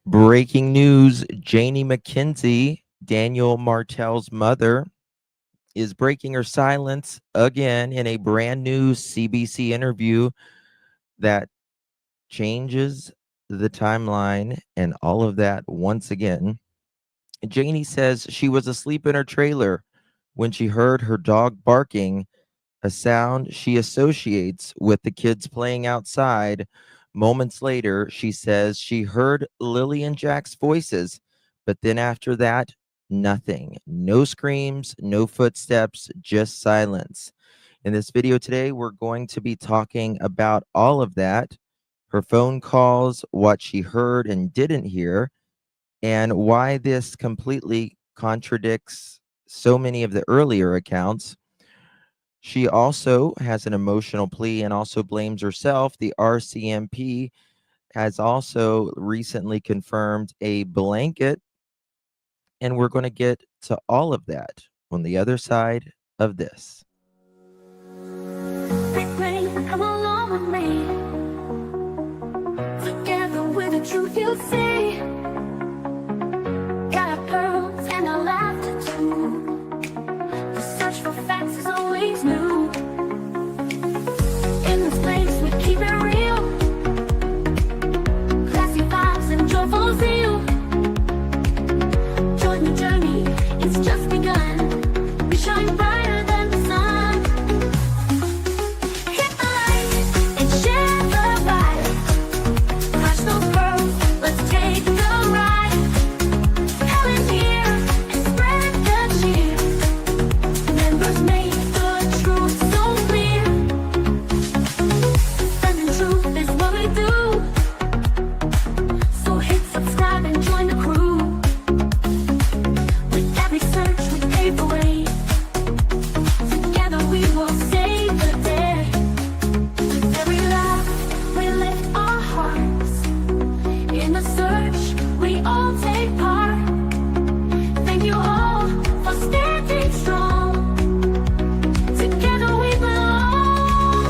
Breaking news, Janie McKenzie, Daniel Martell's mother, is breaking her silence again in a brand new CBC interview that changes the timeline and all of that once again. Janie says she was asleep in her trailer when she heard her dog barking, a sound she associates with the kids playing outside. Moments later, she says she heard Lilly and Jack's voices, but then after that, nothing. No screams, no footsteps, just silence. In this video today, we're going to be talking about all of that, her phone calls, what she heard and didn't hear, and why this completely contradicts so many of the earlier accounts. She also has an emotional plea and also blames herself. The RCMP has also recently confirmed a blanket, and we're going to get to all of that on the other side of this. Come along with me. Together with the truth you'll see. Got our pearls and our laughter too. The search for facts is always new. In this place we keep it real. Classy vibes and joyful zeal. Join the journey, it's just begun. We shine brighter than the sun. Hit the light and share the vibe. Crush those pearls, let's take the ride. Helen here and spread the cheer. Members make the truth so clear. Defending truth is what we do. So hit subscribe and join the crew. With every search we pave the way. Together we will save the day. With every laugh we lift our hearts. In the search we all take part. Thank you all for standing strong. Together we belong.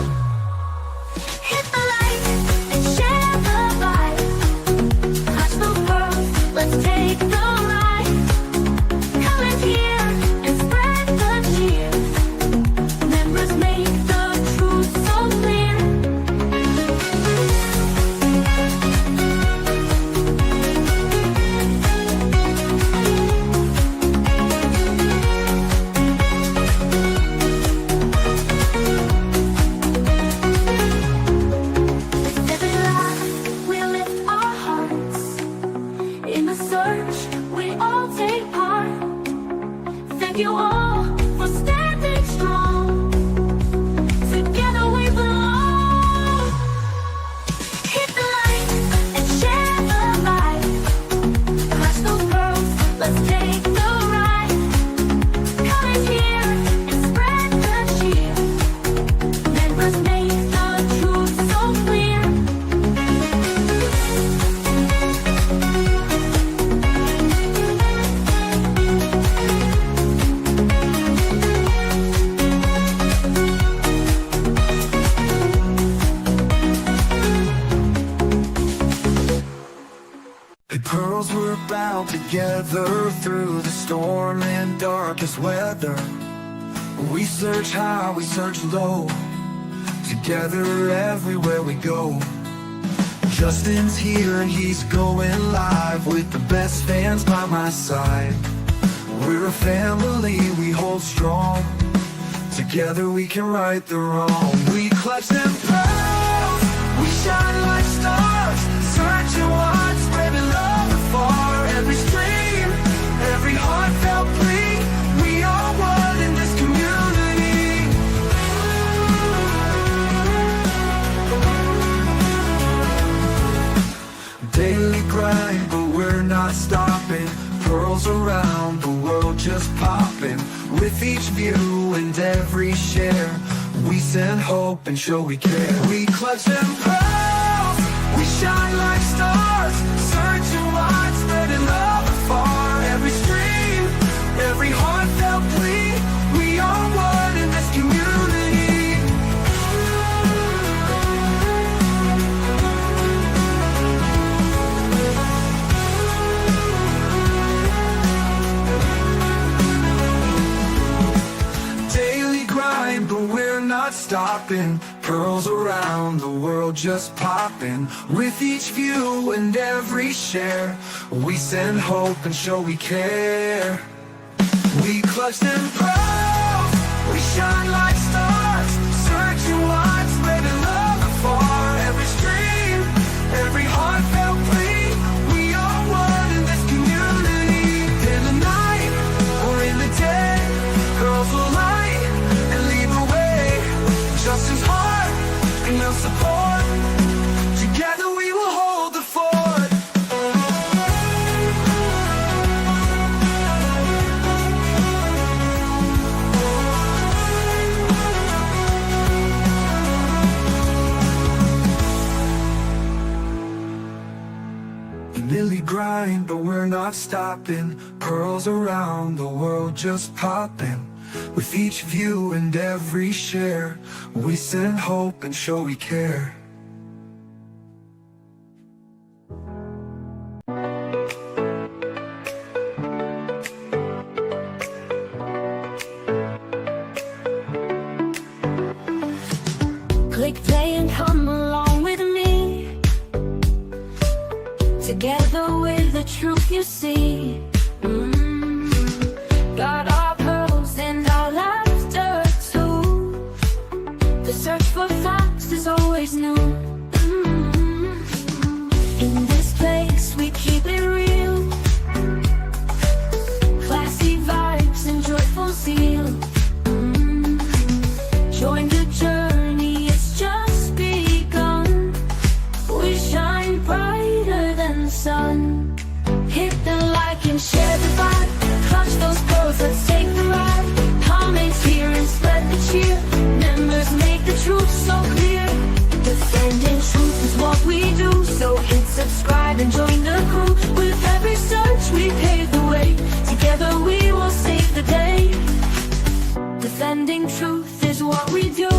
Hit the light and share the vibe. Clutch those pearls, let's take the ride. Come in here and spread the cheer. Members make the truth so clear. With every laugh we lift our hearts. In the search we all take part. Thank you all for standing strong. Together we belong. Hit the light and share the vibe. Clutch those pearls, let's take the ride. Come in here and spread the cheer. Members make the truth so clear. The pearls were bound together through the storm and darkest weather. We search high, we search low, together everywhere we go. Justin's here and he's going live with the best fans by my side. We're a family, we hold strong. Together we can right the wrong. We clutch them pearls, we shine like stars. Searching wide, spreading love afar. Every stream, every heartfelt plea. We are one in this community. Daily grind, but we're not stopping. Pearls around the world just popping. With each view and every share, we send hope and show we care. We clutch them pearls, we shine like stars. Searching wide, spreading love afar. Every stream, every heartfelt plea. We are one in this community. stopping. Pearls around the world just popping. With each view and every share, we send hope and show we care. We clutch them pearls, we shine like stars, searching wide, spreading love afar. Every stream, every heartfelt plea, we are one in this community. In the night or in the day, girls will light and lead the way. Justice heart and your support, together we will hold the fort. Lily grind, but we're not stopping. Pearls around the world just popping. With each view and every share, we send hope and show we care. Click play and come along with me. Together with the truth you see. Got our pearls and our laughter too. The search for facts is always new. In this place we keep it real. Classy vibes and joyful zeal. Join the journey, it's just begun. We shine brighter than the sun. Hit the like and share the vibe. Clutch those pearls, let's take the ride. Comments here and spread the cheer. Members make the truth so clear. Defending truth is what we do. So hit subscribe and join the crew. With every search we pave the way. Together we will save the day. Defending truth is what we do.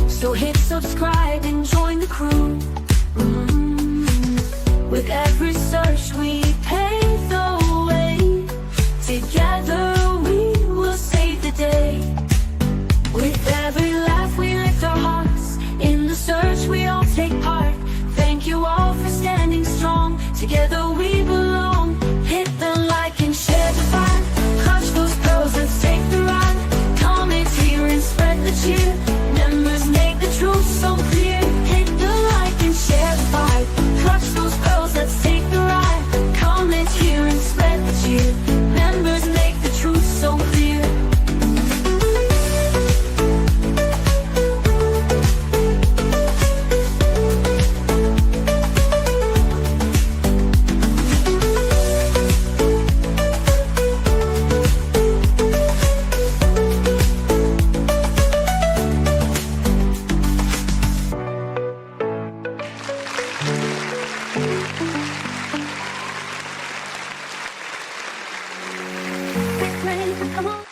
So hit subscribe and join the crew. With every search we pave the way. Together we will save the day. With every laugh we lift our hearts. In the search we all take part. Thank you all for standing strong. Together we belong. Hit the like and share the vibe. Clutch those pearls, let's take the ride. Comments here and spread the cheer. Members make the truth so clear. Hit the like and share the vibe. Clutch those pearls, let's take the ride. Comments here and spread the cheer. Members make the truth so clear. Come on.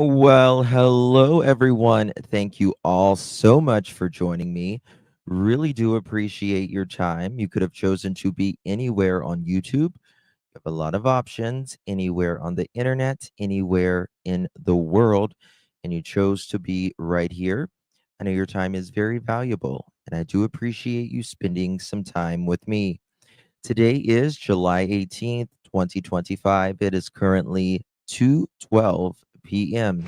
Well, hello everyone. Thank you all so much for joining me. Really do appreciate your time. You could have chosen to be anywhere on YouTube. You have a lot of options, anywhere on the internet, anywhere in the world, and you chose to be right here. I know your time is very valuable, and I do appreciate you spending some time with me. Today is July 18th, 2025. It is currently 2:12 p.m.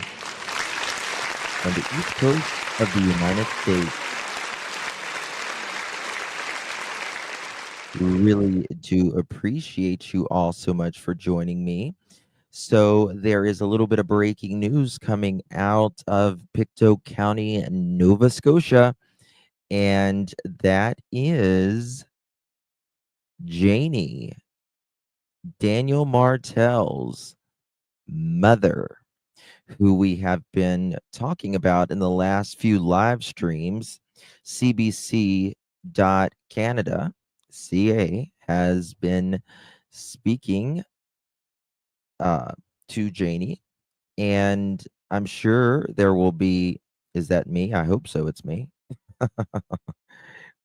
on the East Coast of the United States. Really do appreciate you all so much for joining me. So there is a little bit of breaking news coming out of Pictou County, Nova Scotia, and that is Janie, Daniel Martell's mother, who we have been talking about in the last few live streams. CBC.Canada, CA, has been speaking to Janie, and I'm sure there will be. Is that me? I hope so. It's me.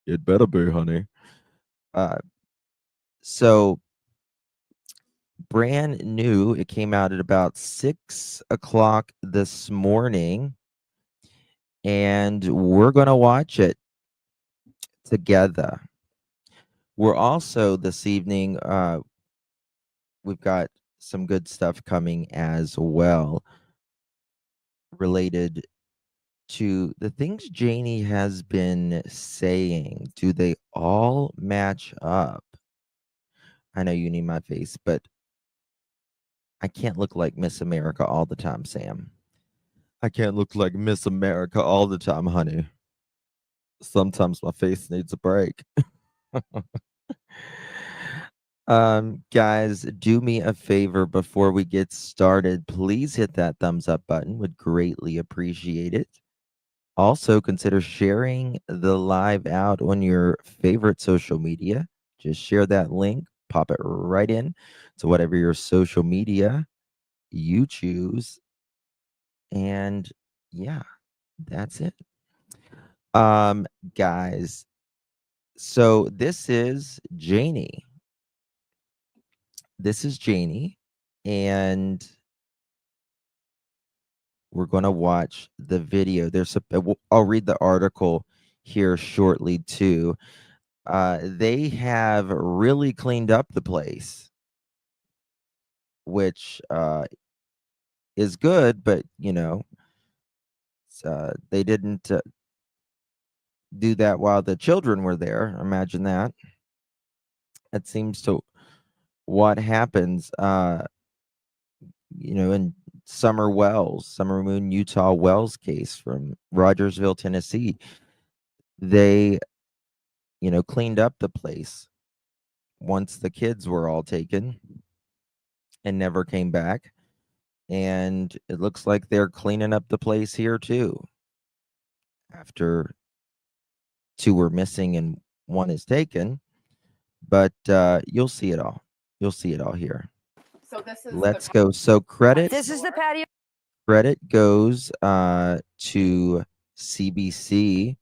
It better be, honey. Uh, so brand new. It came out at about 6 o'clock this morning, and we're gonna watch it together. We're also this evening. We've got some good stuff coming as well, related to the things Janie has been saying. Do they all match up? I know you need my face, but I can't look like Miss America all the time, Sam. I can't look like Miss America all the time, honey. Sometimes my face needs a break. Guys, do me a favor before we get started. Please hit that thumbs up button. Would greatly appreciate it. Also, consider sharing the live out on your favorite social media. Just share that link, pop it right in to whatever your social media you choose. And yeah, that's it. Guys, so this is Janie. This is Janie, and we're going to watch the video. I'll read the article here shortly too. They have really cleaned up the place, which is good, but they didn't do that while the children were there. Imagine that. It seems to what happens, in Summer Moon, Utah Wells case from Rogersville, Tennessee. They, cleaned up the place once the kids were all taken and never came back. And it looks like they're cleaning up the place here too. After 2 were missing and 1 is taken, but you'll see it all. You'll see it all here. So this is Let's go. So credit. This is the patio. Credit goes to CBC,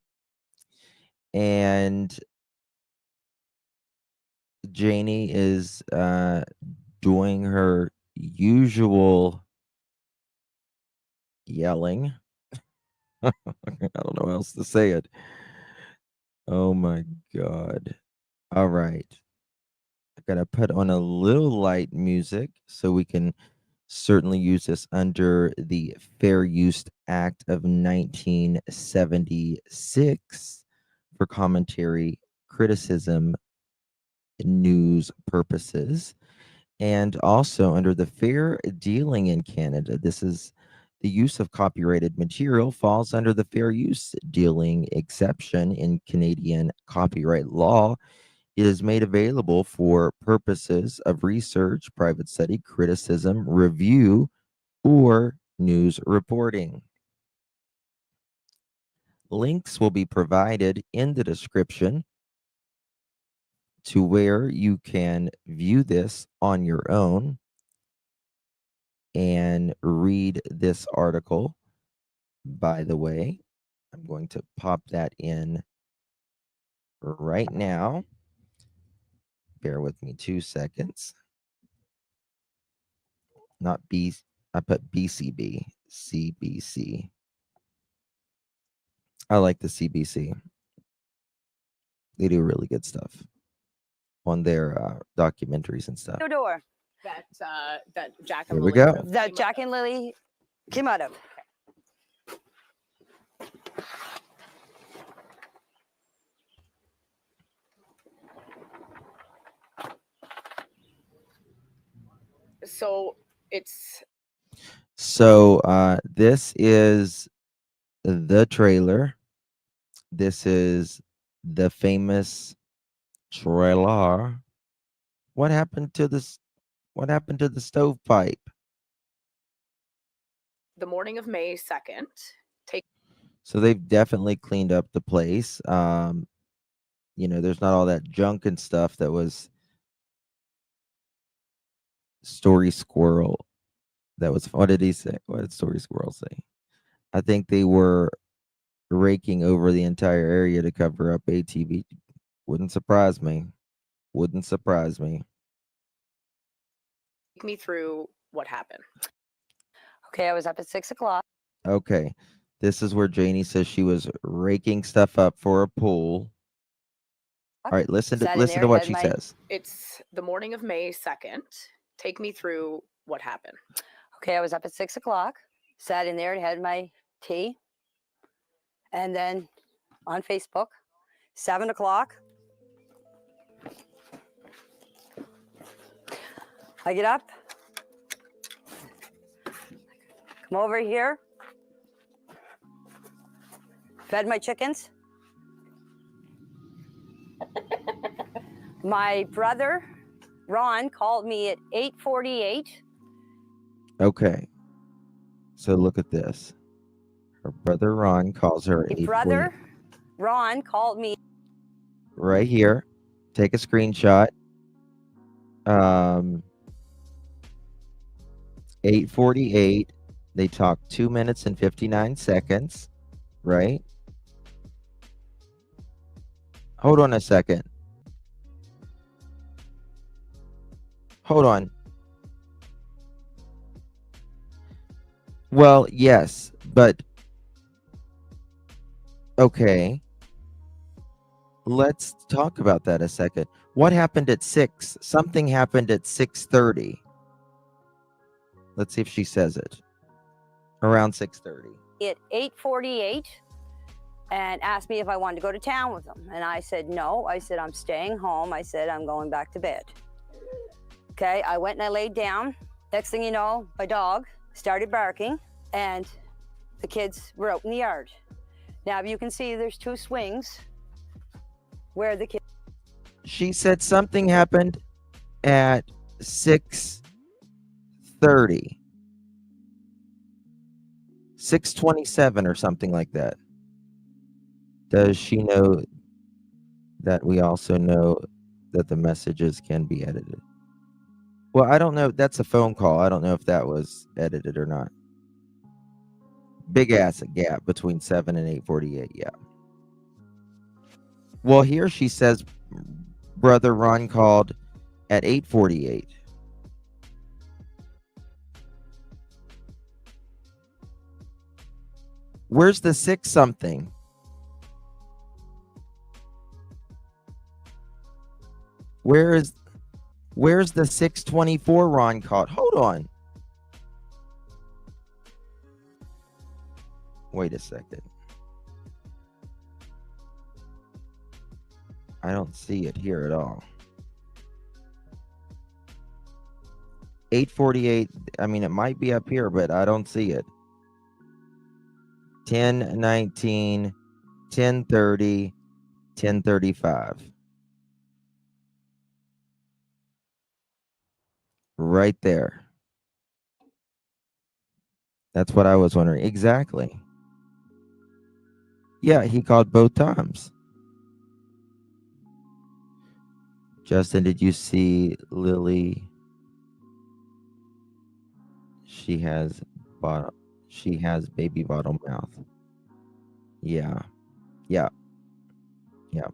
and Janie is doing her usual yelling. I don't know how else to say it. Oh my God. All right. I gotta put on a little light music so we can certainly use this under the Fair Use Act of 1976 for commentary, criticism, news purposes, and also under the Fair Dealing in Canada. This is the use of copyrighted material falls under the fair use dealing exception in Canadian copyright law. It is made available for purposes of research, private study, criticism, review, or news reporting. Links will be provided in the description to where you can view this on your own and read this article. By the way, I'm going to pop that in right now. Bear with me 2 seconds. Not B, I put BCB, CBC. I like the CBC. They do really good stuff on their documentaries and stuff. Door that Jack Here and we Lilly go. that Jack and Lilly came out of. So it's So this is the trailer. This is the famous trailer. What happened to this? What happened to the stovepipe? the morning of May 2nd. So they've definitely cleaned up the place. You know, there's not all that junk and stuff that was Story Squirrel. That was, what did he say? What did Story Squirrel say? I think they were raking over the entire area to cover up ATV. Wouldn't surprise me. Wouldn't surprise me. Take me through what happened. Okay, I was up at 6 o'clock. Okay. This is where Janie says she was raking stuff up for a pool. All right, listen Sat in to there, what had she my- says. It's the morning of May 2nd. Take me through what happened. Okay, I was up at 6 o'clock, sat in there and had my tea. And then on Facebook, 7 o'clock, I get up, come over here, fed my chickens. My brother, Ron, called me at 8:48. Okay. So look at this. Her brother Ron calls her at My brother, Ron, called me. right here. Take a screenshot. 8:48. They talked 2 minutes and 59 seconds, right? Hold on a second. Hold on. Well, yes, but okay. Let's talk about that a second. What happened at 6? Something happened at 6:30. Let's see if she says it. Around 6:30. At 8:48 and asked me if I wanted to go to town with them. And I said, no. I said, I'm staying home. I said, I'm going back to bed. Okay, I went and I laid down. Next thing you know, my dog started barking and the kids were out in the yard. Now, you can see there's 2 swings where the kids. She said something happened at 6:30. 6:27 or something like that. Does she know that we also know that the messages can be edited? Well, I don't know. That's a phone call. I don't know if that was edited or not. Big ass gap between 7 and 8:48. Yeah. Well, here she says brother Ron called at 8:48. Where's the 6 something? Where's the 6:24 Ron called? Hold on. Wait a second. I don't see it here at all. 8:48. I mean, it might be up here, but I don't see it. 10:19, 10:30, 10:35. Right there. That's what I was wondering. Exactly. Yeah, he called both times. Justin, did you see Lilly? She has baby bottle mouth. Yeah. Yeah. Yeah.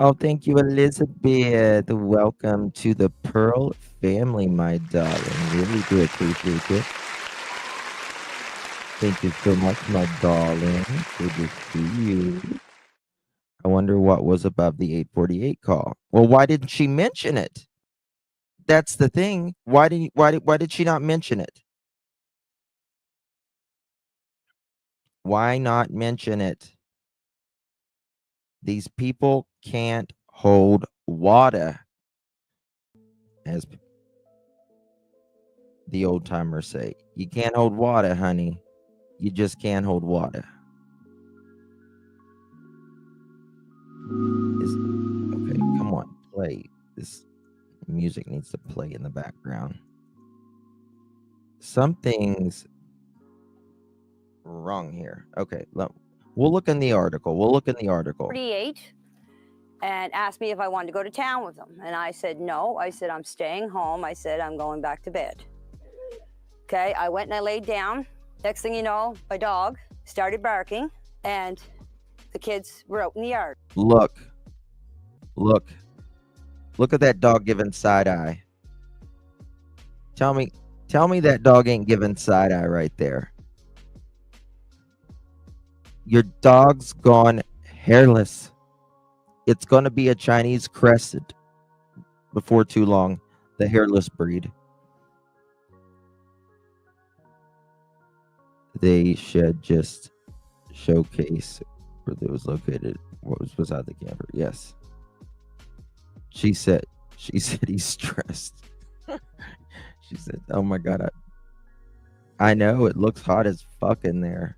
Oh, thank you, Elizabeth. Welcome to the Pearl family, my darling. Really do appreciate it. Thank you so much, my darling. Good to see you. I wonder what was above the 8:48 call. Well, why didn't she mention it? That's the thing. Why did she not mention it? Why not mention it? These people can't hold water, as the old timers say. You can't hold water, honey. You just can't hold water. Okay, come on, play. This music needs to play in the background. Some things wrong here. Okay, we'll look in the article. 48 and asked me if I wanted to go to town with them. And I said, no. I said, I'm staying home. I said, I'm going back to bed. Okay, I went and I laid down. Next thing you know, my dog started barking and the kids were out in the yard. Look at that dog giving side eye. Tell me that dog ain't giving side eye right there. Your dog's gone hairless. It's going to be a Chinese crested before too long, the hairless breed. They should just showcase where it was located, what was beside the camper. Yes. She said he's stressed. She said, oh my God, I know it looks hot as fuck in there.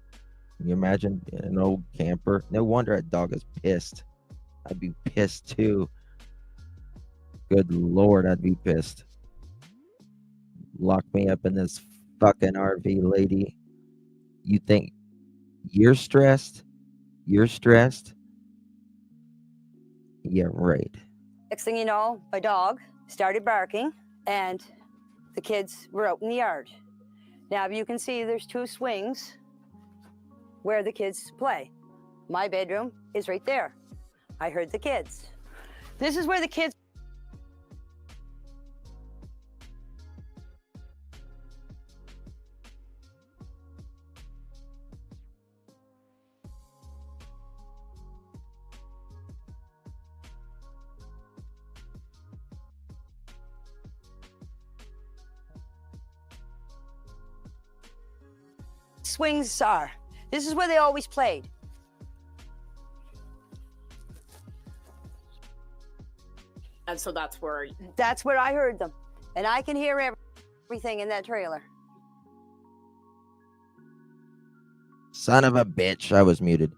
Can you imagine an old camper? No wonder that dog is pissed. I'd be pissed too. Good Lord, I'd be pissed. Lock me up in this fucking RV, lady. You think you're stressed? You're stressed? Yeah, right. Next thing you know, my dog started barking and the kids were out in the yard. Now, you can see there's 2 swings where the kids play. My bedroom is right there. I heard the kids. This is where the kids. Swings are. This is where they always played. And so that's where I heard them. And I can hear everything in that trailer. Son of a bitch. I was muted.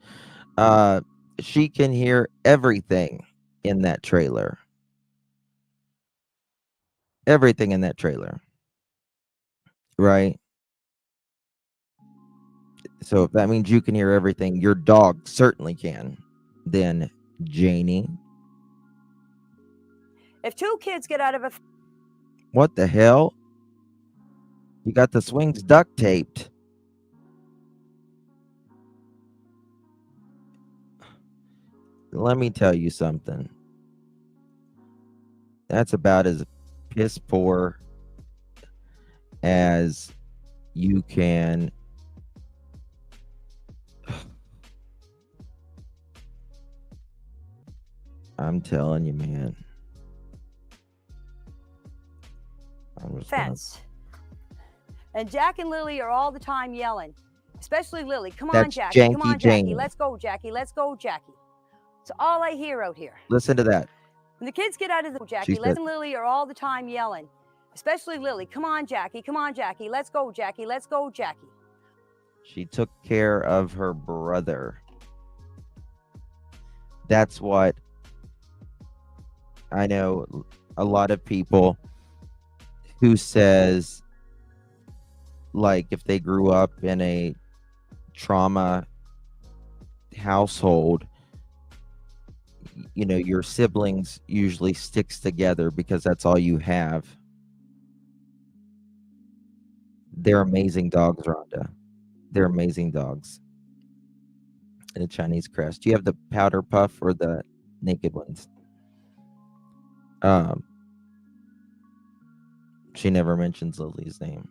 She can hear everything in that trailer. Everything in that trailer. Right? So if that means you can hear everything, your dog certainly can. Then, Janie. If 2 kids get out of a... What the hell? You got the swings duct taped. Let me tell you something. That's about as piss poor as you can. I'm telling you, man. Fence. And Jack and Lilly are all the time yelling, especially Lilly. Come on, That's Jackie. Come on, Jackie. Janie. Let's go, Jackie. Let's go, Jackie. It's all I hear out here. Listen to that. When the kids get out of the Jackie, Les and Lilly are all the time yelling, especially Lilly. Come on, Jackie. Come on, Jackie. Let's go, Jackie. Let's go, Jackie. She took care of her brother. That's what I know a lot of people who says, like, if they grew up in a trauma household, you know, your siblings usually sticks together because that's all you have. They're amazing dogs, Rhonda. They're amazing dogs. And a Chinese crest. Do you have the powder puff or the naked ones? She never mentions Lily's name.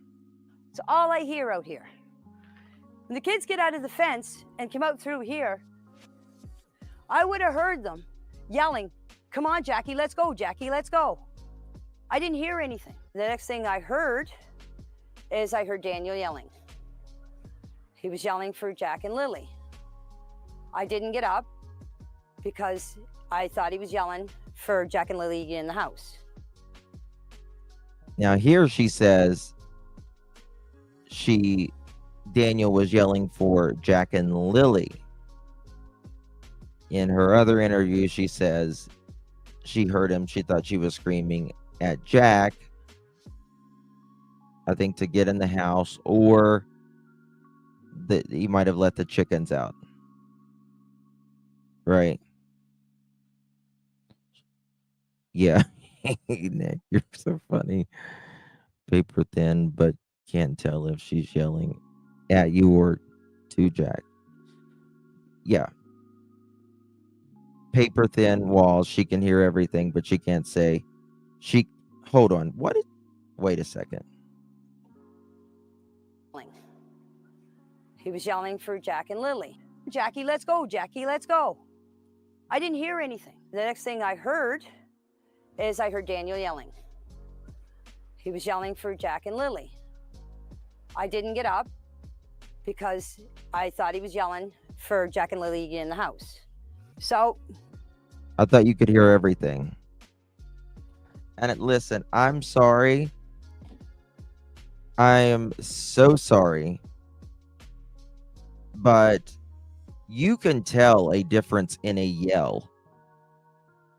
It's all I hear out here. When the kids get out of the fence and come out through here, I would have heard them yelling, come on, Jackie, let's go, Jackie, let's go. I didn't hear anything. The next thing I heard is I heard Daniel yelling. He was yelling for Jack and Lilly. I didn't get up because I thought he was yelling for Jack and Lilly to get in the house. Now here she says Daniel was yelling for Jack and Lilly. In her other interview, she says she heard him. She thought she was screaming at Jack, I think, to get in the house, or that he might have let the chickens out. Right. Yeah. Nick, you're so funny. Paper thin, but can't tell if she's yelling at you or to Jack. Yeah. Paper thin walls. She can hear everything, but she can't say. Hold on. Wait a second. He was yelling for Jack and Lilly. Jackie, let's go. Jackie, let's go. I didn't hear anything. The next thing I heard is I heard Daniel yelling. He was yelling for Jack and Lilly. I didn't get up because I thought he was yelling for Jack and Lilly to get in the house. So I thought you could hear everything. And listen, I'm sorry. I am so sorry. But you can tell a difference in a yell.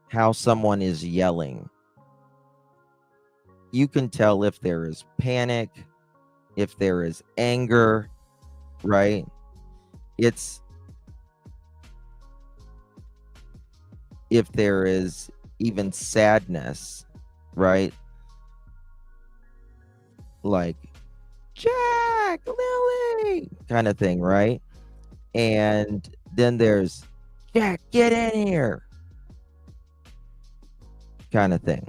How someone is yelling. You can tell if there is panic, if there is anger, right? It's if there is even sadness, right? Like, Jack, Lilly, kind of thing, right? And then there's, Jack, get in here, kind of thing.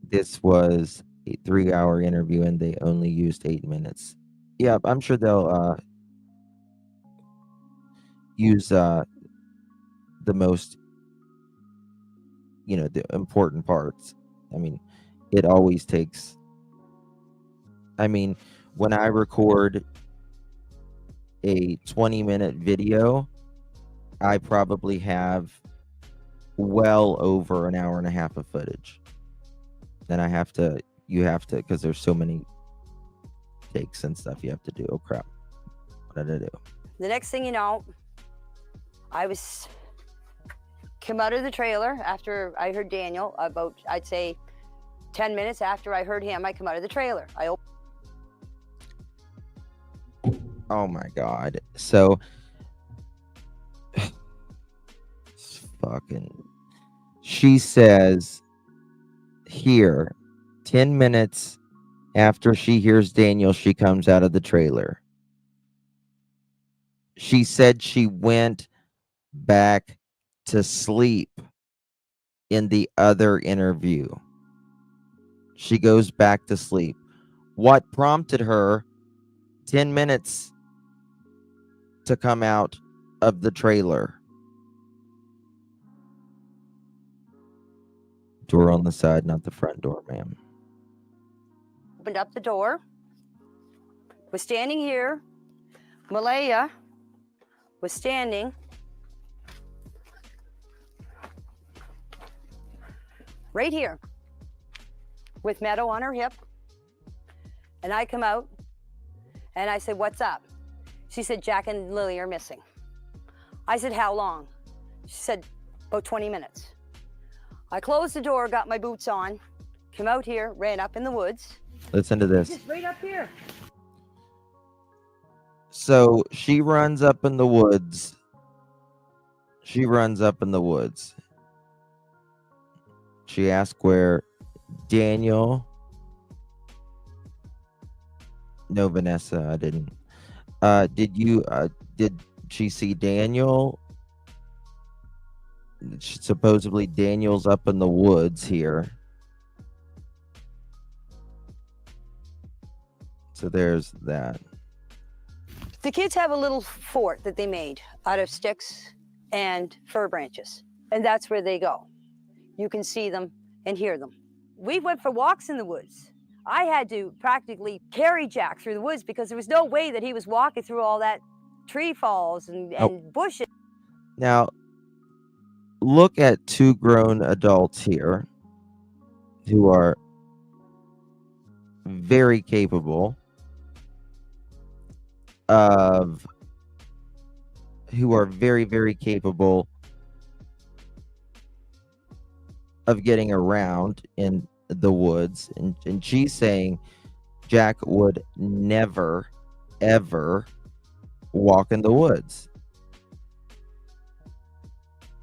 This was a 3-hour interview and they only used 8 minutes. Yeah, I'm sure they'll use the most, the important parts. I mean, it always takes, when I record a 20-minute video, I probably have well over an hour and a half of footage. Then you have to, because there's so many takes and stuff you have to do. Oh crap, what did I do? the next thing you know, came out of the trailer after I heard Daniel, about, I'd say 10 minutes after I heard him, I come out of the trailer. Oh my God. So she says here, 10 minutes after she hears Daniel, she comes out of the trailer. She said she went back to sleep in the other interview. She goes back to sleep. What prompted her 10 minutes to come out of the trailer? Door on the side, not the front door, ma'am. Opened up the door, was standing here. Malaya was standing right here with Meadow on her hip. And I come out and I said, "What's up?" She said, "Jack and Lilly are missing." I said, "How long?" She said, "About 20 minutes." I closed the door, got my boots on, came out here, ran up in the woods. Listen to this. Just right up here. So she runs up in the woods. She runs up in the woods. She asked where Daniel. No, Vanessa, I didn't. Did she see Daniel? Supposedly Daniel's up in the woods here. So there's that. The kids have a little fort that they made out of sticks and fir branches, and that's where they go. You can see them and hear them. We went for walks in the woods. I had to practically carry Jack through the woods because there was no way that he was walking through all that tree falls and bushes. Now, look at two grown adults here who are very capable of, very capable of getting around in the woods, and she's saying Jack would never, ever walk in the woods.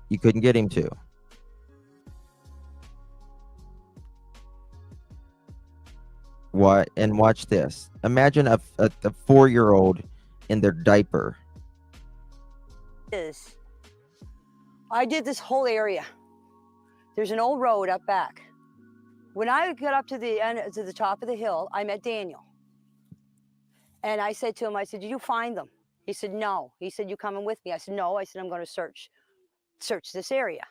You couldn't get him to. What? And watch this. Imagine a 4-year-old in their diaper. I did this whole area. There's an old road up back. When I got up to the end, to the top of the hill, I met Daniel. And I said to him, I said, did you find them? He said, no. He said, you coming with me? I said, no. I said, I'm going to search this area.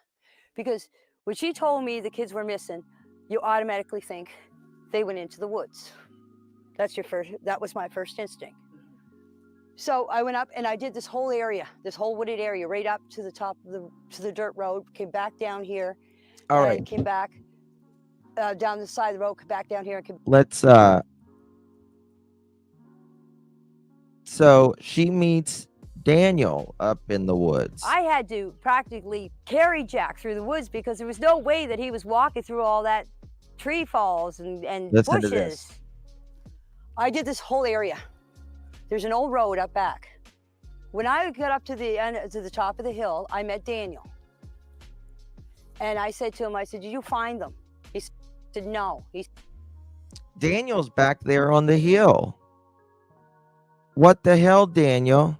Because when she told me the kids were missing, you automatically think they went into the woods. That was my first instinct. So I went up and I did this whole area, this whole wooded area, right up to the top of the dirt road, came back down here. All and right. Came back down the side of the road, came back down here. Let's, so she meets Daniel up in the woods. I had to practically carry Jack through the woods because there was no way that he was walking through all that tree falls and Listen bushes. to this. I did this whole area. There's an old road up back. When I got up to the end, to the top of the hill, I met Daniel. And I said to him, I said, did you find them? He said, no. Daniel's back there on the hill. What the hell, Daniel?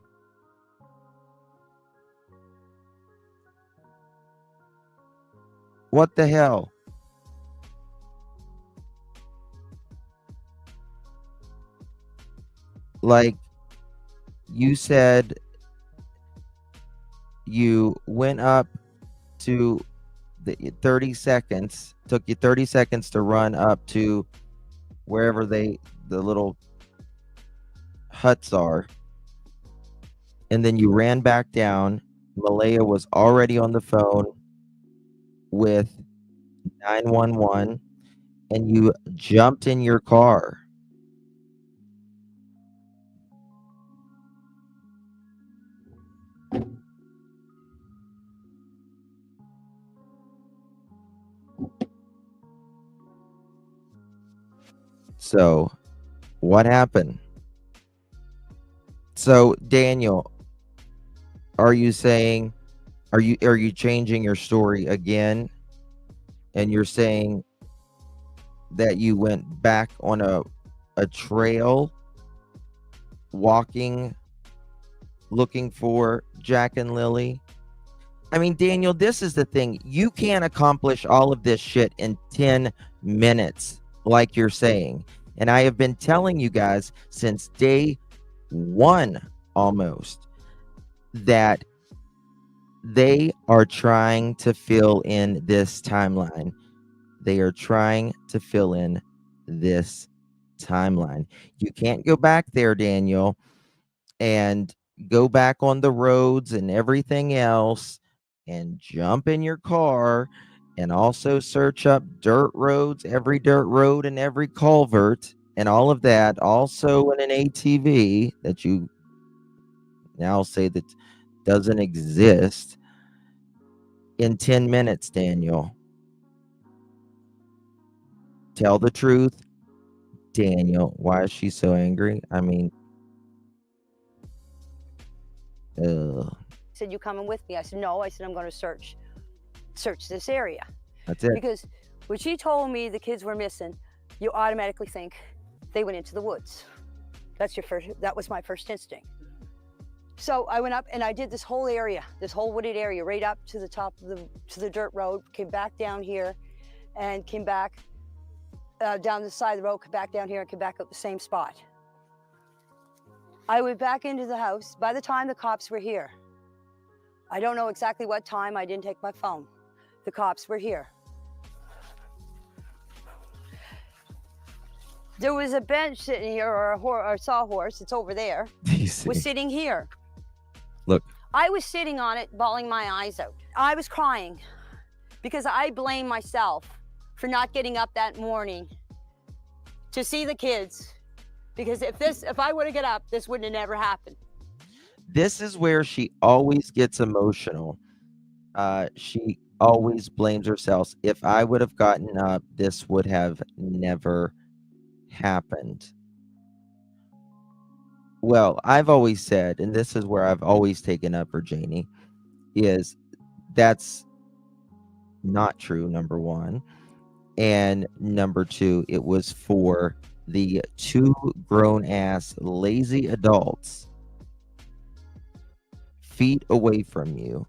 What the hell? Like, you said you went up to the 30 seconds, took you 30 seconds to run up to wherever the little huts are. And then you ran back down. Malaya was already on the phone with 911 and you jumped in your car. So, what happened? So, Daniel, are you saying, are you changing your story again? And you're saying that you went back on a trail, walking, looking for Jack and Lilly? I mean, Daniel, this is the thing. You can't accomplish all of this shit in 10 minutes, like you're saying. And I have been telling you guys since day one almost that they are trying to fill in this timeline. They are trying to fill in this timeline. You can't go back there, Daniel, and go back on the roads and everything else and jump in your car and also search up dirt roads, every dirt road and every culvert and all of that, also in an ATV that you now say that doesn't exist, in 10 minutes, Daniel. Tell the truth, Daniel. Why is she so angry? I mean, Said, you coming with me? I said, no. I said, I'm going to search this area. That's it. Because when she told me the kids were missing, you automatically think they went into the woods. That was my first instinct. So I went up and I did this whole area, this whole wooded area, right up to the top of the dirt road, came back down here and came back down the side of the road, came back down here and came back up the same spot. I went back into the house. By the time the cops were here, I don't know exactly what time, I didn't take my phone. The cops were here. There was a bench sitting here, or a sawhorse, it's over there, was sitting here. Look. I was sitting on it, bawling my eyes out. I was crying because I blame myself for not getting up that morning to see the kids. Because if I would have got up, this wouldn't have never happened. This is where she always gets emotional. She always blames herself. If I would have gotten up, this would have never happened. Well, I've always said, and this is where I've always taken up for Janie, is that's not true, number one. And number two, it was for the two grown-ass lazy adults feet away from you.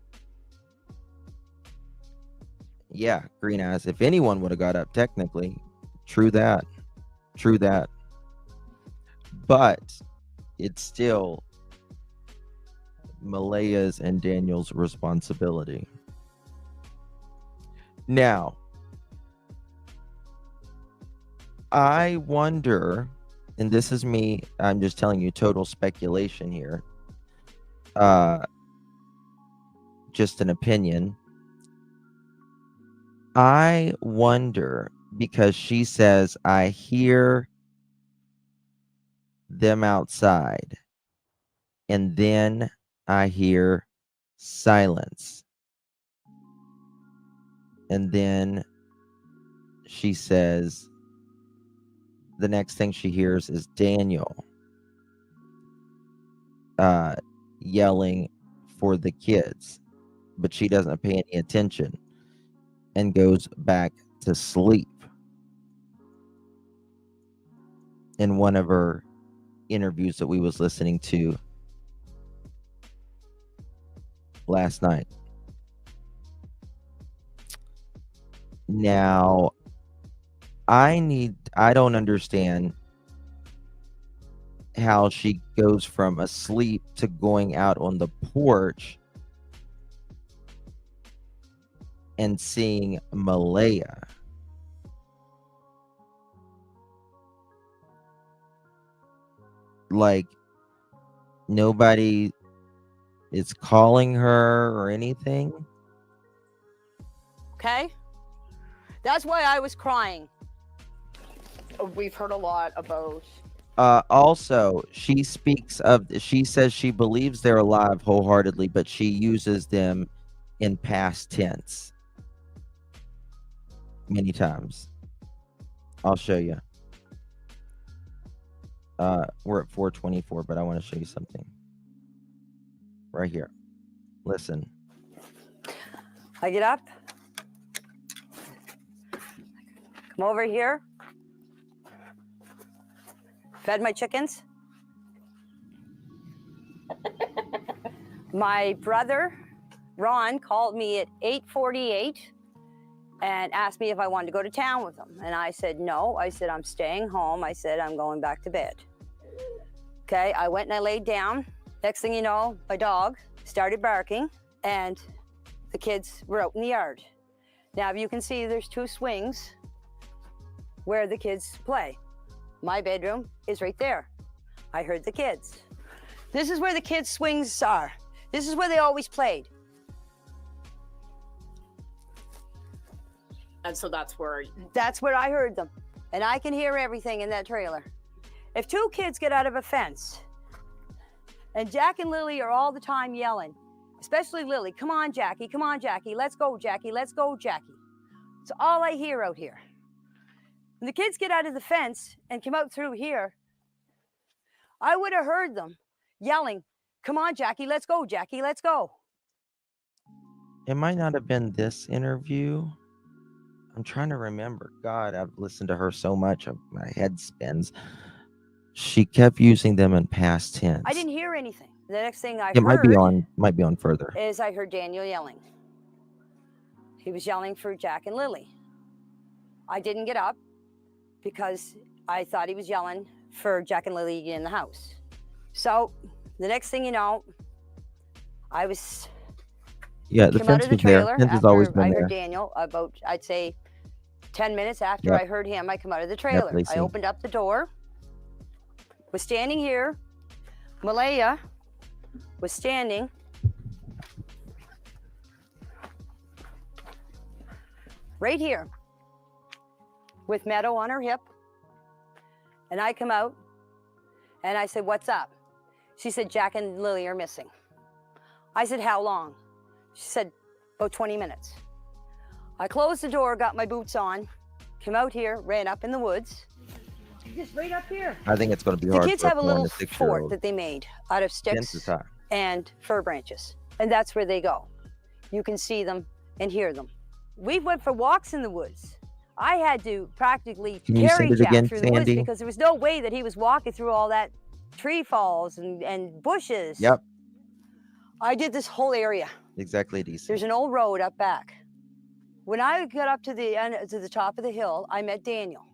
Yeah, green ass. If anyone would have got up, technically, true that. True that. But it's still Malaya's and Daniel's responsibility. Now, I wonder, and this is me, I'm just telling you total speculation here. Just an opinion. I wonder, because she says, I hear them outside, and then I hear silence. And then she says, the next thing she hears is Daniel yelling for the kids, but she doesn't pay any attention and goes back to sleep. In one of her interviews that we was listening to last night. Now, I don't understand how she goes from asleep to going out on the porch and seeing Malaya. Like, nobody is calling her or anything. Okay? That's why I was crying. We've heard a lot about. Also, she says she believes they're alive wholeheartedly, but she uses them in past tense many times. I'll show you. We're at 4:24, but I want to show you something right here. Listen. I get up, come over here, fed my chickens. My brother, Ron, called me at 8:48 and asked me if I wanted to go to town with him. And I said, no. I said, I'm staying home. I said, I'm going back to bed. Okay, I went and I laid down. Next thing you know, my dog started barking and the kids were out in the yard. Now, if you can see, there's two swings where the kids play. My bedroom is right there. I heard the kids. This is where the kids' swings are. This is where they always played. And so that's where I heard them. And I can hear everything in that trailer. If two kids get out of a fence, and Jack and Lilly are all the time yelling, especially Lilly, come on, Jackie, let's go, Jackie, let's go, Jackie. It's all I hear out here. When the kids get out of the fence and come out through here, I would have heard them yelling, come on, Jackie, let's go, Jackie, let's go. It might not have been this interview. I'm trying to remember. God, I've listened to her so much, my head spins. She kept using them in past tense. I didn't hear anything. The next thing I It heard might be on further. is I heard Daniel yelling. He was yelling for Jack and Lilly. I didn't get up because I thought he was yelling for Jack and Lilly in the house. So the next thing you know, I was the came fence out of the was there. trailer Fence has always after been I there. heard Daniel about, I'd say, 10 minutes after Yep. I heard him, I come out of the trailer. Definitely I seen. opened up the door, was standing here. Malaya was standing right here with Meadow on her hip. And I come out and I said, what's up? She said, Jack and Lilly are missing. I said, how long? She said, about 20 minutes. I closed the door, got my boots on, came out here, ran up in the woods. Just right up here. I think it's going to be The hard kids for have a 4 and little a fort 6-year-old. that they made out of Fence sticks is high. and fir branches. And that's where they go. You can see them and hear them. We went for walks in the woods. I had to practically Can you carry send it Jack again, through the woods Sandy? because there was no way that he was walking through all that tree falls and bushes. Yep, I did this whole area. exactly, DC. There's an old road up back. When I got up to the end, to the top of the hill, I met Daniel.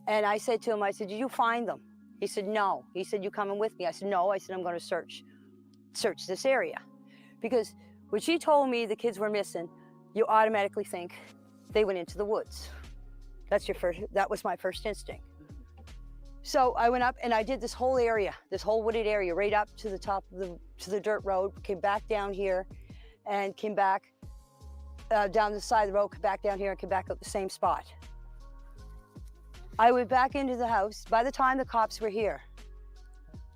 And I said to him, I said, did you find them? He said, no. He said, you coming with me? I said, no. I said, I'm going to search this area. Because when she told me the kids were missing, you automatically think they went into the woods. That was my first instinct. So I went up and I did this whole area, this whole wooded area, right up to the top of the dirt road, came back down here and came back down the side of the road, came back down here and came back up the same spot. I went back into the house. By the time the cops were here,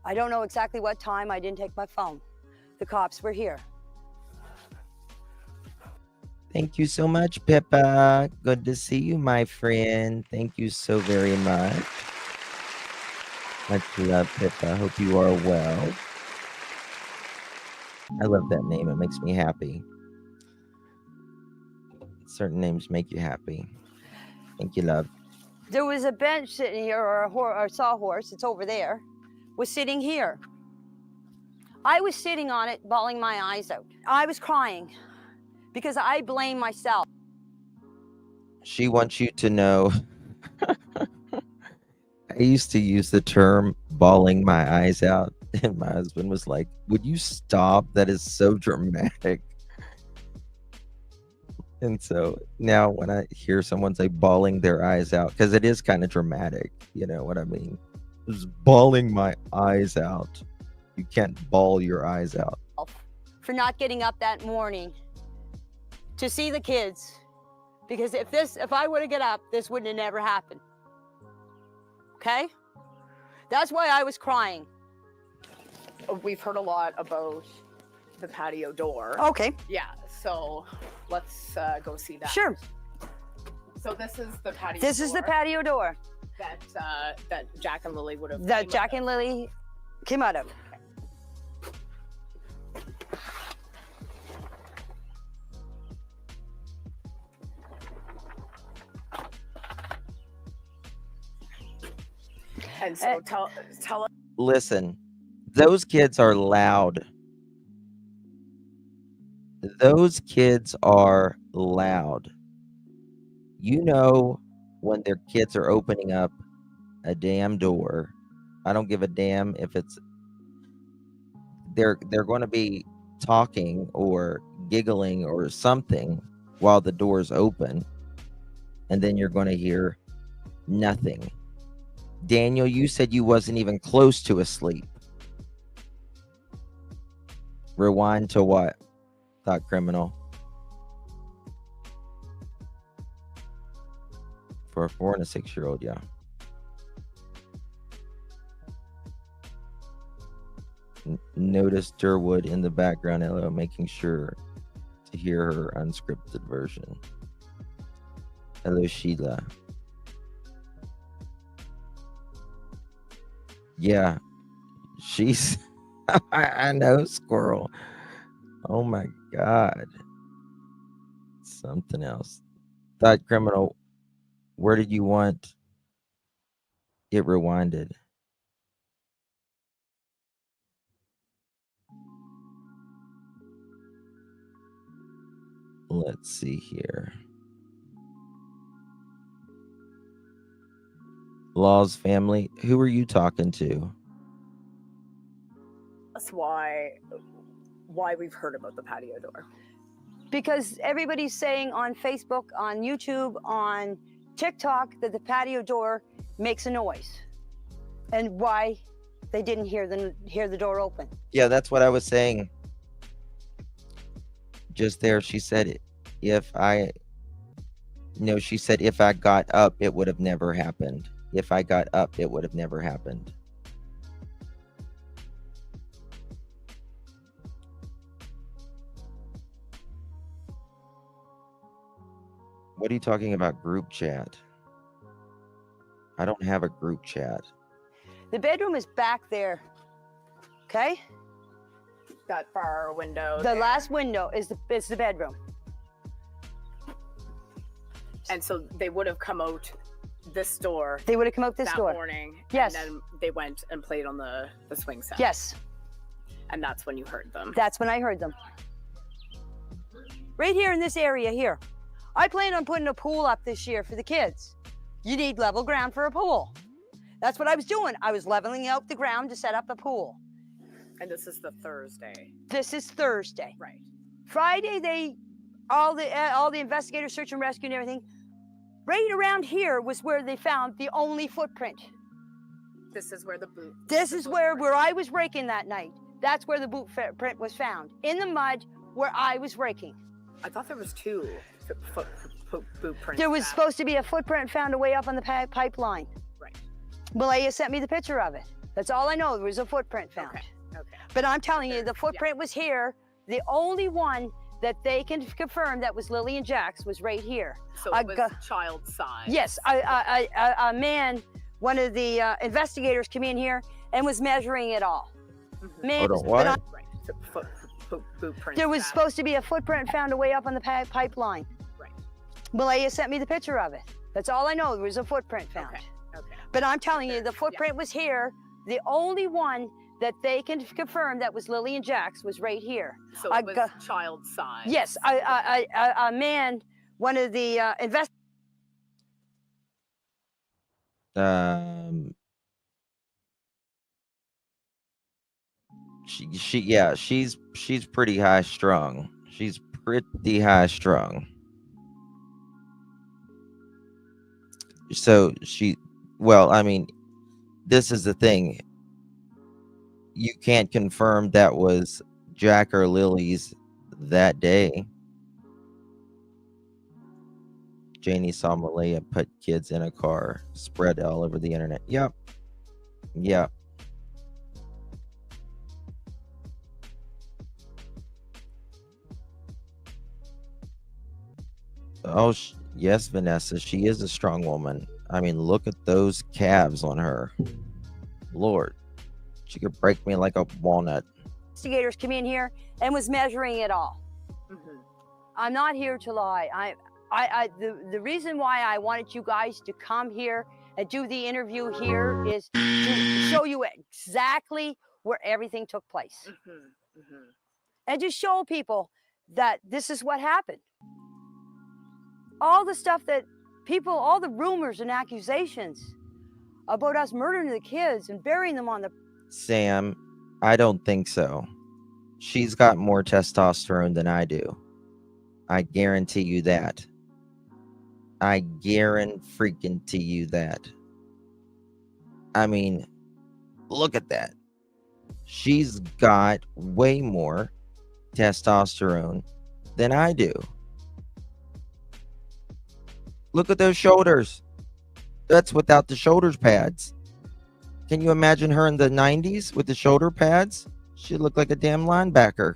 I don't know exactly what time, I didn't take my phone. The cops were here. Thank you so much, Pippa. Good to see you, my friend. Thank you so very much. Much love, Pippa. Hope you are well. I love that name. It makes me happy. Certain names make you happy. Thank you, love. There was a bench sitting here, or a sawhorse, it's over there, was sitting here. I was sitting on it, bawling my eyes out. I was crying because I blame myself. She wants you to know. I used to use the term bawling my eyes out, and my husband was like, would you stop? That is so dramatic. And so now when I hear someone say bawling their eyes out, because it is kind of dramatic, you know what I mean? It was bawling my eyes out. You can't bawl your eyes out. For not getting up that morning to see the kids, because if I would have get up, this wouldn't have never happened. Okay? That's why I was crying. We've heard a lot about the patio door. Okay, Yeah, so let's go see that. sure. So this is the patio This is the patio door that Jack and Lilly would have that Jack and Lilly came out of. And so tell us. Listen, those kids are loud. Those kids are loud. You know when their kids are opening up a damn door. I don't give a damn if it's they're going to be talking or giggling or something while the door's open, and then you're going to hear nothing. Daniel, you said you wasn't even close to asleep. Rewind to what? Thought criminal. For a 4 and a 6-year-old, yeah. Notice Durwood in the background, hello, making sure to hear her unscripted version. Hello, Sheila. Yeah, she's I know, squirrel. Oh my god. Something else. Thought criminal, where did you want it rewinded? Let's see here. Law's family, who are you talking to? That's why we've heard about the patio door. Because everybody's saying on Facebook, on YouTube, on TikTok that the patio door makes a noise, and why they didn't hear the door open. Yeah, that's what I was saying. Just there, she said it. She said if I got up, it would have never happened. If I got up, it would have never happened. What are you talking about? Group chat? I don't have a group chat. The bedroom is back there. Okay? That far window. The there. last window is the bedroom. And so they would have come out this door They would have come out this that door. morning. Yes. And then they went and played on the swing set. Yes, And that's when you heard them. that's when I heard them. Right here in this area here. I plan on putting a pool up this year for the kids. You need level ground for a pool. That's what I was doing. I was leveling out the ground to set up a pool. And this is the Thursday. This is Thursday. Right. Friday, all the investigators, search and rescue and everything, right around here was where they found the only footprint. This is where the boot. This is where I was raking that night. That's where the boot print was found, in the mud where I was raking. I thought there was two boot prints. There was found. supposed to be a footprint found away up on the pipeline. Right. Malaya sent me the picture of it. That's all I know. There was a footprint found. Okay. Okay. But I'm telling you, the Yeah. footprint was here. The only one that they can confirm that was Lilly and Jack's was right here. So it was child size. Yes, a man, one of the investigators came in here and was measuring it all. Mhm. Man, Hold on, but what? Right. So boot prints. there was found. supposed to be a footprint found away up on the pipeline. Right. Malaya sent me the picture of it. That's all I know. There was a footprint found. Okay. Okay. But I'm telling you, the Yeah. footprint was here. The only one that they can confirm that was Lilly and Jack's was right here. So I it was got- child size. Yes, a man, one of the she's pretty high strung. She's pretty high strung. So well, I mean, this is the thing. You can't confirm that was Jack or Lily's that day. Janie saw Malaya put kids in a car, spread all over the internet. Yep. Yep. Oh, yes, Vanessa, she is a strong woman. I mean, look at those calves on her. Lord, she could break me like a walnut. investigators came in here and was measuring it all. Mhm. I'm not here to lie. The reason why I wanted you guys to come here and do the interview here is to show you exactly where everything took place. Mhm. Mhm. And to show people that this is what happened. All the stuff that people, all the rumors and accusations about us murdering the kids and burying them on the... Sam, I don't think so. She's got more testosterone than I do. I guarantee you that. I guarantee you that. I mean, look at that. She's got way more testosterone than I do. Look at those shoulders. That's without the shoulder pads. Can you imagine her in the 90s with the shoulder pads? She'd look like a damn linebacker.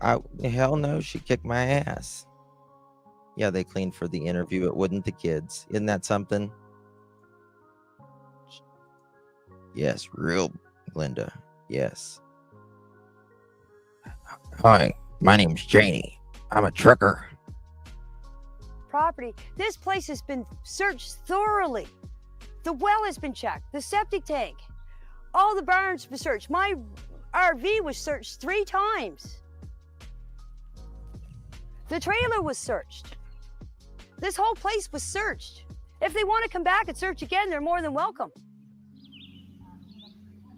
Hell no, she kicked my ass. Yeah, they cleaned for the interview. It wouldn't the kids. Isn't that something? Yes, real Linda. Yes. Hi, my name's Janie. I'm a trucker. property. This place has been searched thoroughly. The well has been checked, the septic tank, all the barns been searched. My RV was searched 3 times. The trailer was searched. This whole place was searched. If they want to come back and search again, they're more than welcome.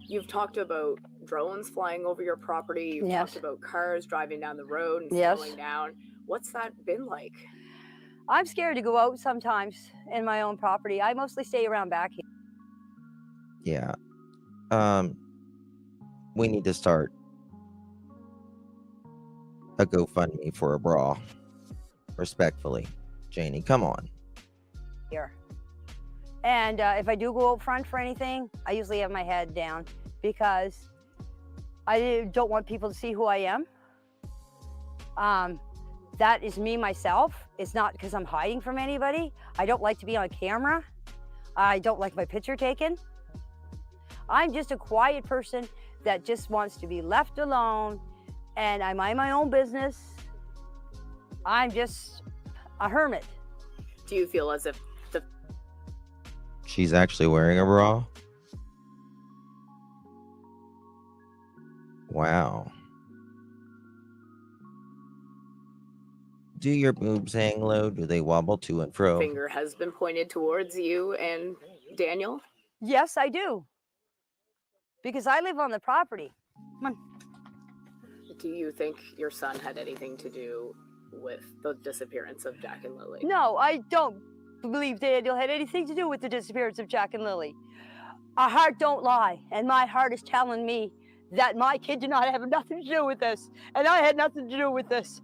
You've talked about drones flying over your property. You've Yes. talked about cars driving down the road and Yes. slowing down. What's that been like? I'm scared to go out sometimes in my own property. I mostly stay around back here. Yeah. We need to start a GoFundMe for a bra. Respectfully, Janie, come on. And if I do go out front for anything, I usually have my head down because I don't want people to see who I am. That is me myself. It's not because I'm hiding from anybody. I don't like to be on camera. I don't like my picture taken. I'm just a quiet person that just wants to be left alone, and I mind my own business. I'm just a hermit. Do you feel as if the She's actually wearing a bra? Wow. Do your boobs hang low? Do they wobble to and fro? finger has been pointed towards you and Daniel? Yes, I do. Because I live on the property. Come on. Do you think your son had anything to do with the disappearance of Jack and Lilly? No, I don't believe Daniel had anything to do with the disappearance of Jack and Lilly. Our heart don't lie, and my heart is telling me that my kid did not have nothing to do with this, and I had nothing to do with this.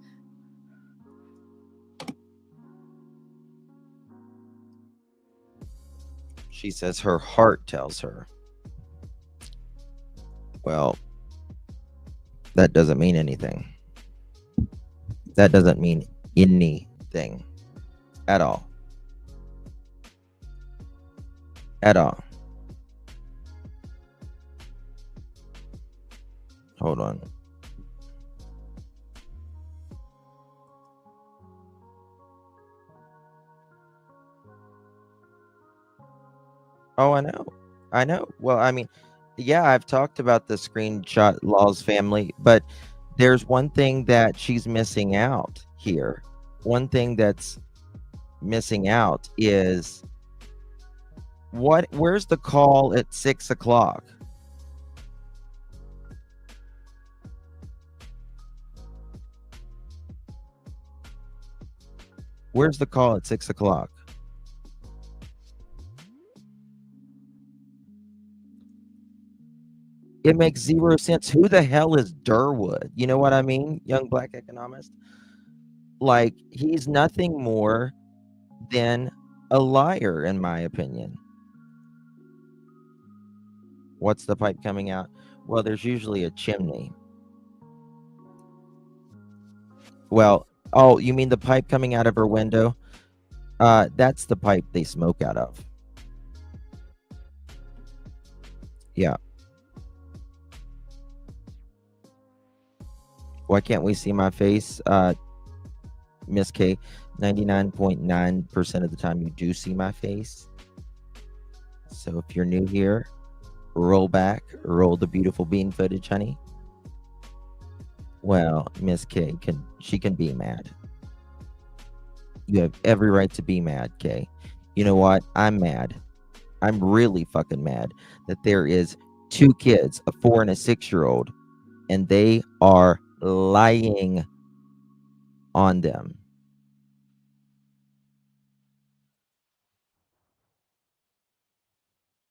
She says her heart tells her. Well, that doesn't mean anything. That doesn't mean anything at all. At all. Hold on. Oh, I know. I know. Well, I mean, yeah, I've talked about the screenshot Laws family, but there's one thing that she's missing out here. One thing that's missing out is where's the call at 6 o'clock? Where's the call at 6 o'clock? It makes zero sense. Who the hell is Durwood? You know what I mean? Young black economist. Like, he's nothing more than a liar, in my opinion. What's the pipe coming out? Well, there's usually a chimney. Well, oh, you mean the pipe coming out of her window? That's the pipe they smoke out of. Yeah. Why can't we see my face? Miss K, 99.9% of the time you do see my face. So if you're new here, roll back, roll the beautiful bean footage, honey. Well, Miss K can be mad. You have every right to be mad, Kay. You know what? I'm mad. I'm really fucking mad that there is 2 kids, a 4 and a 6-year-old, and they are lying on them.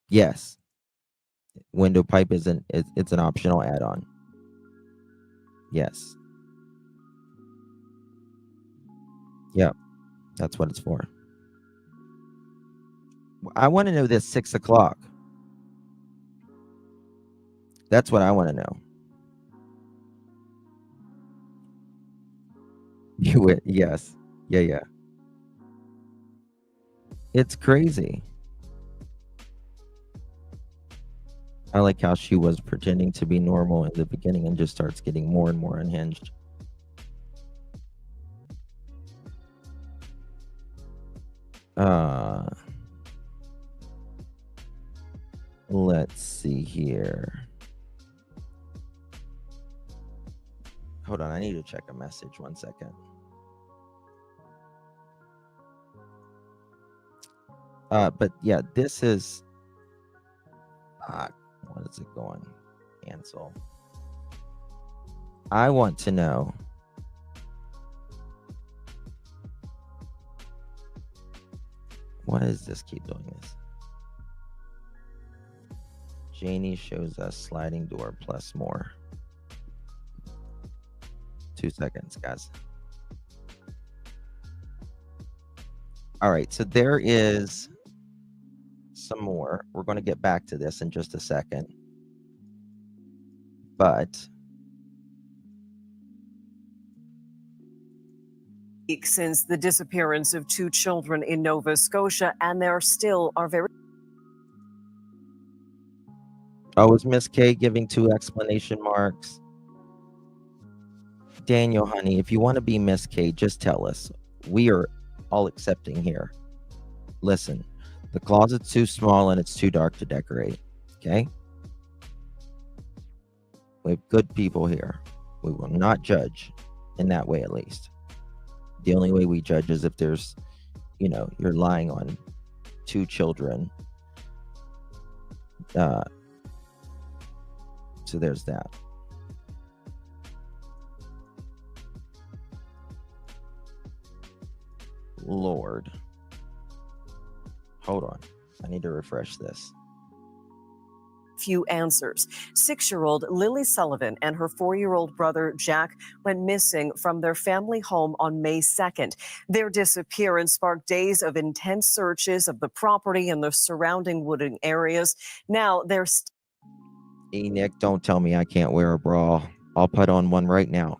Yes. Window pipe it's an optional add-on. Yes. Yep. That's what it's for. I want to know this 6 o'clock. That's what I want to know. You would, yes. Yeah. It's crazy. I like how she was pretending to be normal in the beginning and just starts getting more and more unhinged. Let's see here. Hold on, I need to check a message. 1 second. But yeah, this is what is it going? Cancel. I want to know why does this keep doing this? Janie shows us sliding door plus more. 2 seconds, guys. All right, so there is some more. We're going to get back to this in just a second. But since the disappearance of 2 children in Nova Scotia, and there still are very... Oh, is Miss K giving 2 exclamation marks? Daniel, honey, if you want to be Miss K, just tell us. We are all accepting here. Listen, the closet's too small and it's too dark to decorate, okay? We have good people here. We will not judge in that way, at least. The only way we judge is if there's, you know, you're lying on 2 children. So there's that. Lord. Hold on. I need to refresh this. Few answers. 6-year-old Lilly Sullivan and her 4-year-old brother Jack went missing from their family home on May 2nd. Their disappearance sparked days of intense searches of the property and the surrounding wooded areas. Now they're... Nick, don't tell me I can't wear a bra. I'll put on one right now.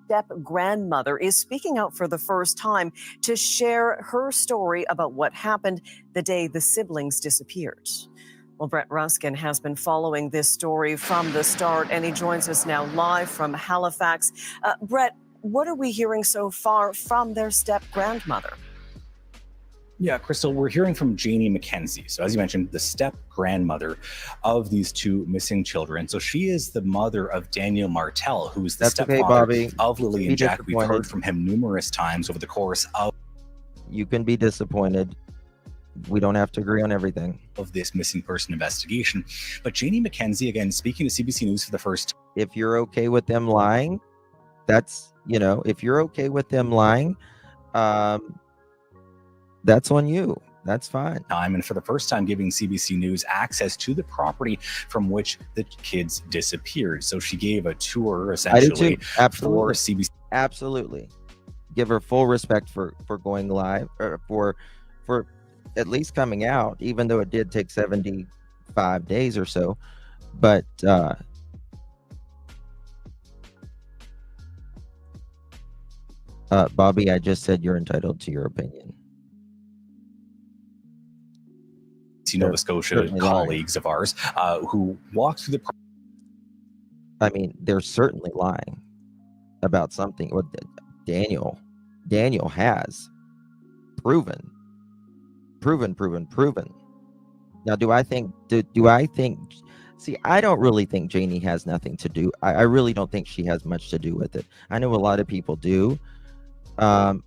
Step-grandmother is speaking out for the first time to share her story about what happened the day the siblings disappeared. Well, Brett Ruskin has been following this story from the start, and he joins us now live from Halifax. Brett, what are we hearing so far from their step-grandmother? Yeah, Crystal, we're hearing from Janie McKenzie. So as you mentioned, the step-grandmother of these 2 missing children. So she is the mother of Daniel Martell, who's the stepfather of Lilly and Jack. We've heard from him numerous times over the course of... You can be disappointed. We don't have to agree on everything. ...of this missing person investigation. But Janie McKenzie, again, speaking to CBC News for the first time. If you're okay with them lying, that's, you know, if you're okay with them lying, that's on you. That's fine. And for the first time giving CBC News access to the property from which the kids disappeared. So she gave a tour essentially for CBC. Absolutely. Give her full respect for going live, or for at least coming out, even though it did take 75 days or so. But Bobby, I just said you're entitled to your opinion. Nova Scotia colleagues of ours who walked through the... I mean, they're certainly lying about something. What Daniel has proven. Now, do I think? See, I don't really think Janie has nothing to do. I really don't think she has much to do with it. I know a lot of people do. But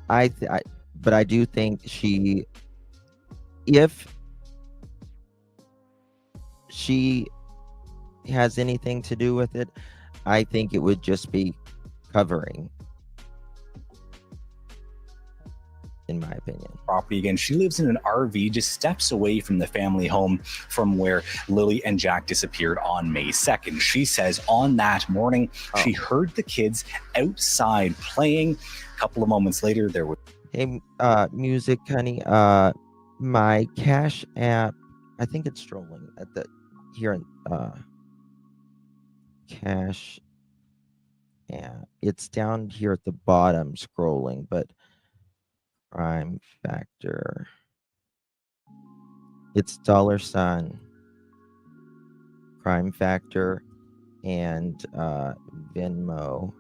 I do think if she has anything to do with it, I think it would just be covering, in my opinion. Property again. She lives in an RV just steps away from the family home from where Lilly and Jack disappeared on May 2nd. She says on that morning, she heard the kids outside playing. A couple of moments later, there was... Hey, music, honey. My Cash App, I think it's strolling at the here in Cash App. It's down here at the bottom scrolling, but Crime Factor. It's $, Crime Factor, and Venmo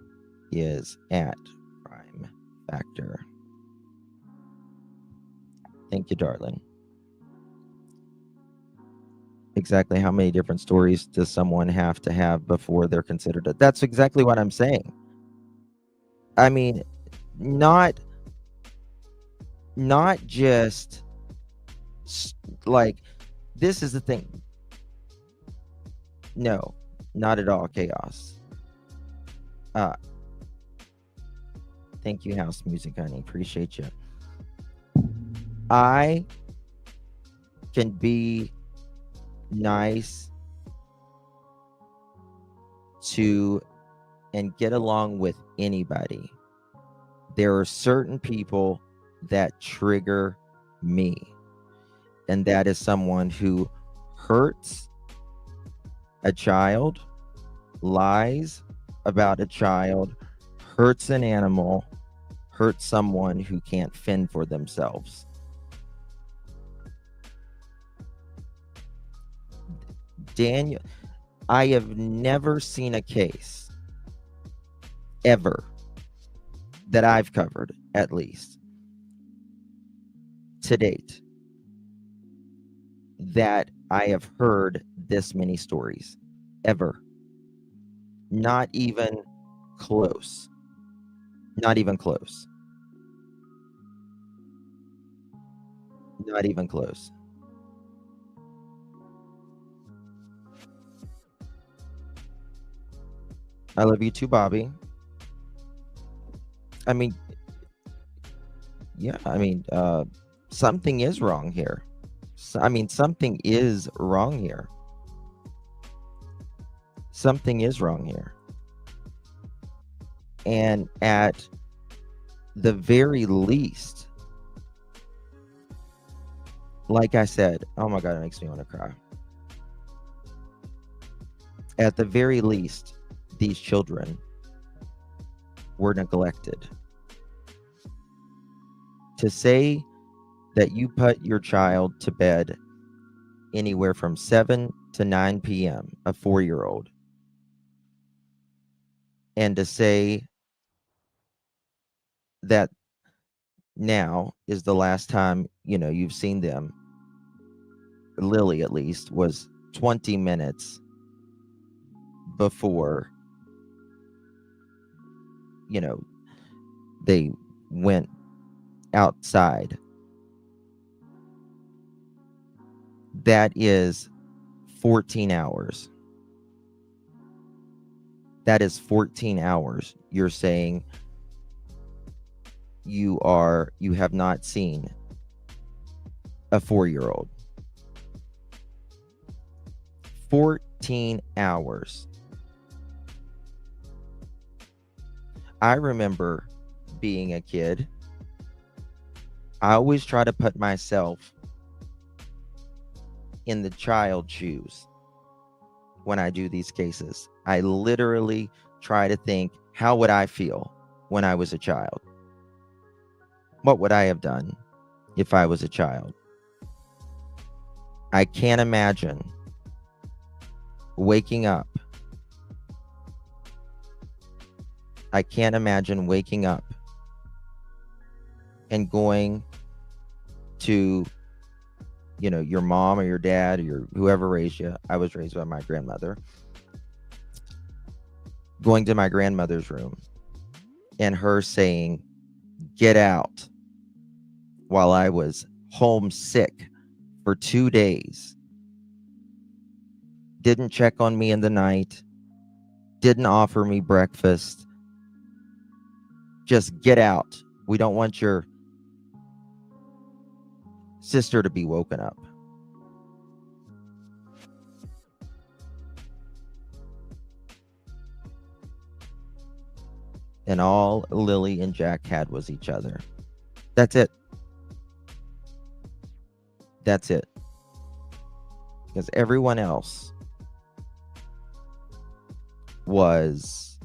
is at Crime Factor. Thank you, darling. Exactly how many different stories does someone have to have before they're considered it? That's exactly what I'm saying. I mean, not just like, this is the thing. No, not at all, Chaos. Thank you, House Music, honey. Appreciate you. I can be nice to and get along with anybody. There are certain people that trigger me, and that is someone who hurts a child, lies about a child, hurts an animal hurts someone who can't fend for themselves. Daniel, I have never seen a case ever that I've covered, at least to date, that I have heard this many stories ever. Not even close. Not even close. Not even close. I love you too, Bobby. I mean, yeah, I mean, something is wrong here. Something is wrong here. Something is wrong here. And at the very least, like I said, oh my God, it makes me want to cry. At the very least, these children were neglected. To say that you put your child to bed anywhere from 7 to 9 p.m., a 4-year-old, and to say that now is the last time, you've seen them, Lilly at least, was 20 minutes before, they went outside. That is 14 hours. That is 14 hours. You're saying you have not seen a 4-year-old. 14 hours. I remember being a kid. I always try to put myself in the child's shoes when I do these cases. I literally try to think, how would I feel when I was a child? What would I have done if I was a child? I can't imagine waking up. I can't imagine waking up and going to, your mom or your dad or whoever raised you. I was raised by my grandmother. Going to my grandmother's room and her saying, get out, while I was homesick for 2 days. Didn't check on me in the night. Didn't offer me breakfast. Just get out. We don't want your sister to be woken up. And all Lilly and Jack had was each other. That's it. That's it. Because everyone else was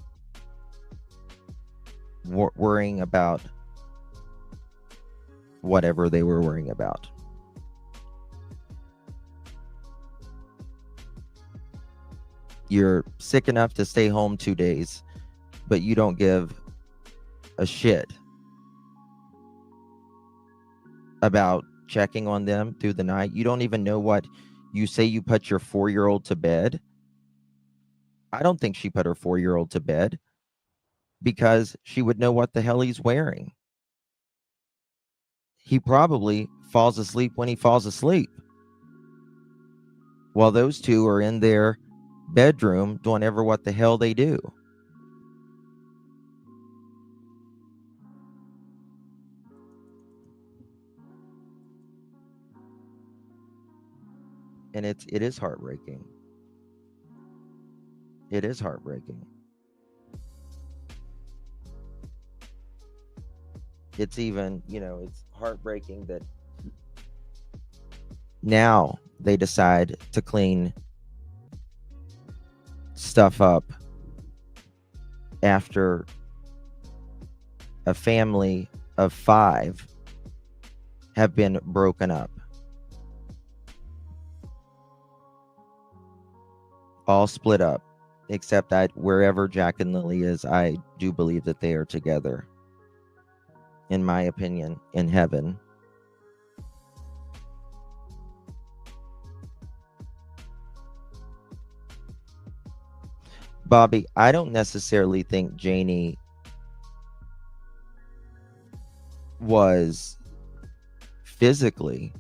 worrying about whatever they were worrying about. You're sick enough to stay home 2 days, but you don't give a shit about checking on them through the night. You don't even know what you say. You put your 4-year-old to bed. I don't think she put her 4-year-old to bed because she would know what the hell he's wearing. He probably falls asleep when he falls asleep, while those two are in their bedroom doing ever what the hell they do. And it is heartbreaking. It is heartbreaking. It's even, it's heartbreaking that now they decide to clean stuff up after a family of 5 have been broken up. All split up, except that wherever Jack and Lilly is, I do believe that they are together. In my opinion, in heaven. Bobby, I don't necessarily think Janie was physically,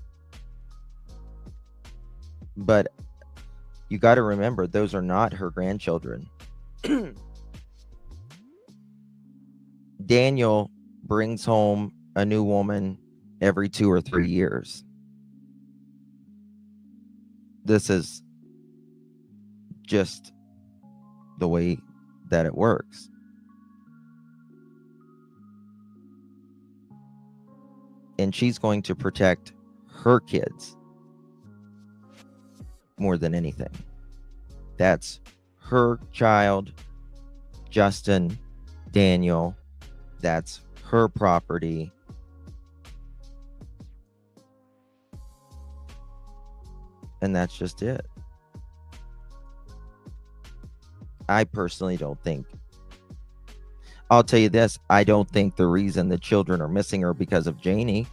but you got to remember, those are not her grandchildren. Daniel brings home a new woman every 2 or 3 years. This is just the way that it works. And she's going to protect her kids more than anything. That's her child, Justin, Daniel. That's her property. And that's just it. I personally don't think. I'll tell you this. I don't think the reason the children are missing are because of Janie.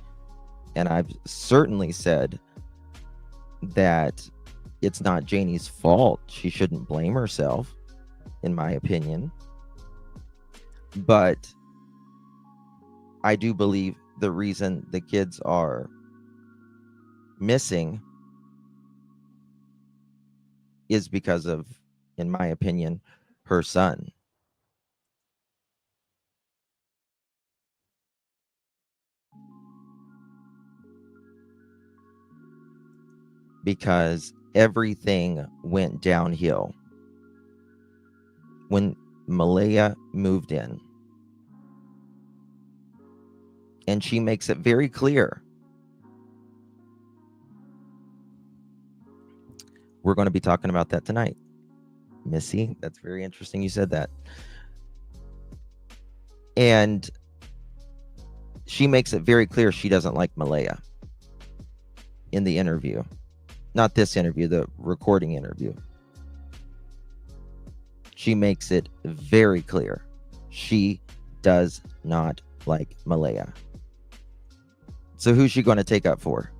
And I've certainly said that it's not Janie's fault. She shouldn't blame herself, in my opinion. But I do believe the reason the kids are missing is because of, in my opinion, her son. Because everything went downhill when Malaya moved in. And she makes it very clear. We're going to be talking about that tonight. Missy, that's very interesting you said that. And she makes it very clear she doesn't like Malaya in the interview. Not this interview, the recording interview. She makes it very clear she does not like Malaya. So who's she going to take up for?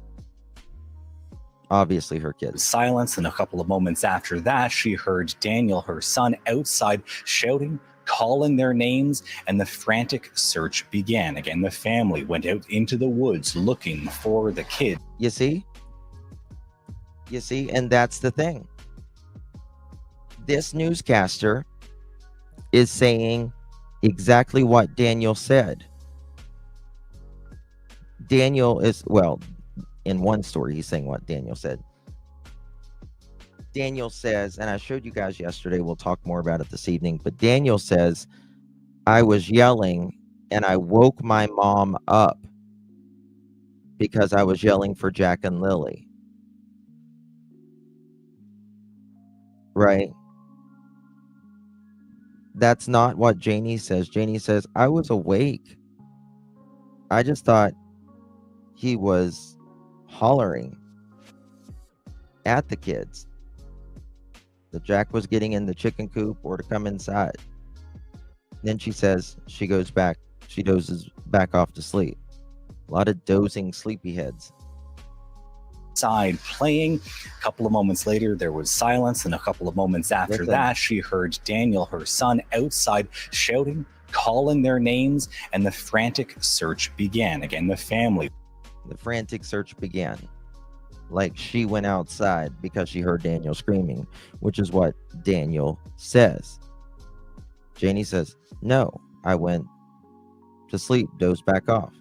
Obviously her kids. Silence, and a couple of moments after that, she heard Daniel, her son, outside shouting, calling their names, and the frantic search began. Again, the family went out into the woods looking for the kids. You see? You see? And that's the thing. This newscaster is saying exactly what Daniel said. Daniel is, well, in one story, he's saying what Daniel said. Daniel says, and I showed you guys yesterday, we'll talk more about it this evening, but Daniel says, I was yelling and I woke my mom up because I was yelling for Jack and Lilly. Right? That's not what Janie says. Janie says, I was awake. I just thought he was hollering at the kids that Jack was getting in the chicken coop or to come inside. Then she says she goes back, she dozes back off to sleep. A lot of dozing sleepyheads. Side playing. A couple of moments later, there was silence, and a couple of moments after that, she heard Daniel, her son, outside shouting, calling their names, and the frantic search began. Again, the family. The frantic search began. Like she went outside because she heard Daniel screaming, which is what Daniel says. Janie says, no, I went to sleep, dozed back off.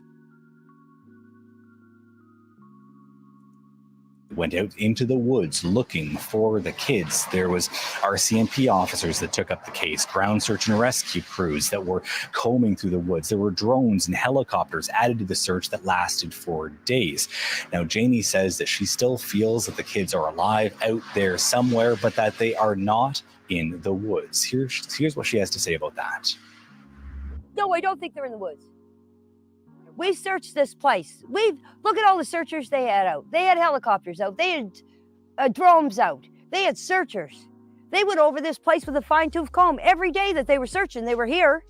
Went out into the woods looking for the kids. There was RCMP officers that took up the case, ground search and rescue crews that were combing through the woods. There were drones and helicopters added to the search that lasted for days. Now, Janie says that she still feels that the kids are alive out there somewhere, but that they are not in the woods. Here's what she has to say about that. No, I don't think they're in the woods. We searched this place. Look at all the searchers they had out. They had helicopters out. They had drones out. They had searchers. They went over this place with a fine-tooth comb every day that they were searching. They were here.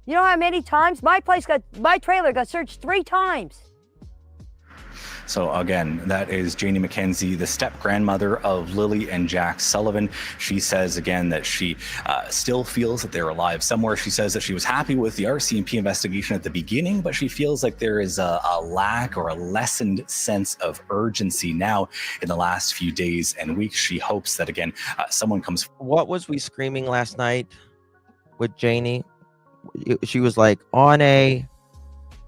You know how many times my trailer got searched 3 times. So again, that is Janie McKenzie, the step-grandmother of Lilly and Jack Sullivan. She says again that she still feels that they're alive somewhere. She says that she was happy with the RCMP investigation at the beginning, but she feels like there is a lack or a lessened sense of urgency now in the last few days and weeks. She hopes that again, someone comes. What was we screaming last night with Janie? She was like, on a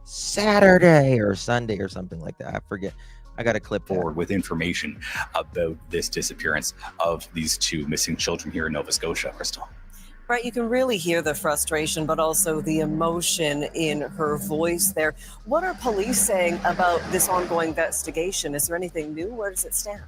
Saturday or Sunday or something like that. I forget. I got a clip forward with information about this disappearance of these 2 missing children here in Nova Scotia, Crystal. Right, you can really hear the frustration, but also the emotion in her voice there. What are police saying about this ongoing investigation? Is there anything new? Where does it stand?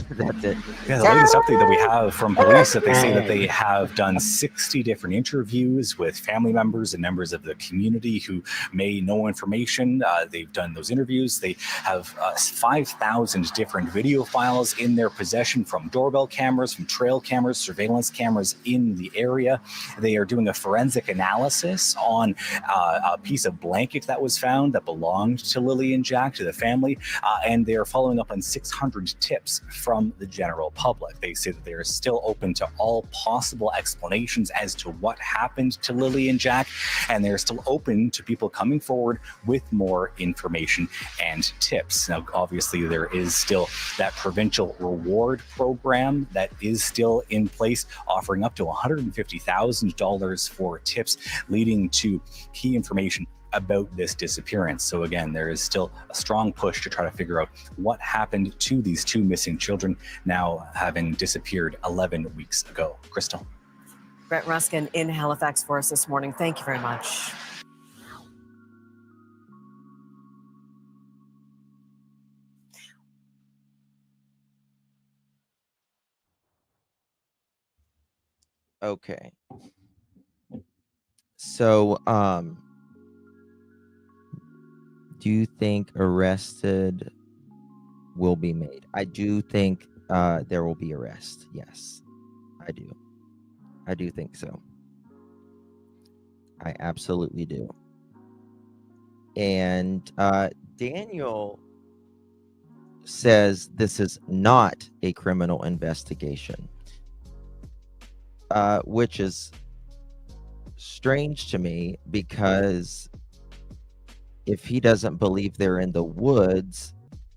That's it. Yeah, the latest update that we have from police that they say that they have done 60 different interviews with family members and members of the community who may know information. They've done those interviews. They have 5,000 different video files in their possession from doorbell cameras, from trail cameras, surveillance cameras in the area. They are doing a forensic analysis on a piece of blanket that was found that belonged to Lilly and Jack, to the family, and they are following up on 600 tips from the general public. They say that they are still open to all possible explanations as to what happened to Lilly and Jack, and they're still open to people coming forward with more information and tips. Now, obviously, there is still that provincial reward program that is still in place, offering up to $150,000 for tips leading to key information about this disappearance. So again, there is still a strong push to try to figure out what happened to these 2 missing children now having disappeared 11 weeks ago. Crystal. Brett Ruskin in Halifax for us this morning. Thank you very much. Okay. So, do you think arrested will be made? I do think there will be arrest. Yes, I do. I do think so. I absolutely do. And Daniel says this is not a criminal investigation, which is strange to me, because if he doesn't believe they're in the woods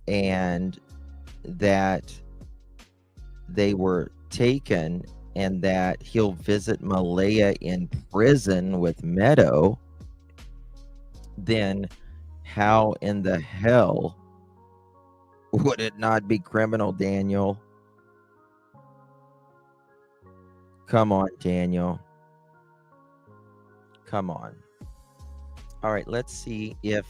and that they were taken and that he'll visit Malaya in prison with Meadow, then how in the hell would it not be criminal, Daniel? Come on, Daniel. Come on. All right, let's see if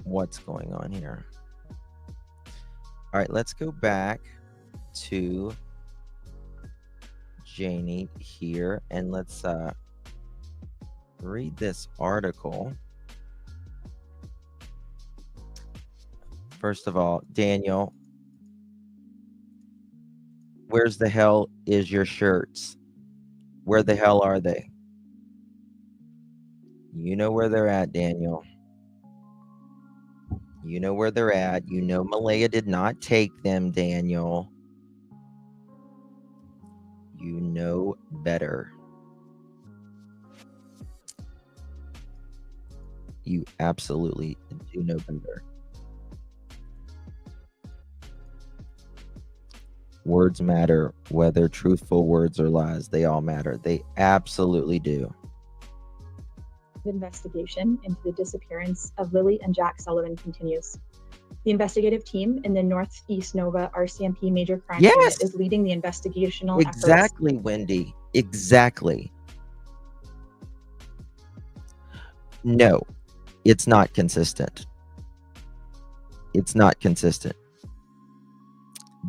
what's going on here. All right, let's go back to Janie here and let's read this article. First of all, Daniel, where's the hell is your shirts? Where the hell are they? You know where they're at, Daniel. You know where they're at. You know Malaya did not take them, Daniel. You know better. You absolutely do know better. Words matter, whether truthful words or lies. They all matter. They absolutely do. Investigation into the disappearance of Lilly and Jack Sullivan continues. The investigative team in the Northeast Nova RCMP Major Crime Unit is leading the investigational efforts. Exactly, Wendy. Exactly. No, it's not consistent. It's not consistent.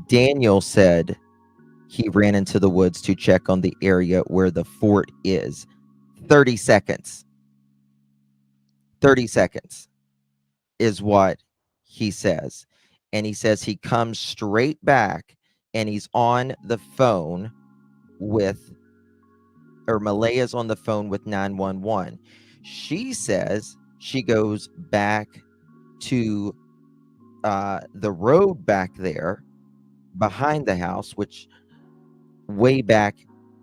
Daniel said he ran into the woods to check on the area where the fort is. 30 seconds. 30 seconds is what he says. And he says he comes straight back and he's on the phone with, or Malaya's on the phone with 911. She says she goes back to the road back there behind the house, which way back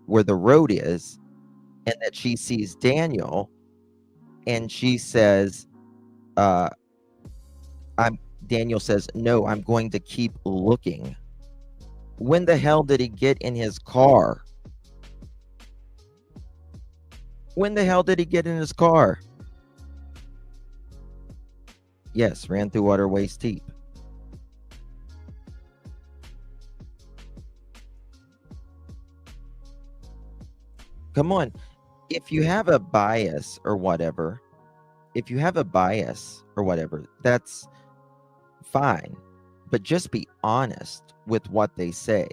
where the road is, and that she sees Daniel, and she says, Daniel says, no, I'm going to keep looking. When the hell did he get in his car? When the hell did he get in his car? Yes, ran through water waist deep. Come on. If you have a bias or whatever, that's fine. But just be honest with what they say.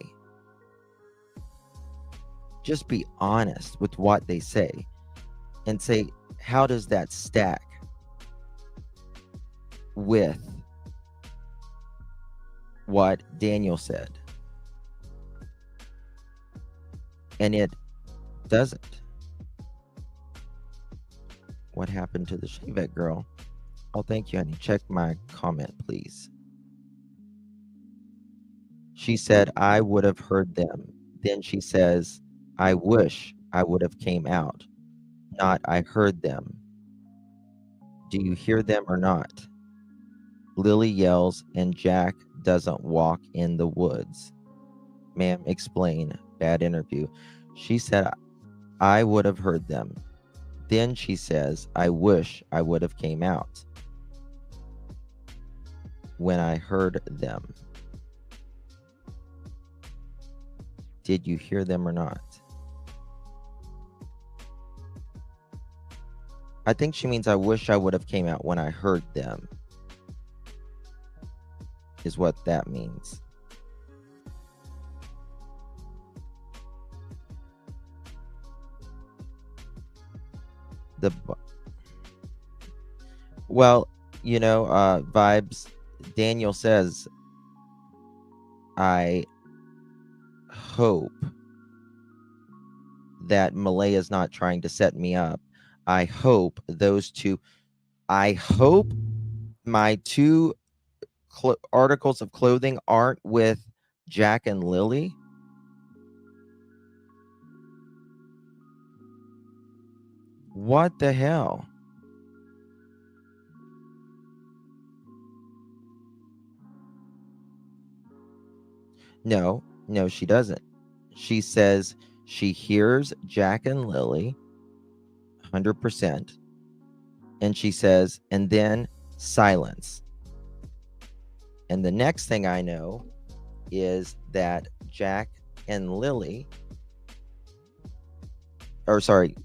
Just be honest with what they say. And say, how does that stack with what Daniel said? And it doesn't. What happened to the Shavette girl? Oh, thank you, honey. Check my comment, please. She said, I would have heard them. Then she says, I wish I would have came out. Not, I heard them. Do you hear them or not? Lilly yells and Jack doesn't walk in the woods. Ma'am, explain. Bad interview. She said, I would have heard them. Then she says, I wish I would have came out when I heard them. Did you hear them or not? I think she means I wish I would have came out when I heard them, is what that means. Well, you know, vibes. Daniel says, I hope that Malaya's not trying to set me up. I hope my two articles of clothing aren't with Jack and Lilly. What the hell? No, she doesn't. She says she hears Jack and Lilly 100%. And she says, and then silence. And the next thing I know is that Jack and Lilly, or sorry,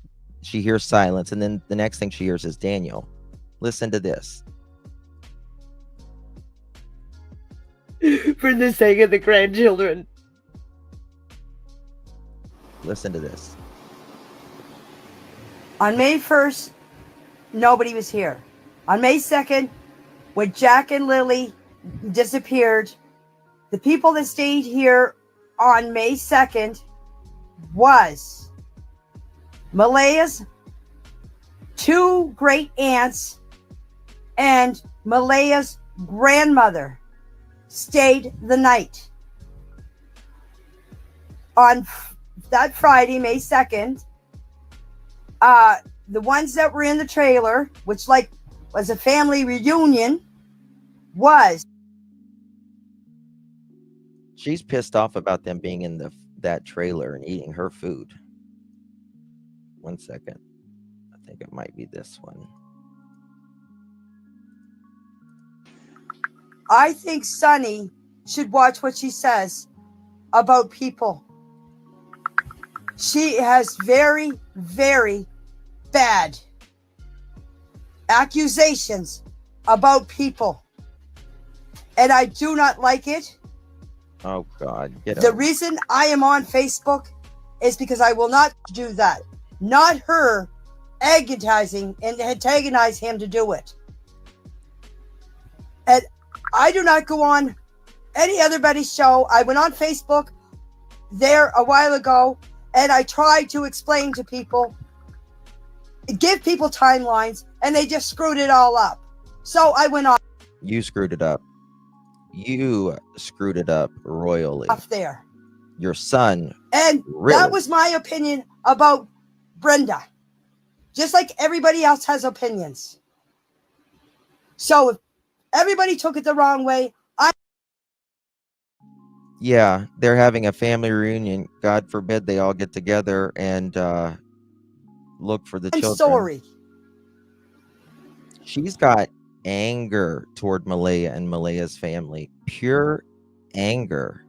she hears silence. And then the next thing she hears is Daniel. Listen to this. For the sake of the grandchildren. Listen to this. On May 1st, nobody was here. On May 2nd, when Jack and Lilly disappeared, the people that stayed here on May 2nd was Malaya's two great aunts and Malaya's grandmother stayed the night. On that Friday, May 2nd, the ones that were in the trailer, which was a family reunion, She's pissed off about them being in that trailer and eating her food. 1 second. I think it might be this one. I think Sunny should watch what she says about people. She has very, very bad accusations about people. And I do not like it. Oh God, get The out. reason I am on Facebook is because I will not do that. Not her agonizing and antagonize him to do it. And I do not go on any other buddy's show. I went on Facebook there a while ago, and I tried to explain to people, give people timelines, and they just screwed it all up. So I went off. You screwed it up. You screwed it up royally. Off there. Your son. And really? That was my opinion about Brenda. Just like everybody else has opinions. So if everybody took it the wrong way, yeah, they're having a family reunion. God forbid they all get together and look for the children. I'm sorry. She's got anger toward Malaya and Malaya's family. Pure anger.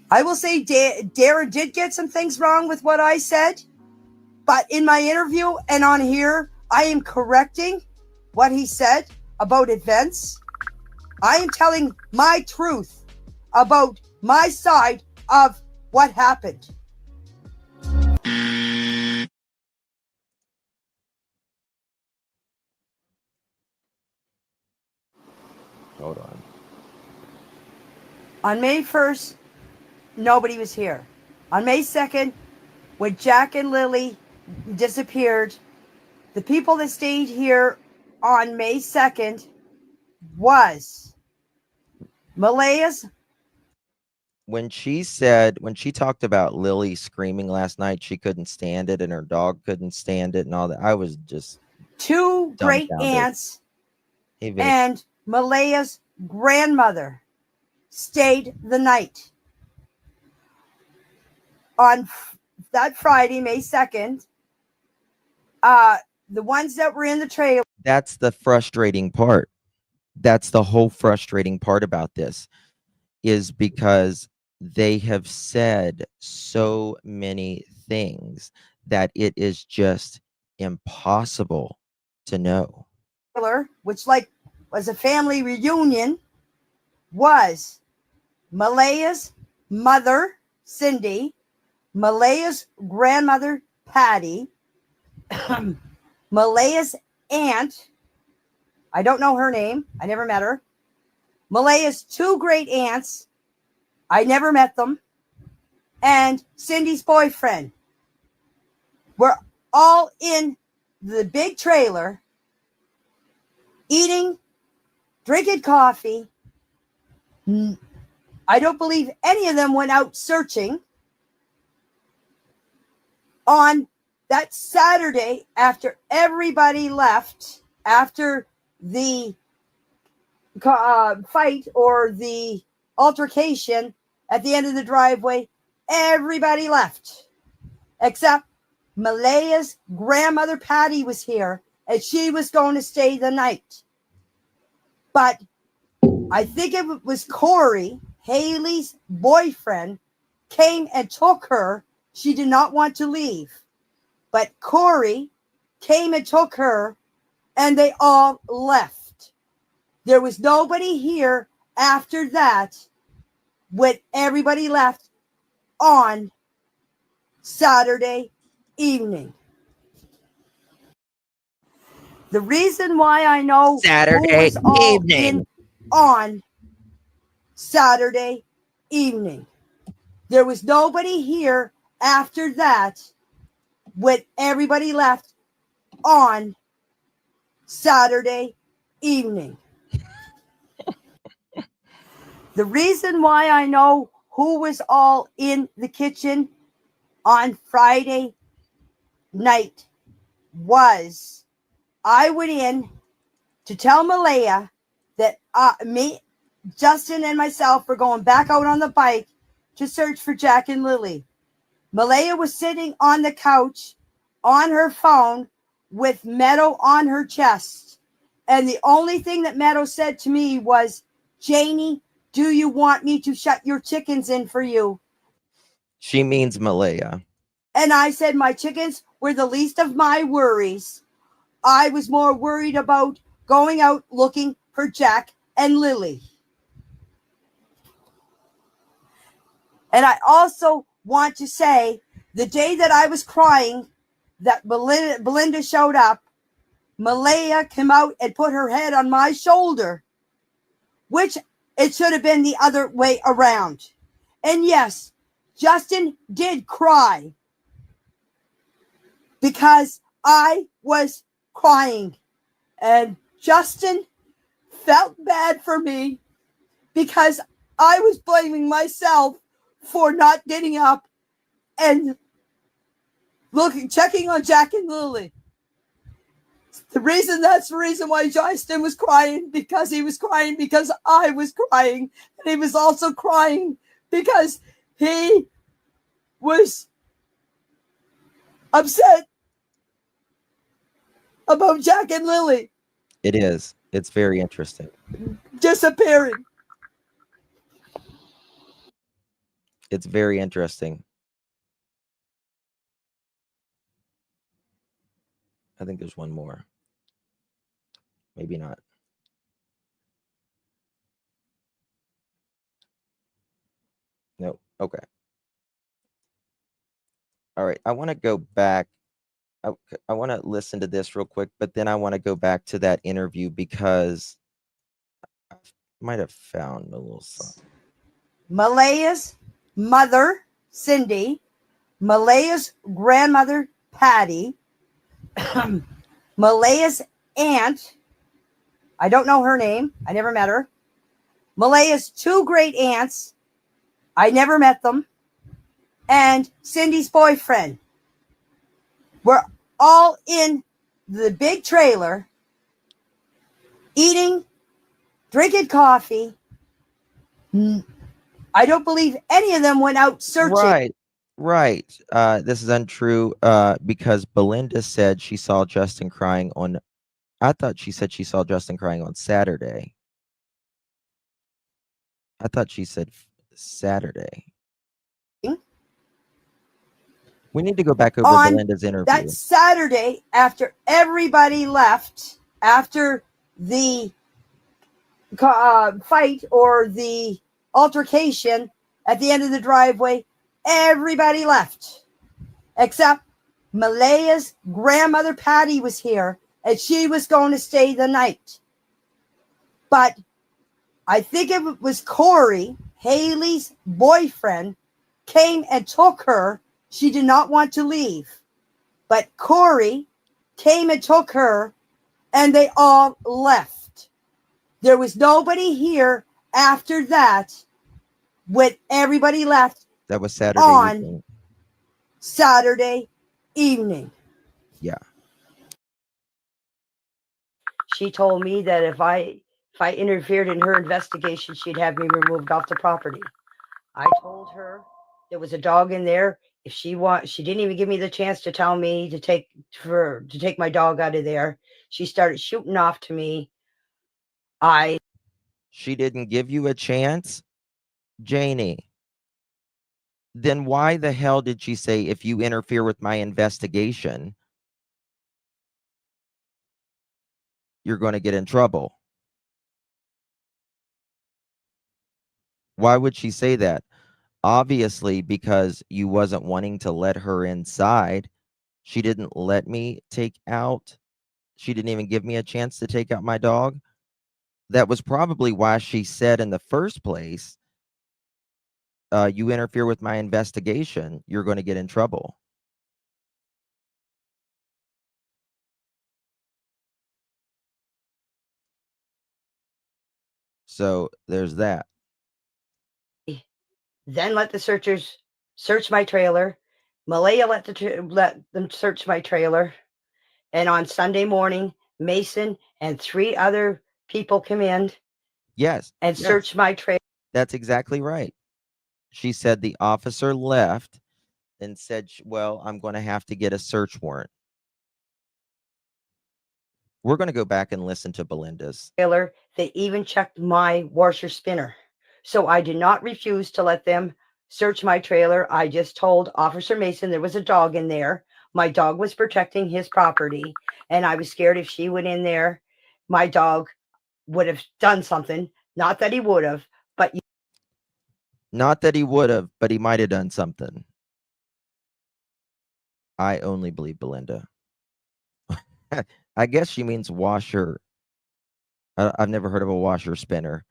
I will say Darren did get some things wrong with what I said, but in my interview and on here, I am correcting what he said about events. I am telling my truth about my side of what happened. Hold on. On May 1st, nobody was here. On May 2nd, when Jack and Lilly disappeared, the people that stayed here on May 2nd was Malaya's. When she talked about Lilly screaming last night, she couldn't stand it and her dog couldn't stand it and all that, I was just two great aunts and Malaya's grandmother stayed the night. On that Friday, May 2nd, the ones that were in the trailer. That's the frustrating part. That's the whole frustrating part about this, is because they have said so many things that it is just impossible to know. Which was a family reunion, was Malaya's mother, Cindy, Malaya's grandmother, Patty, Malaya's aunt, I don't know her name, I never met her, Malaya's two great aunts, I never met them, and Cindy's boyfriend. We're all in the big trailer, eating, drinking coffee. I don't believe any of them went out searching. On that Saturday, after everybody left, after the fight or the altercation at the end of the driveway, everybody left. Except Malaya's grandmother, Patty, was here, and she was going to stay the night. But I think it was Corey, Haley's boyfriend, came and took her. She did not want to leave. But Corey came and took her, and they all left. There was nobody here after that when everybody left on Saturday evening. The reason why I know Saturday who was all evening in on Saturday evening. There was nobody here after that when everybody left on Saturday evening. The reason why I know who was all in the kitchen on Friday night was I went in to tell Malaya that me, Justin, and myself were going back out on the bike to search for Jack and Lilly. Malaya was sitting on the couch on her phone with Meadow on her chest. And the only thing that Meadow said to me was, Janie, do you want me to shut your chickens in for you? She means Malaya. And I said my chickens were the least of my worries. I was more worried about going out looking for Jack and Lilly. And I also want to say the day that I was crying, that Belinda showed up, Malaya came out and put her head on my shoulder, which it should have been the other way around. And yes, Justin did cry because I was crying. And Justin felt bad for me because I was blaming myself for not getting up and checking on Jack and Lilly. That's the reason why Justin was crying, because he was crying because I was crying. And he was also crying because he was upset about Jack and Lilly. It is. It's very interesting. Disappearing. It's very interesting. I think there's one more. Maybe not. No. Okay. All right. I want to go back. I want to listen to this real quick, but then I want to go back to that interview because I might have found a little something. Malaya's mother, Cindy, Malaya's grandmother, Patty, Malaya's aunt, I don't know her name, I never met her, Malaya's two great aunts, I never met them, and Cindy's boyfriend were all in the big trailer, eating, drinking coffee. I don't believe any of them went out searching. Right. This is untrue because Belinda said she saw Justin crying on, I thought she said she saw Justin crying on Saturday. I thought she said Saturday. We need to go back over Belinda's interview. That Saturday, after everybody left, after the fight or the altercation at the end of the driveway, everybody left except Malaya's grandmother Patty was here and she was going to stay the night. But I think it was Corey, Haley's boyfriend, came and took her. She did not want to leave, but Corey came and took her and they all left. There was nobody here after that when everybody left. That was Saturday evening. Saturday evening. Yeah. She told me that if I interfered in her investigation, she'd have me removed off the property. I told her there was a dog in there. If she didn't even give me the chance to tell me to take my dog out of there. She started shooting off to me. She didn't give you a chance, Janie. Then why the hell did she say, if you interfere with my investigation, you're going to get in trouble? Why would she say that? Obviously, because you wasn't wanting to let her inside. She didn't let me take out. She didn't even give me a chance to take out my dog. That was probably why she said in the first place, you interfere with my investigation, you're going to get in trouble. So there's that. Then let the searchers search my trailer. Malaya let them search my trailer. And on Sunday morning, Mason and 3 other people come in. Yes. And search my trailer. That's exactly right. She said the officer left and said, well, I'm going to have to get a search warrant. We're going to go back and listen to Belinda's trailer. They even checked my washer spinner. So I did not refuse to let them search my trailer. I just told Officer Mason there was a dog in there. My dog was protecting his property. And I was scared if she went in there, my dog would have done something. Not that he would have, but not that he would have, but he might have done something. I only believe Belinda. I guess she means washer. I've never heard of a washer spinner.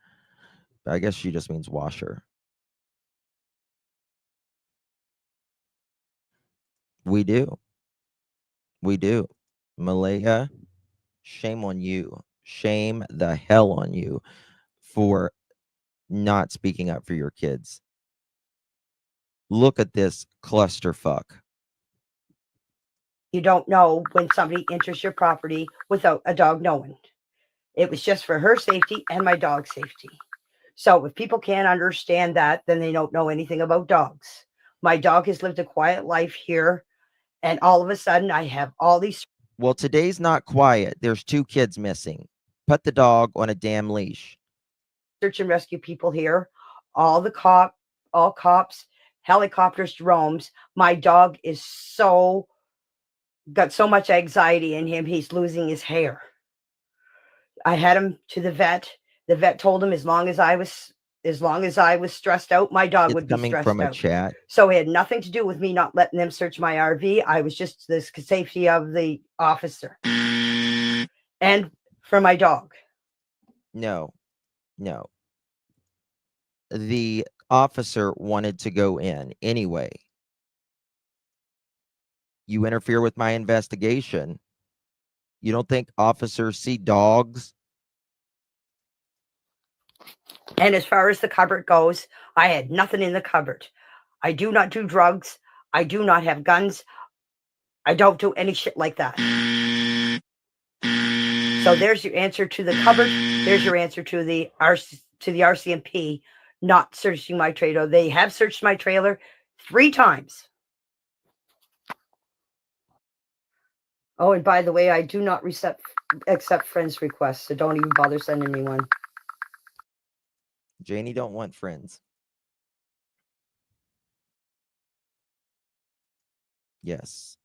I guess she just means washer. We do. We do. Malaya, shame on you. Shame the hell on you for not speaking up for your kids. Look at this clusterfuck. you don't know when somebody enters your property without a dog knowing. It was just for her safety and my dog's safety. So if people can't understand that, then they don't know anything about dogs. My dog has lived a quiet life here, and all of a sudden I have all these. Well, today's not quiet. There's 2 kids missing. Put the dog on a damn leash. Search and rescue people here. All cops, helicopters, drones. My dog is got so much anxiety in him, he's losing his hair. I had him to the vet. The vet told him as long as I was stressed out, my dog would be stressed out. Coming from a chat. So it had nothing to do with me not letting them search my RV. I was just the safety of the officer and for my dog. No. The officer wanted to go in anyway. You interfere with my investigation. You don't think officers see dogs? And as far as the cupboard goes, I had nothing in the cupboard. I do not do drugs. I do not have guns. I don't do any shit like that. So there's your answer to the cupboard. There's your answer to the RCMP not searching my trailer. They have searched my trailer 3 times. Oh, and by the way, I do not accept friends requests, so don't even bother sending me one. Janie don't want friends. Yes.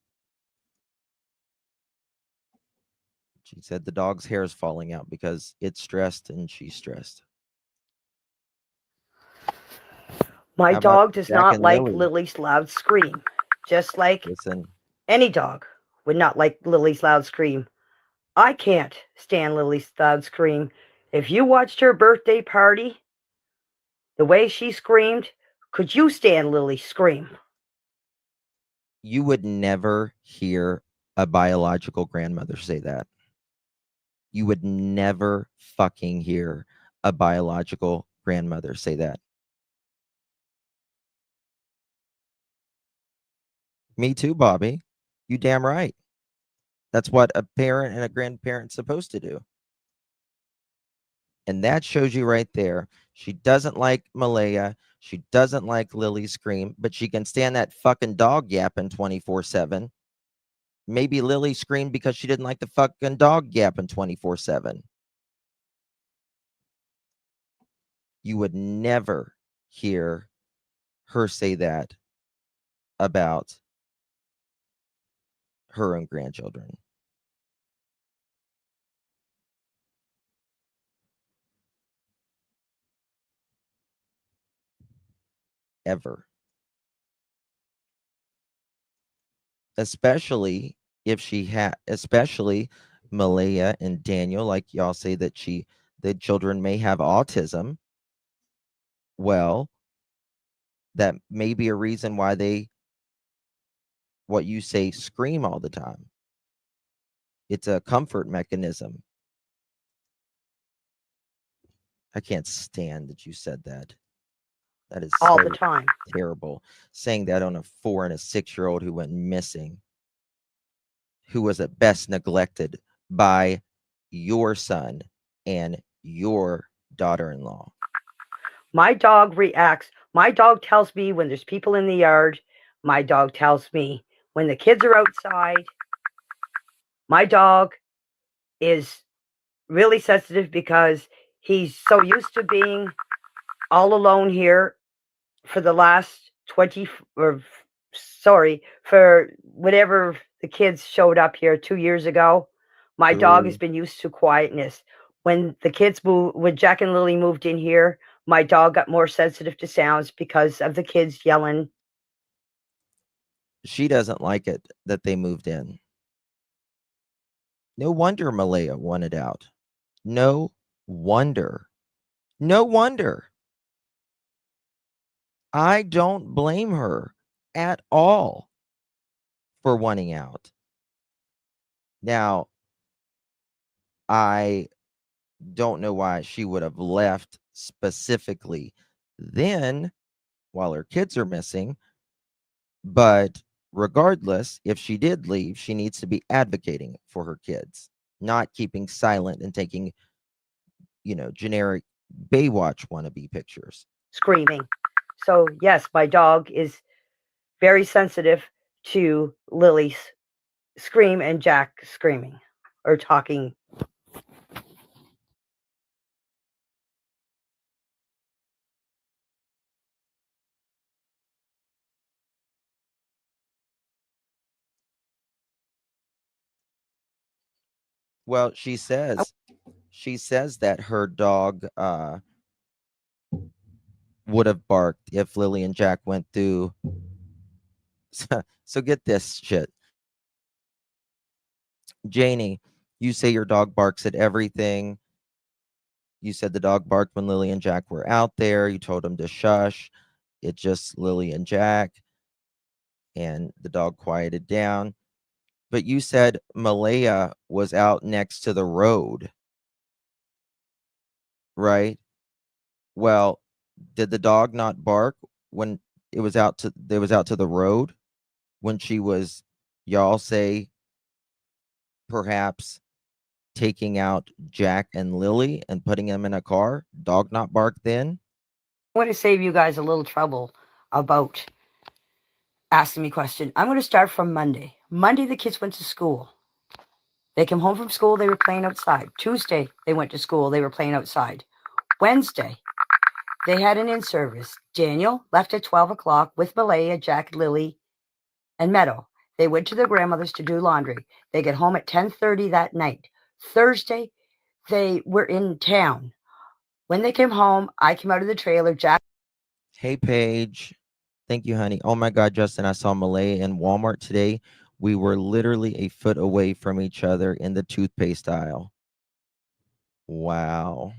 She said the dog's hair is falling out because it's stressed and she's stressed. My dog does not like Lily's loud scream, just like any dog would not like Lily's loud scream. I can't stand Lily's loud scream. If you watched her birthday party, the way she screamed, could you stand Lily's scream? You would never hear a biological grandmother say that. You would never fucking hear a biological grandmother say that. Me too, Bobby. You damn right. That's what a parent and a grandparent's supposed to do. And that shows you right there. She doesn't like Malaya. She doesn't like Lily's scream, but she can stand that fucking dog yapping 24/7. Maybe Lily screamed because she didn't like the fucking dog yapping 24/7. You would never hear her say that about her own grandchildren. Ever. Especially if she had, especially Malaya and Daniel, like y'all say that the children may have autism. Well, that may be a reason why they, what you say, scream all the time. It's a comfort mechanism. I can't stand that you said that. That is all so the time. Terrible. Saying that on a 4 and a 6-year-old who went missing, who was at best neglected by your son and your daughter-in-law. My dog reacts. My dog tells me when there's people in the yard. My dog tells me when the kids are outside. My dog is really sensitive because he's so used to being all alone here for the last for whenever the kids showed up here 2 years ago. My dog has been used to quietness. When the kids moved, when Jack and Lily moved in here, my dog got more sensitive to sounds because of the kids yelling. She doesn't like it that they moved in. No wonder Malaya wanted out. No wonder. No wonder. I don't blame her at all for wanting out. Now, I don't know why she would have left specifically then while her kids are missing, but regardless, if she did leave, she needs to be advocating for her kids, not keeping silent and taking, generic Baywatch wannabe pictures. Screaming. So yes, my dog is very sensitive to Lily's scream and Jack screaming or talking. Well, she says that her dog would have barked if Lily and Jack went through. So get this shit. Janie, you say your dog barks at everything. You said the dog barked when Lily and Jack were out there. You told him to shush. It's just Lily and Jack. And the dog quieted down. But you said Malaya was out next to the road. Right? Well, did the dog not bark when it was out to the road when she was, y'all say, perhaps taking out Jack and Lily and putting them in a car? Dog not bark then? I want to save you guys a little trouble about asking me questions. I'm going to start from Monday. Monday, the kids went to school. They came home from school, they were playing outside. Tuesday, they went to school, they were playing outside. Wednesday, they had an in-service. Daniel left at 12 o'clock with Malaya, Jack, Lily, and Meadow. They went to their grandmother's to do laundry. They get home at 10:30 that night. Thursday, they were in town. When they came home, I came out of the trailer. Jack. Hey, Paige. Thank you, honey. Oh, my God, Justin, I saw Malaya in Walmart today. We were literally a foot away from each other in the toothpaste aisle. Wow.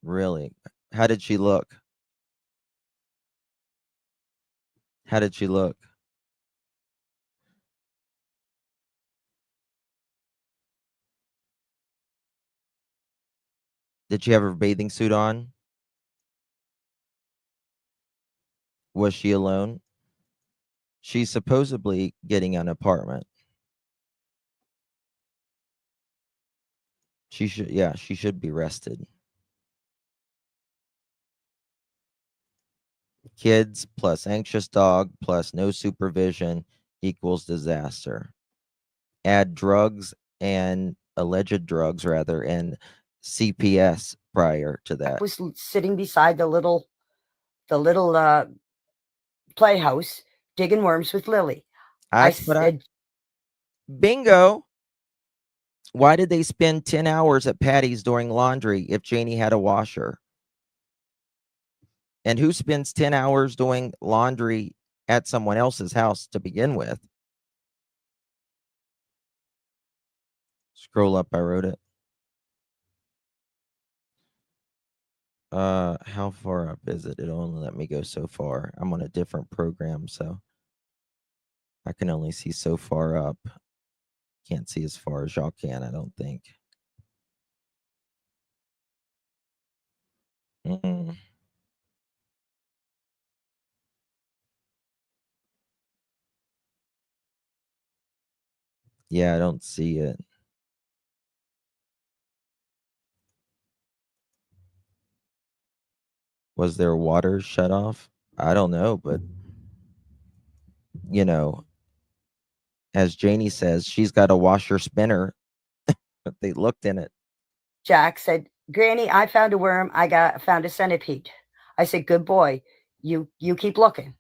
Really? How did she look? How did she look? Did she have her bathing suit on? Was she alone? She's supposedly getting an apartment. She should be rested. Kids plus anxious dog plus no supervision equals disaster. Add drugs and alleged drugs rather and CPS prior to that. I was sitting beside the little playhouse digging worms with Lily. I said, bingo. Why did they spend 10 hours at Patty's doing laundry if Janie had a washer? And who spends 10 hours doing laundry at someone else's house to begin with? Scroll up, I wrote it. How far up is it? It only let me go so far. I'm on a different program, so I can only see so far up. Can't see as far as y'all can, I don't think. Yeah, I don't see it. Was their water shut off? I don't know, but as Janie says, she's got a washer spinner. They looked in it. Jack said, Granny, I found a worm. I found a centipede. I said, good boy. You keep looking.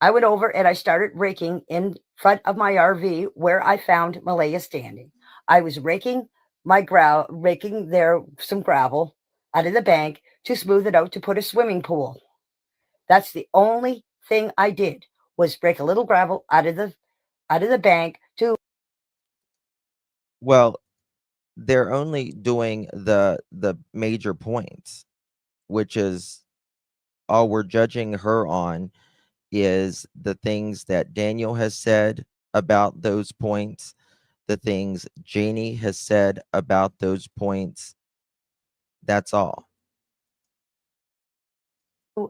I went over and I started raking in front of my RV where I found Malaya standing. I was raking raking some gravel out of the bank to smooth it out to put a swimming pool. That's the only thing I did, was break a little gravel out of the bank to. Well, they're only doing the major points, which is all we're judging her on is the things that Daniel has said about those points, the things Janie has said about those points. That's all.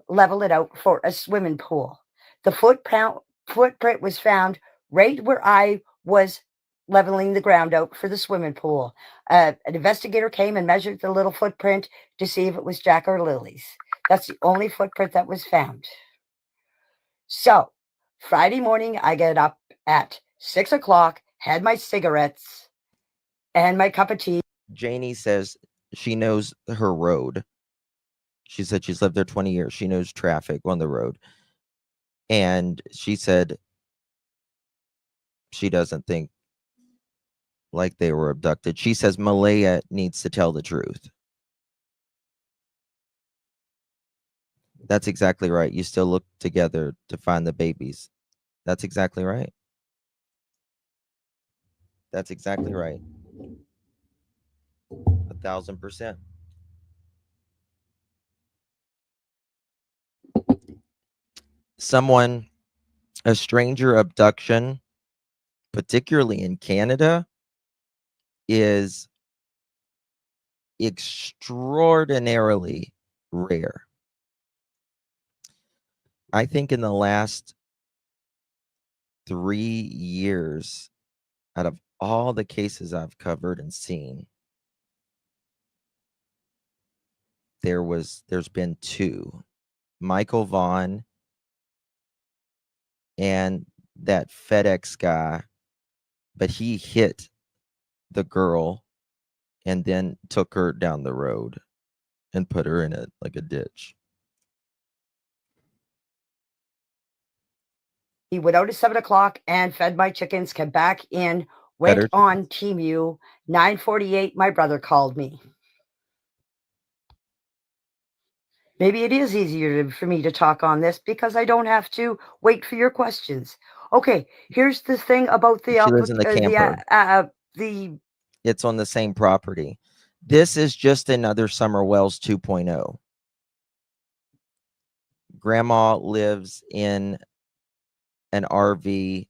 Level it out for a swimming pool. The footprint was found right where I was leveling the ground out for the swimming pool. An investigator came and measured the little footprint to see if it was Jack or Lily's. That's the only footprint that was found. So Friday morning, I get up at 6 o'clock, had my cigarettes and my cup of tea. Janie says she knows her road. She said she's lived there 20 years. She knows traffic on the road. And she said she doesn't think like they were abducted. She says Malaya needs to tell the truth. That's exactly right. You still look together to find the babies. That's exactly right. That's exactly right. 1,000%. A stranger abduction, particularly in Canada, is extraordinarily rare. I think in the last 3 years, out of all the cases I've covered and seen, there's been 2. Michael Vaughn and that FedEx guy, but he hit the girl and then took her down the road and put her in a ditch. He went out at 7 o'clock and fed my chickens, came back in, went on TMU. 9:48, my brother called me. Maybe it is easier for me to talk on this because I don't have to wait for your questions. Okay, here's the thing about the She lives in the camper. It's on the same property. This is just another Summer Wells 2.0. Grandma lives in an RV.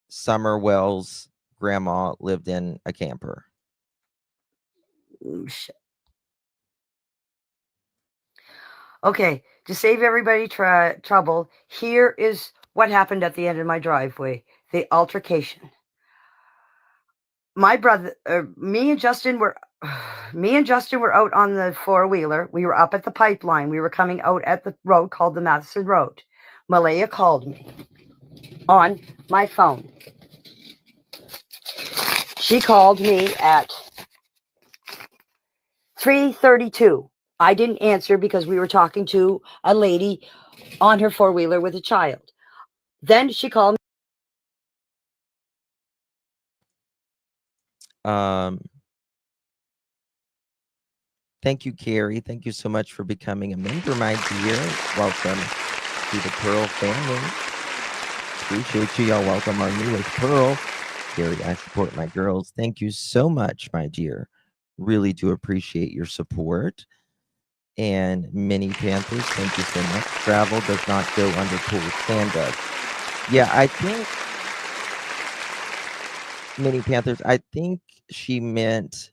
Summer Wells' grandma lived in a camper. Okay, to save everybody trouble, here is what happened at the end of my driveway, the altercation. My brother, me and Justin were out on the 4-wheeler. We were up at the pipeline. We were coming out at the road called the Madison Road. Malaya called me on my phone. She called me at 3:32. I didn't answer because we were talking to a lady on her 4-wheeler with a child. Then she called me. Thank you, Carrie. Thank you so much for becoming a member, my dear. Welcome to the Pearl family. Appreciate you. Y'all welcome our newest Pearl. Carrie, I support my girls. Thank you so much, my dear. Really do appreciate your support. And Mini Panthers, thank you so much. Travel does not go under pool. Sand does. Yeah, I think Mini Panthers, I think she meant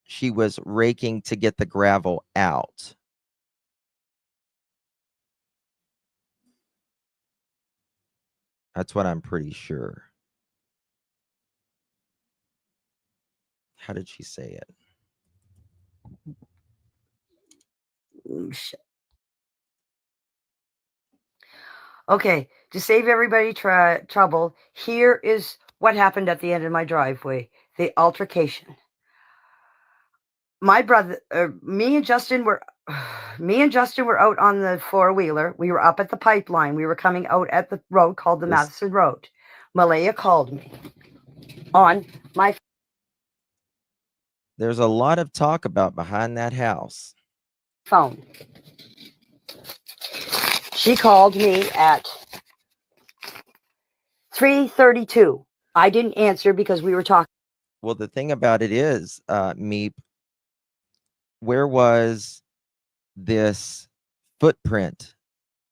she was raking to get the gravel out. That's what I'm pretty sure. How did she say it? Okay, to save everybody trouble, here is what happened at the end of my driveway, the altercation. My brother, me and Justin were out on the 4-wheeler. We were up at the pipeline. We were coming out at the road called the Madison Road. Malaya called me on my There's a lot of talk about behind that house. phone. She called me at 3:32. I didn't answer because we were talking. Well, the thing about it is, Meep, where was this footprint,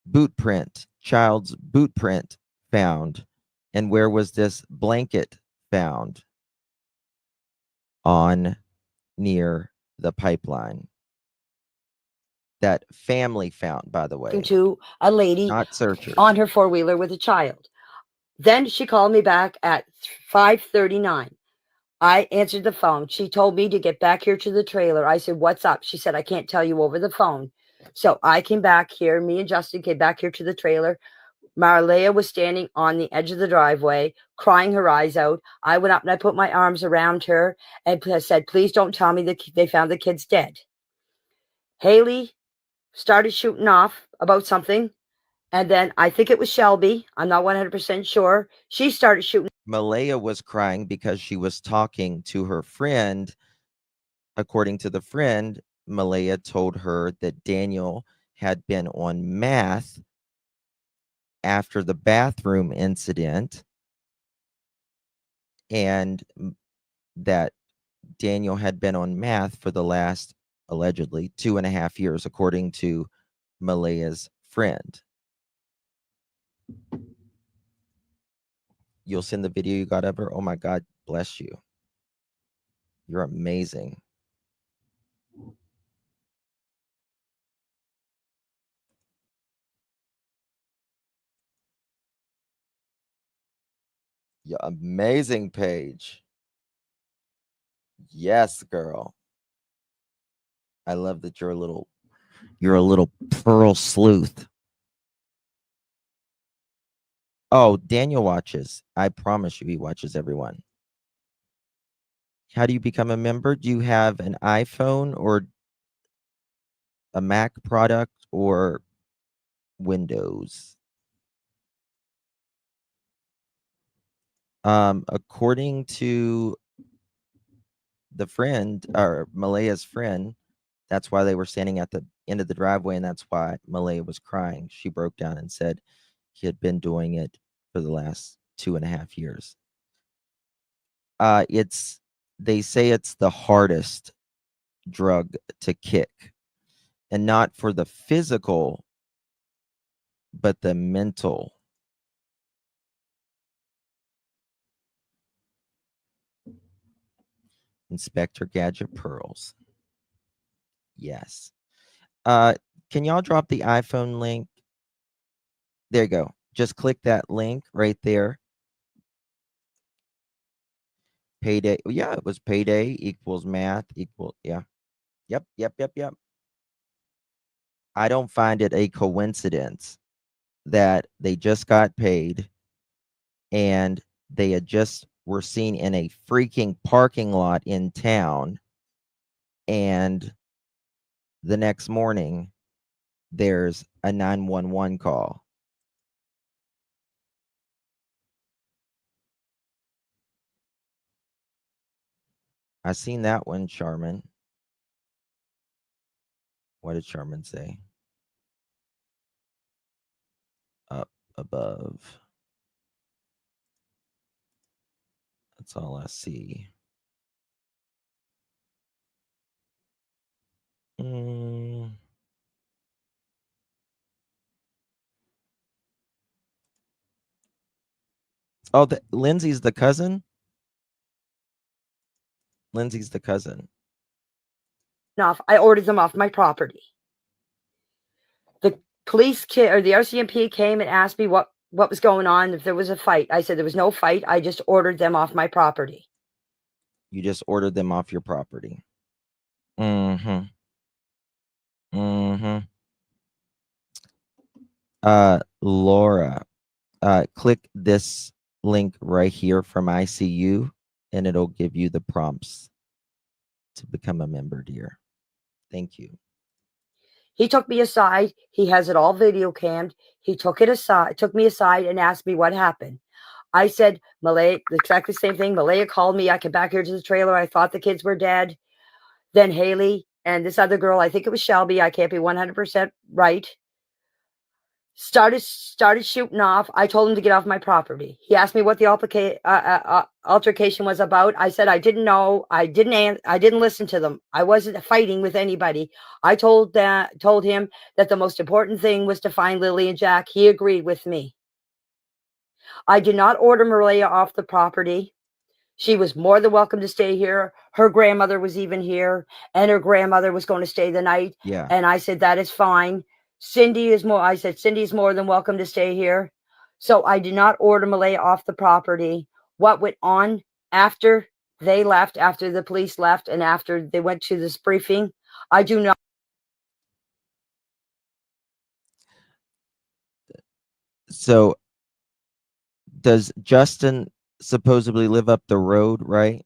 boot print, child's boot print found? And where was this blanket found? On near the pipeline. That family found, by the way. To a lady not searchers. On her four-wheeler with a child. Then she called me back at 5:39. I answered the phone. She told me to get back here to the trailer. I said, "What's up?" She said, "I can't tell you over the phone." So I came back here. Me and Justin came back here to the trailer. Malaya was standing on the edge of the driveway, crying her eyes out. I went up and I put my arms around her and said, "Please don't tell me that they found the kids dead." Haley started shooting off about something. And then I think it was Shelby. I'm not 100% sure. She started shooting. Malaya was crying because she was talking to her friend. According to the friend, Malaya told her that Daniel had been on meth after the bathroom incident, and that Daniel had been on meth for the last, allegedly, 2.5 years, according to Malaya's friend. You'll send the video you got of her? Oh my God, bless you. You're amazing. You're amazing, Paige. Yes, girl. I love that you're a little pearl sleuth. Oh, Daniel watches. I promise you he watches everyone. How do you become a member? Do you have an iPhone or a Mac product or Windows? According to the friend, or Malaya's friend, that's why they were standing at the end of the driveway, and that's why Malaya was crying. She broke down and said he had been doing it for the last 2.5 years. They say it's the hardest drug to kick, and not for the physical, but the mental. Inspector Gadget Pearls. Yes. Can y'all drop the iPhone link? There you go. Just click that link right there. Payday. Yeah, it was payday equals math equal. Yeah. Yep. I don't find it a coincidence that they just got paid and they had just were seen in a freaking parking lot in town, and the next morning there's a 911 call. I seen that one, Charmin. What did Charmin say? Up above. That's all I see. Oh, Lindsay's the cousin? Lindsay's the cousin. I ordered them off my property. The police or the RCMP came and asked me what was going on, if there was a fight. I said there was no fight. I just ordered them off my property. You just ordered them off your property. Laura, click this link right here from ICU, and it'll give you the prompts to become a member, dear. Thank you. He took me aside. He has it all video cammed. He took me aside and asked me what happened. I said, Malaya, exactly the same thing. Malaya called me. I came back here to the trailer. I thought the kids were dead. Then Haley and this other girl, I think it was Shelby, I can't be 100% right, started shooting off. I told him to get off my property. He asked me what the altercation was about. I said I didn't know. I didn't listen to them. I wasn't fighting with anybody. I told him that the most important thing was to find Lilly and Jack. He agreed with me. I did not order Malaya off the property. She was more than welcome to stay here. Her grandmother was even here, and her grandmother was going to stay the night. Yeah. And I said, that is fine. Cindy's more than welcome to stay here. So I did not order Malaya off the property. What went on after they left, after the police left, and after they went to this briefing, I do not. So does Justin supposedly live up the road, right?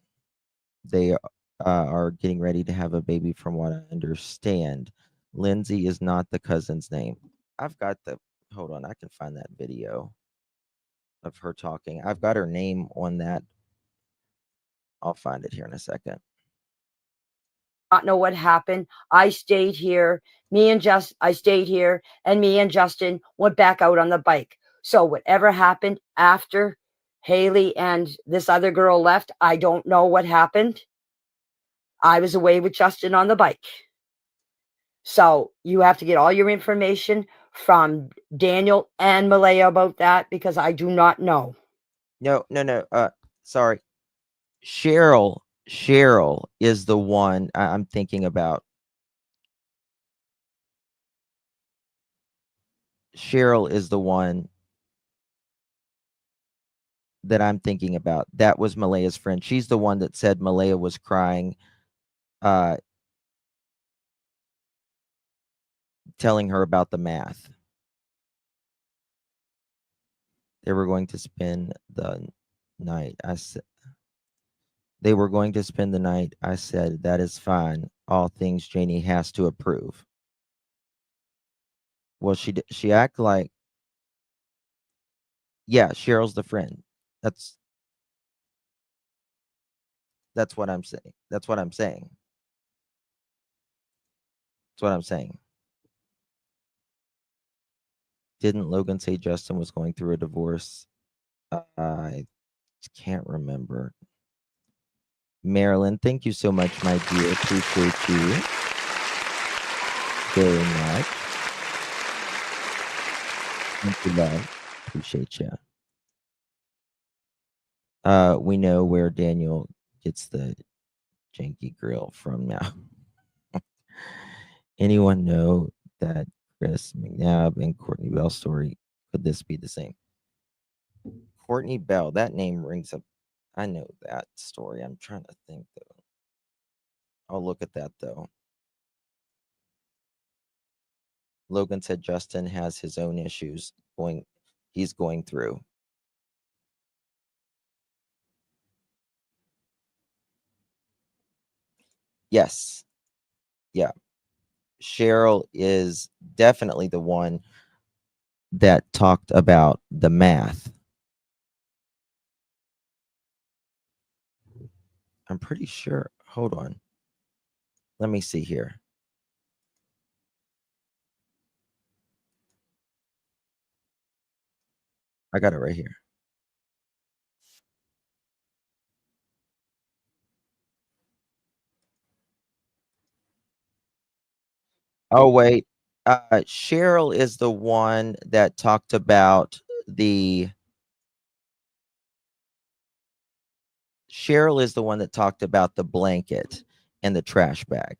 They are getting ready to have a baby, from what I understand. Lindsay is not the cousin's name. I've got the, hold on, I can find that video of her talking. I've got her name on that. I'll find it here in a second. Not know what happened. I stayed here. I stayed here, and me and Justin went back out on the bike. So whatever happened after Haley and this other girl left, I don't know what happened. I was away with Justin on the bike. So you have to get all your information from Daniel and Malaya about that, because I do not know. No. Sorry. Cheryl is the one I'm thinking about. Cheryl is the one that I'm thinking about. That was Malaya's friend. She's the one that said Malaya was crying, telling her about the math. They were going to spend the night. I said they were going to spend the night. I said, that is fine. All things Janie has to approve. Well, she act like, yeah, Cheryl's the friend. That's what I'm saying. That's what I'm saying. That's what I'm saying. Didn't Logan say Justin was going through a divorce? I can't remember. Marilyn, thank you so much, my dear. Appreciate you very much. Thank you, love. Appreciate you. We know where Daniel gets the janky grill from now. Anyone know that Chris McNabb and Courtney Bell story? Could this be the same? Courtney Bell, that name rings up. I know that story. I'm trying to think though. I'll look at that though. Logan said Justin has his own issues he's going through. Yes. Yeah. Cheryl is definitely the one that talked about the math. I'm pretty sure. Hold on. Let me see here. I got it right here. Oh, wait. Cheryl is the one that talked about the blanket and the trash bag.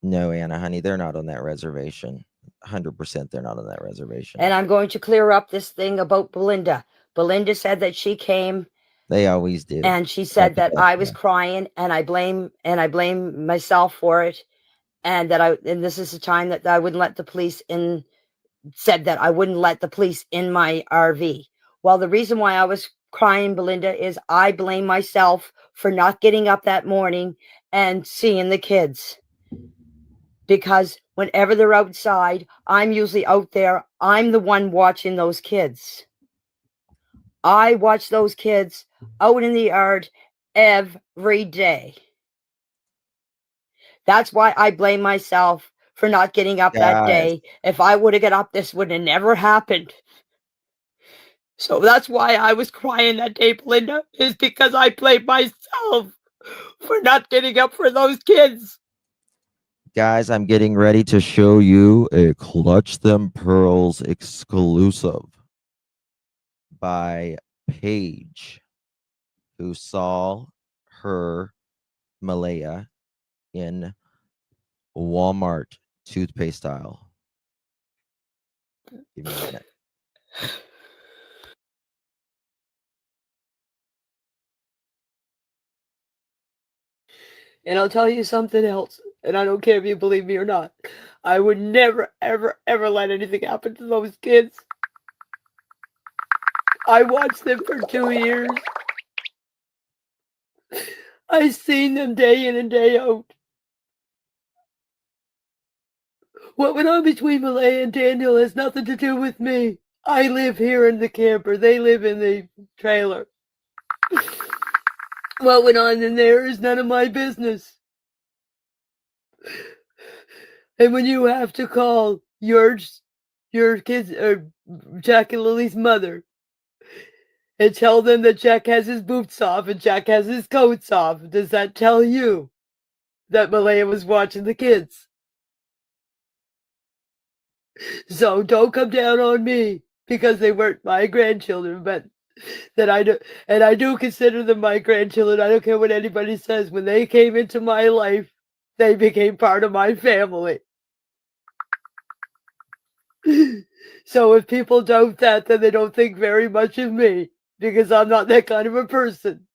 No, Anna, honey, they're not on that reservation. 100% they're not on that reservation. And I'm going to clear up this thing about Belinda. Belinda said that she came. They always do. And she said that I was crying, and I blame myself for it. And this is the time that I wouldn't let the police in, said that I wouldn't let the police in my RV. Well, the reason why I was crying, Belinda, is I blame myself for not getting up that morning and seeing the kids. Because Whenever they're outside, I'm usually out there. I'm the one watching those kids. I watch those kids out in the yard every day. That's why I blame myself for not getting up that day. If I would have got up, this would have never happened. So that's why I was crying that day, Belinda, is because I blame myself for not getting up for those kids. Guys, I'm getting ready to show you a Clutch Them Pearls exclusive by Paige, who saw her Malaya in Walmart toothpaste aisle. Give me a minute. And I'll tell you something else, and I don't care if you believe me or not. I would never, ever, ever let anything happen to those kids. I watched them for 2 years. I seen them day in and day out. What went on between Malaya and Daniel has nothing to do with me. I live here in the camper. They live in the trailer. What went on in there is none of my business. And when you have to call your kids or Jack and Lily's mother and tell them that Jack has his boots off and Jack has his coats off, does that tell you that Malaya was watching the kids? So don't come down on me because they weren't my grandchildren, but that I do, and I do consider them my grandchildren. I don't care what anybody says. When they came into my life, they became part of my family. So if people doubt that, then they don't think very much of me because I'm not that kind of a person.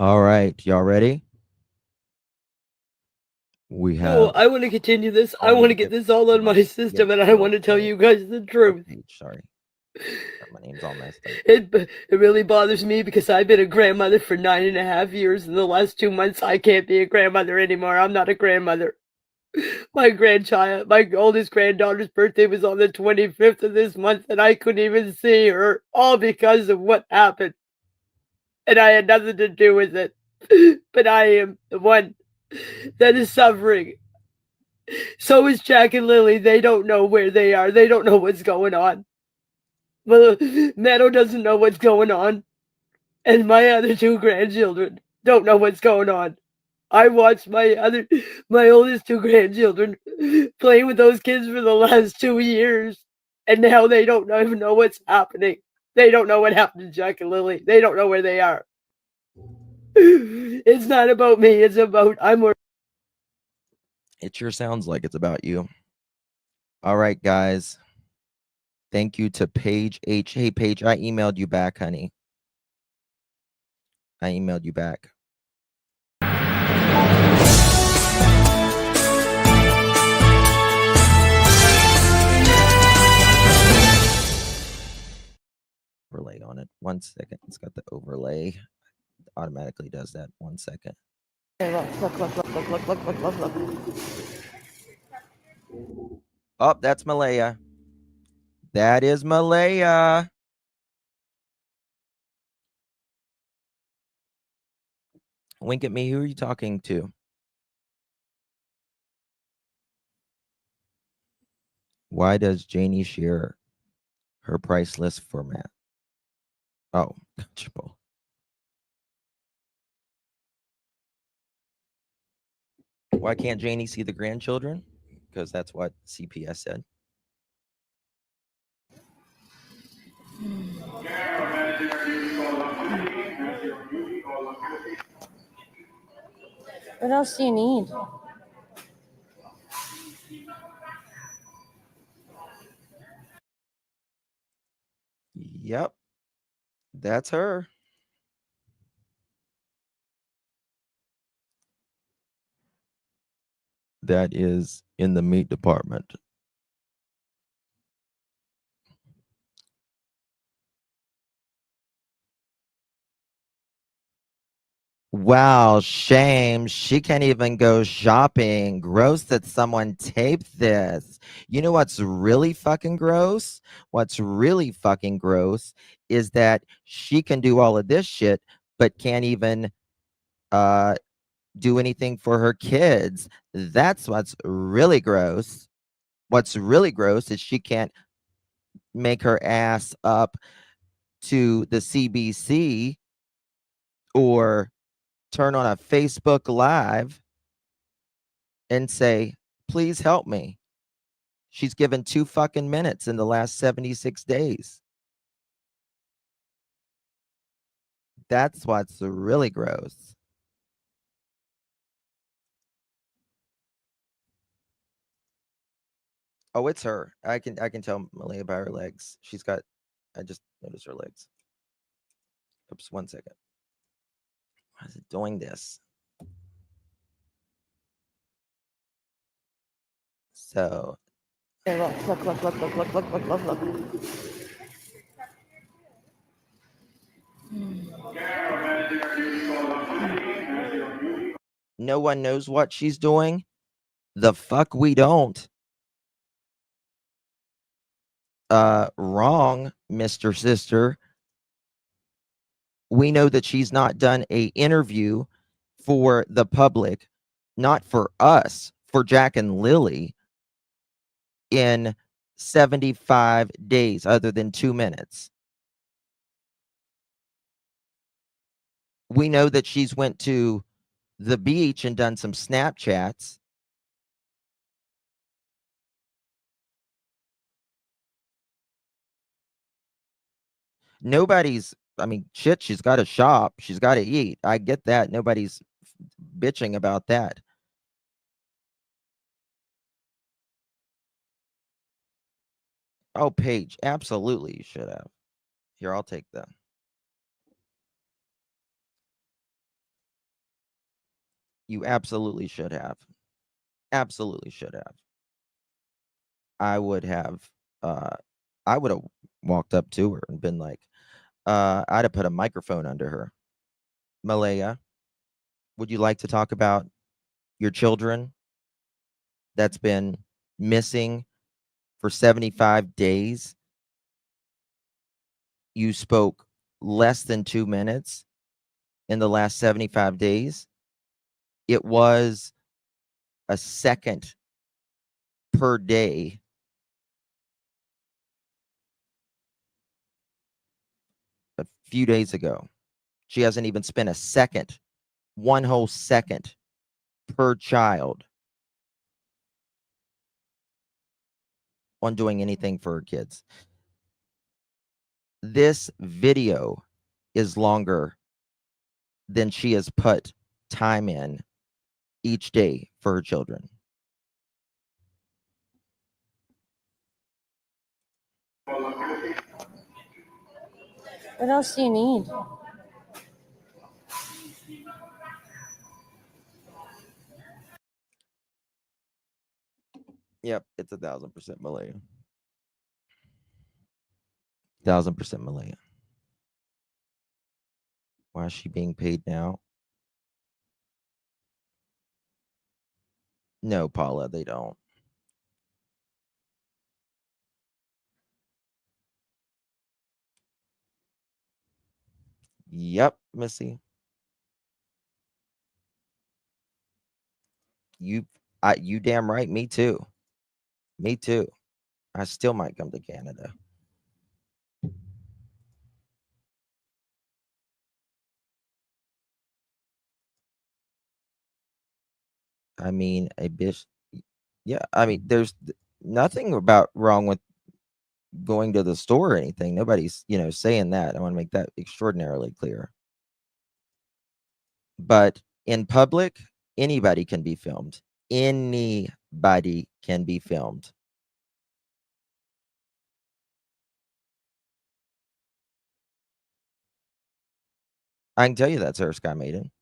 All right, y'all ready? We have. I want to continue this. I want to get this all on my system, and I want to tell you guys the truth. Sorry. My name's all messed up. It really bothers me because I've been a grandmother for 9.5 years. In the last 2 months, I can't be a grandmother anymore. I'm not a grandmother. My oldest granddaughter's birthday was on the 25th of this month, and I couldn't even see her, all because of what happened. And I had nothing to do with it. But I am the one that is suffering. So is Jack and Lily. They don't know where they are. They don't know what's going on. Well, Meadow doesn't know what's going on. And my other 2 grandchildren don't know what's going on. I watched my oldest 2 grandchildren playing with those kids for the last 2 years. And now they don't even know what's happening. They don't know what happened to Jack and Lily. They don't know where they are. It's not about me. It's about It sure sounds like it's about you. All right, guys. Thank you to Paige H. Hey, Paige, I emailed you back, honey. I emailed you back. Overlay on it. 1 second. It's got the overlay. It automatically does that. 1 second. Hey, look. Oh, that's Malaya. That is Malaya. Wink at me. Who are you talking to? Why does Janie share her price list format? Oh, gotcha. Why can't Janie see the grandchildren? Because that's what CPS said. What else do you need? Yep. That's her. That is in the meat department. Wow, shame. She can't even go shopping. Gross that someone taped this. You know what's really fucking gross? What's really fucking gross is that she can do all of this shit, but can't even do anything for her kids. That's what's really gross. What's really gross is she can't make her ass up to the CBC or turn on a Facebook Live and say, please help me. She's given 2 fucking minutes in the last 76 days. That's what's really gross. Oh, it's her. I can tell Malaya by her legs. She's got, I just noticed her legs. Oops, 1 second. Why is it doing this? So Hey, look. no one knows what she's doing. The fuck we don't. Wrong, Mr. Sister. We know that she's not done a interview for the public, not for us, for Jack and Lilly in 75 days, other than 2 minutes. We know that she's went to the beach and done some Snapchats. Nobody's, I mean, shit, she's got to shop. She's got to eat. I get that. Nobody's bitching about that. Oh, Paige, absolutely you should have. Here, I'll take them. You absolutely should have. Absolutely should have. I would have walked up to her and been like, I'd have put a microphone under her. Malaya, would you like to talk about your children that's been missing for 75 days? You spoke less than 2 minutes in the last 75 days. It was a second per day. A few days ago. She hasn't even spent a second, 1 whole second per child on doing anything for her kids. This video is longer than she has put time in each day for her children. What else do you need? Yep, it's 1,000% Malaya. 1,000% Malaya. Why is she being paid now? No, Paula, they don't. Yep, Missy. You damn right. Me too. Me too. I still might come to Canada. I mean, a bitch. Yeah, I mean, there's nothing about wrong with going to the store or anything. Nobody's, saying that. I want to make that extraordinarily clear. But in public, anybody can be filmed. Anybody can be filmed. I can tell you that's her, Sky Maiden.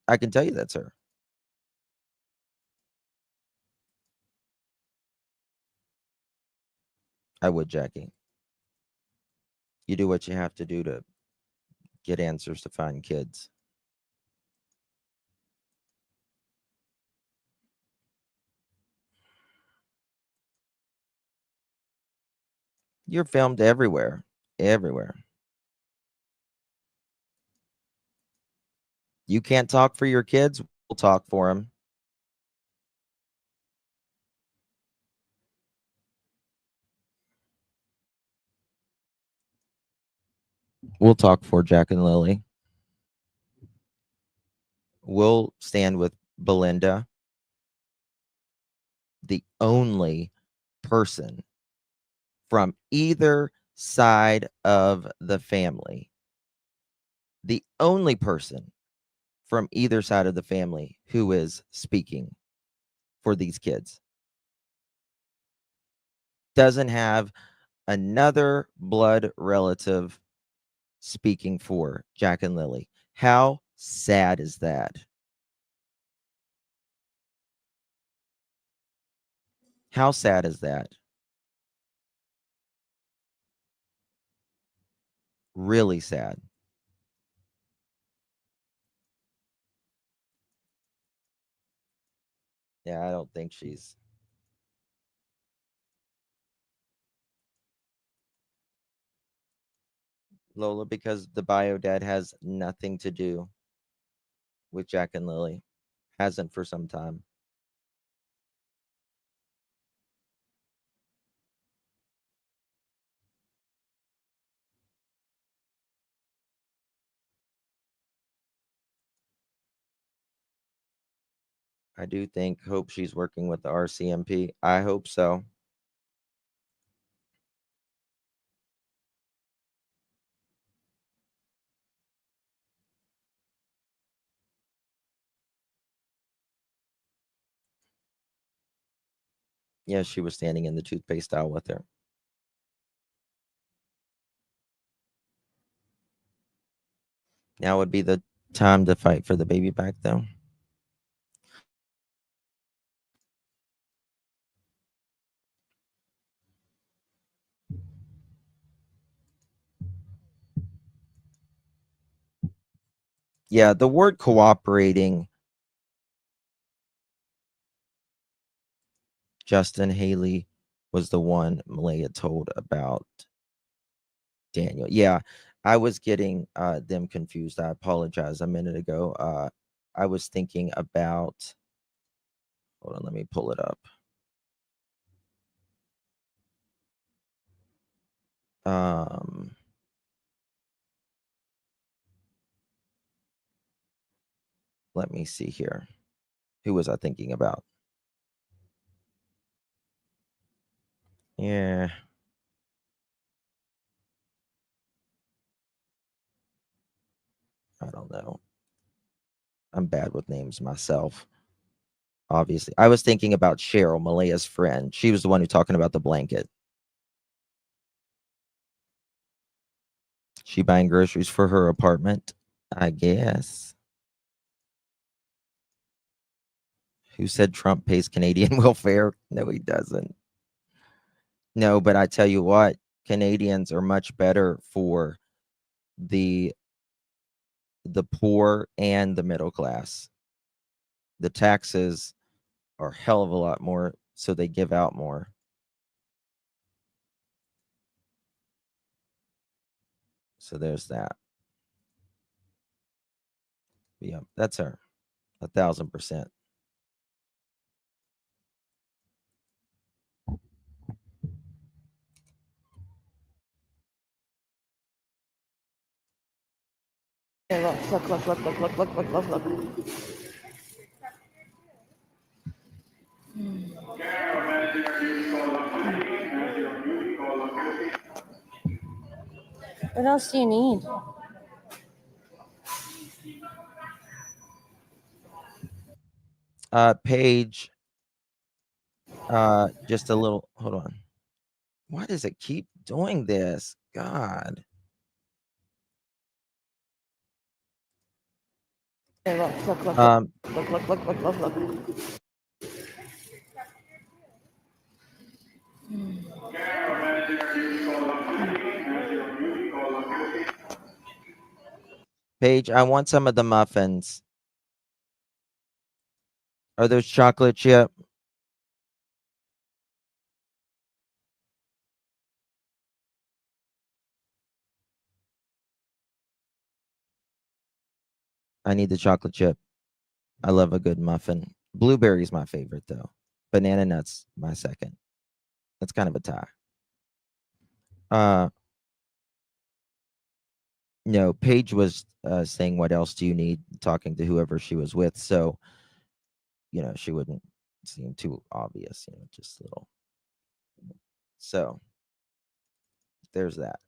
I can tell you that's her. I would, Jackie. You do what you have to do to get answers to find kids. You're filmed everywhere. Everywhere. You can't talk for your kids? We'll talk for them. We'll talk for Jack and Lilly. We'll stand with Belinda, the only person from either side of the family. The only person from either side of the family who is speaking for these kids. Doesn't have another blood relative speaking for Jack and Lilly. How sad is that? How sad is that? Really sad. Yeah, I don't think she's. Lola, because the bio dad has nothing to do with Jack and Lilly. Hasn't for some time. I do hope she's working with the RCMP. I hope so. Yeah, she was standing in the toothpaste aisle with her. Now would be the time to fight for the baby back, though. Yeah, the word cooperating. Justin Haley was the one Malaya told about Daniel. Yeah, I was getting them confused. I apologize a minute ago. I was thinking about, hold on, let me pull it up. Let me see here. Who was I thinking about? Yeah. I don't know. I'm bad with names myself. Obviously. I was thinking about Cheryl, Malaya's friend. She was the one who talking about the blanket. She buying groceries for her apartment, I guess. Who said Trump pays Canadian welfare? No, he doesn't. No, but I tell you what, Canadians are much better for the poor and the middle class. The taxes are a hell of a lot more, so they give out more. So there's that. Yeah, that's her. 1,000%. Look. What else do you need? Paige, just a little, hold on. Why does it keep doing this? God. Look. Paige, I want some of the muffins. Are those chocolate chip? I need the chocolate chip. I love a good muffin. Blueberry's my favorite, though. Banana nuts, my second. That's kind of a tie. No, Paige was saying, what else do you need? Talking to whoever she was with. So, you know, she wouldn't seem too obvious, you know, just a little. So, there's that.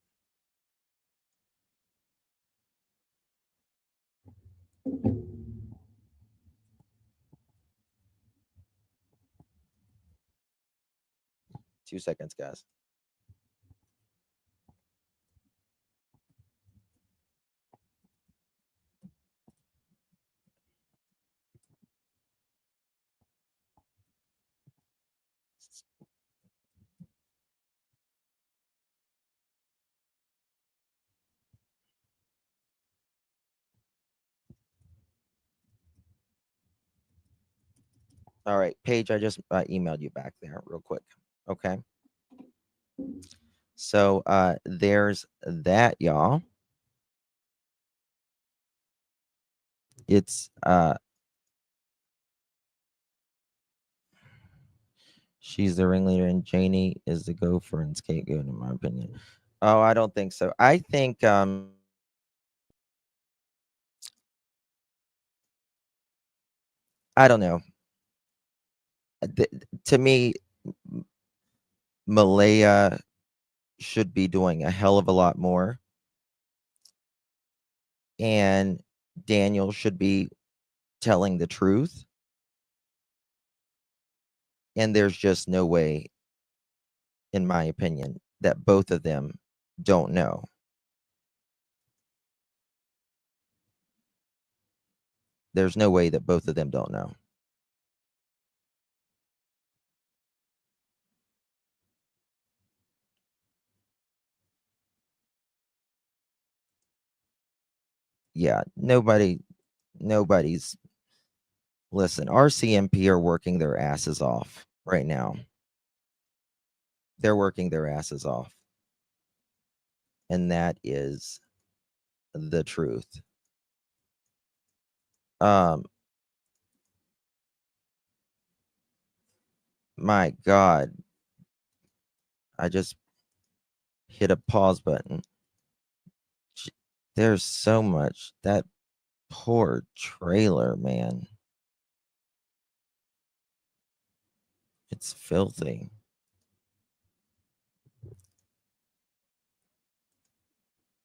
Two seconds, guys. All right, Paige, I just emailed you back there real quick. Okay. So there's that, y'all. It's she's the ringleader and Janie is the gopher and scapegoat, in my opinion. Oh, I don't think so. I think I don't know. To me, Malaya should be doing a hell of a lot more. And Daniel should be telling the truth. And there's just no way, in my opinion, that both of them don't know. There's no way that both of them don't know. Yeah, nobody's listen, RCMP are working their asses off right now. They're working their asses off. And that is the truth. My God. I just hit a pause button. There's so much. That poor trailer, man. It's filthy.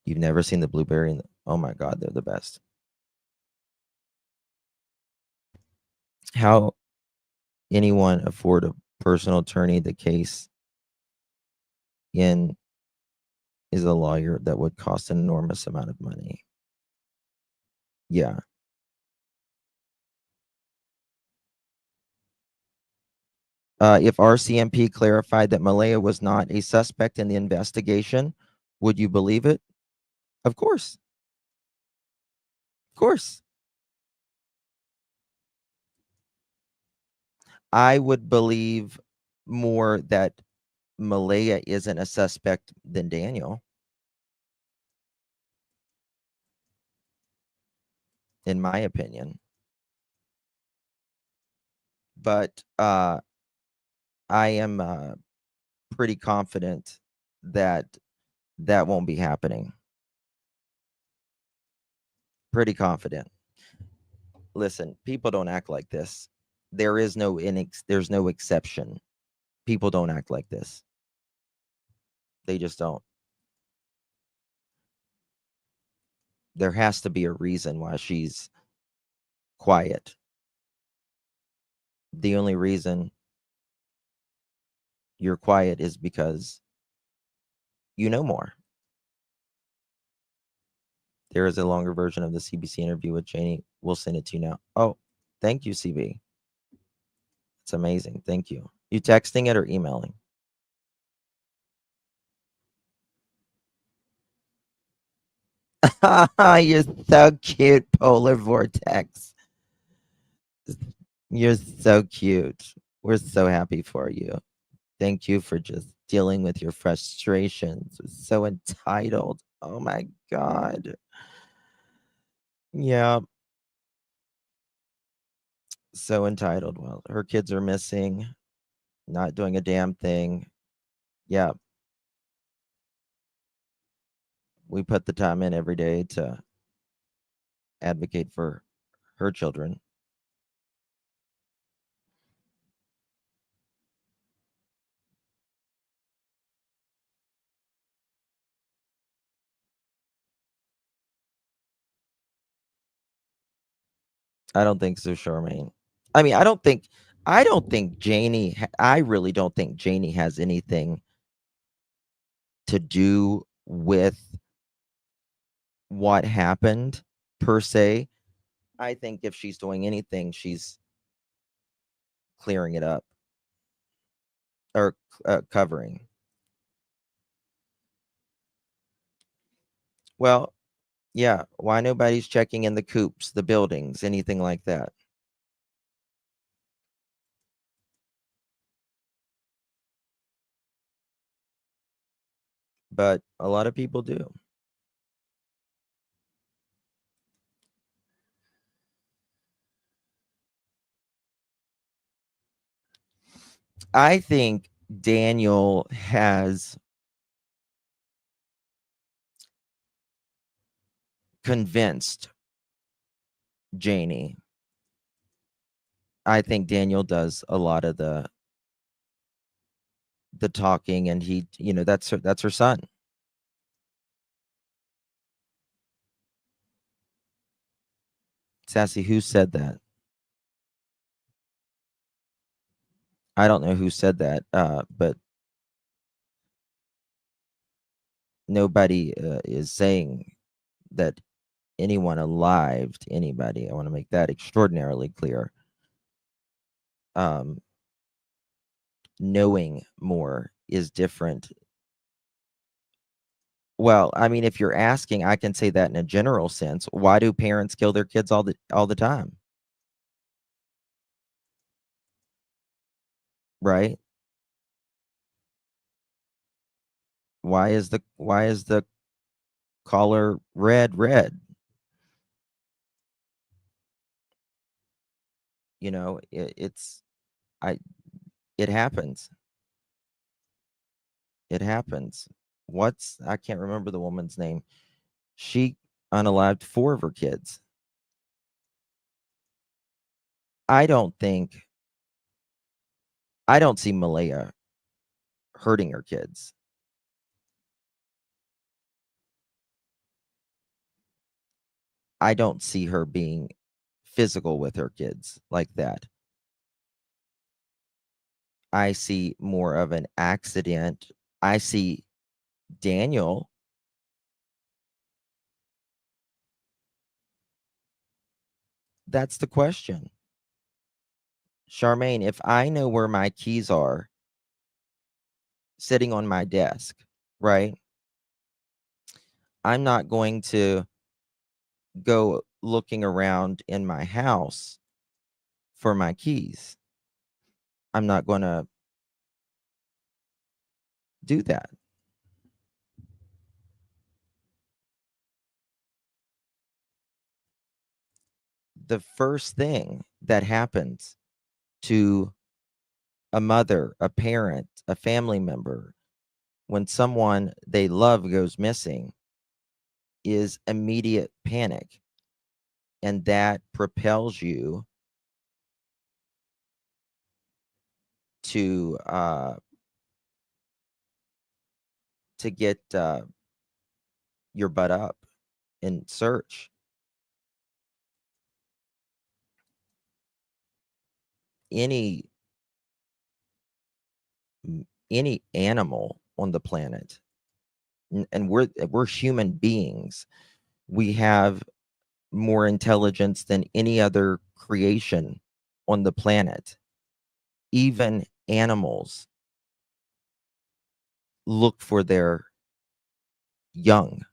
You've never seen the blueberry? Oh my God, they're the best. How anyone afford a personal attorney? The case in is a lawyer that would cost an enormous amount of money. Yeah. If RCMP clarified that Malaya was not a suspect in the investigation, would you believe it? Of course. Of course. I would believe more that Malaya isn't a suspect than Daniel. In my opinion. But I am pretty confident that that won't be happening. Pretty confident. Listen, people don't act like this. There is no there's no exception. People don't act like this. They just don't. There has to be a reason why she's quiet. The only reason you're quiet is because you know more. There is a longer version of the CBC interview with Janie. We'll send it to you now. Oh, thank you, CB. It's amazing. Thank you. You texting it or emailing? You're so cute, Polar Vortex. You're so cute. We're so happy for you. Thank you for just dealing with your frustrations. So entitled. Oh my God. Yeah. So entitled. Well, her kids are missing, not doing a damn thing. Yeah. We put the time in every day to advocate for her children. I don't think so, Charmaine. I mean, I don't think Janie, I really don't think Janie has anything to do with what happened per se. I think if she's doing anything, she's clearing it up or covering. Well, yeah. Why nobody's checking in the coops, the buildings, anything like that? But a lot of people do. I think Daniel has convinced Janie. I think Daniel does a lot of the talking, and he, that's her son. Sassy, who said that? I don't know who said that, but nobody is saying that anyone alive to anybody. I want to make that extraordinarily clear. Knowing more is different. Well, I mean, if you're asking, I can say that in a general sense. Why do parents kill their kids all the time? Right? Why is the collar red? It happens. It happens. I can't remember the woman's name. She unalived 4 of her kids. I don't see Malaya hurting her kids. I don't see her being physical with her kids like that. I see more of an accident. I see Daniel. That's the question. Charmaine, if I know where my keys are sitting on my desk, right? I'm not going to go looking around in my house for my keys. I'm not going to do that. The first thing that happens to a mother, a parent, a family member, when someone they love goes missing, is immediate panic. And that propels you to get your butt up and search. Any animal on the planet, and we're human beings. We have more intelligence than any other creation on the planet. Even animals look for their young.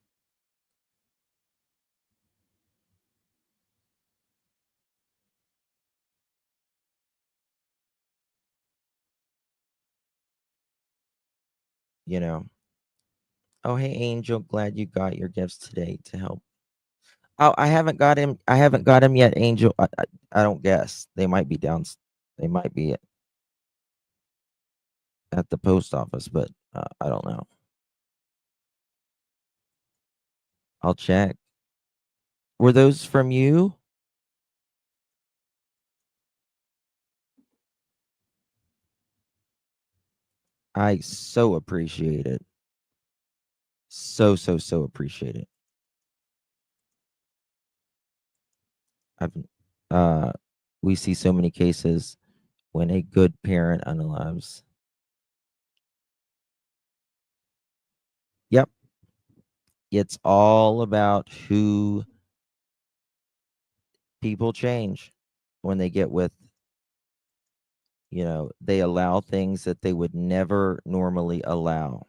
you know. Oh, hey, Angel, glad you got your gifts today to help. Oh, I haven't got him. I haven't got him yet, Angel. I don't guess. They might be down. They might be at the post office, but I don't know. I'll check. Were those from you? I so appreciate it. So appreciate it. We see so many cases when a good parent unalives. Yep. It's all about who people change when they get with, they allow things that they would never normally allow.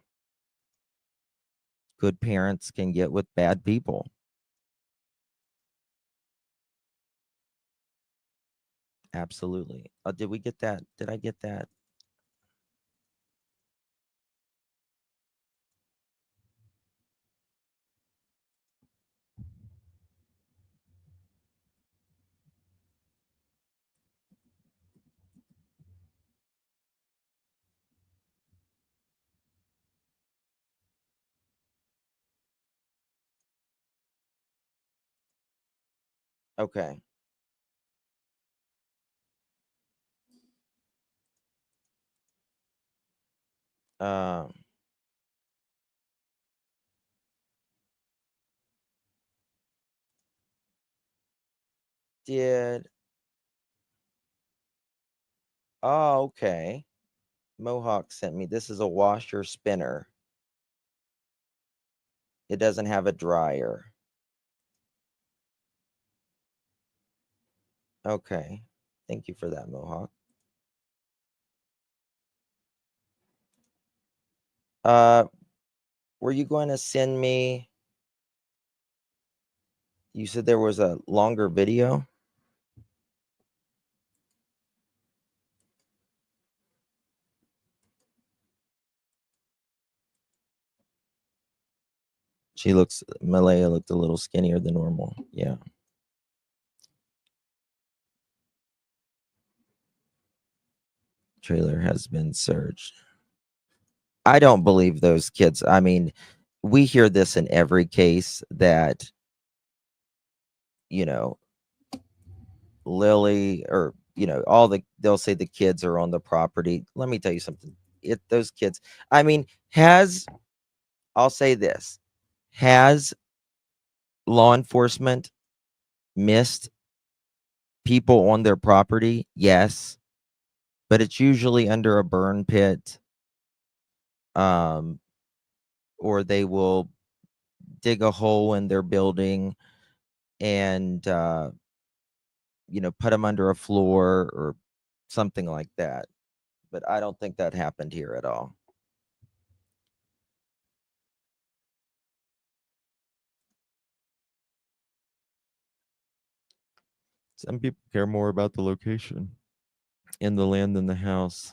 Good parents can get with bad people. Absolutely. Did we get that? Did I get that? Okay. Um, did Oh, okay. Mohawk sent me. This is a washer spinner. It doesn't have a dryer. Okay. Thank you for that, Mohawk. Were you going to send me? You said there was a longer video. Malaya looked a little skinnier than normal. Yeah. Trailer has been searched. I don't believe those kids. I mean, we hear this in every case that, Lilly or, they'll say the kids are on the property. Let me tell you something. Those kids, I mean, I'll say this, has law enforcement missed people on their property? Yes, but it's usually under a burn pit, or they will dig a hole in their building and put them under a floor or something like that. But I don't think that happened here at all. Some people care more about the location in the land than the house.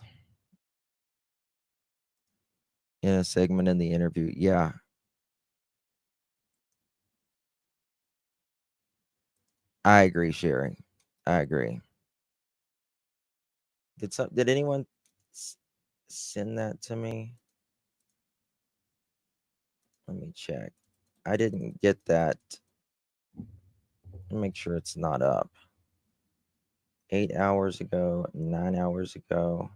In a segment in the interview. Yeah. I agree, Sherry. I agree. Did anyone send that to me? Let me check. I didn't get that. Make sure it's not up. 8 hours ago, 9 hours ago.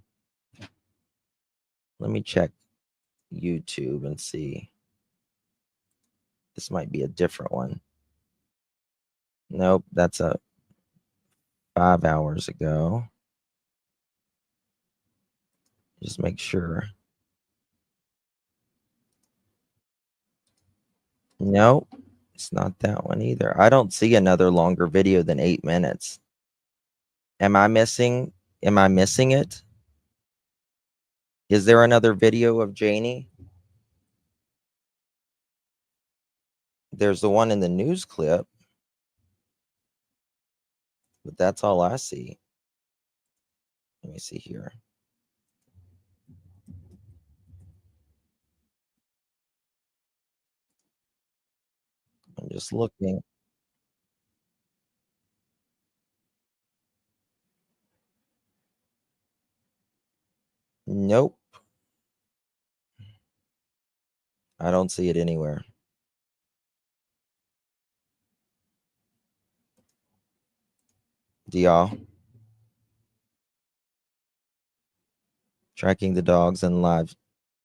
Let me check YouTube and see. This might be a different one. Nope, that's a 5 hours ago. Just make sure. Nope, it's not that one either. I don't see another longer video than 8 minutes. Am I missing it? Is there another video of Janie? There's the one in the news clip, but that's all I see. Let me see here. I'm just looking. Nope. I don't see it anywhere. Do y'all? Tracking the dogs and live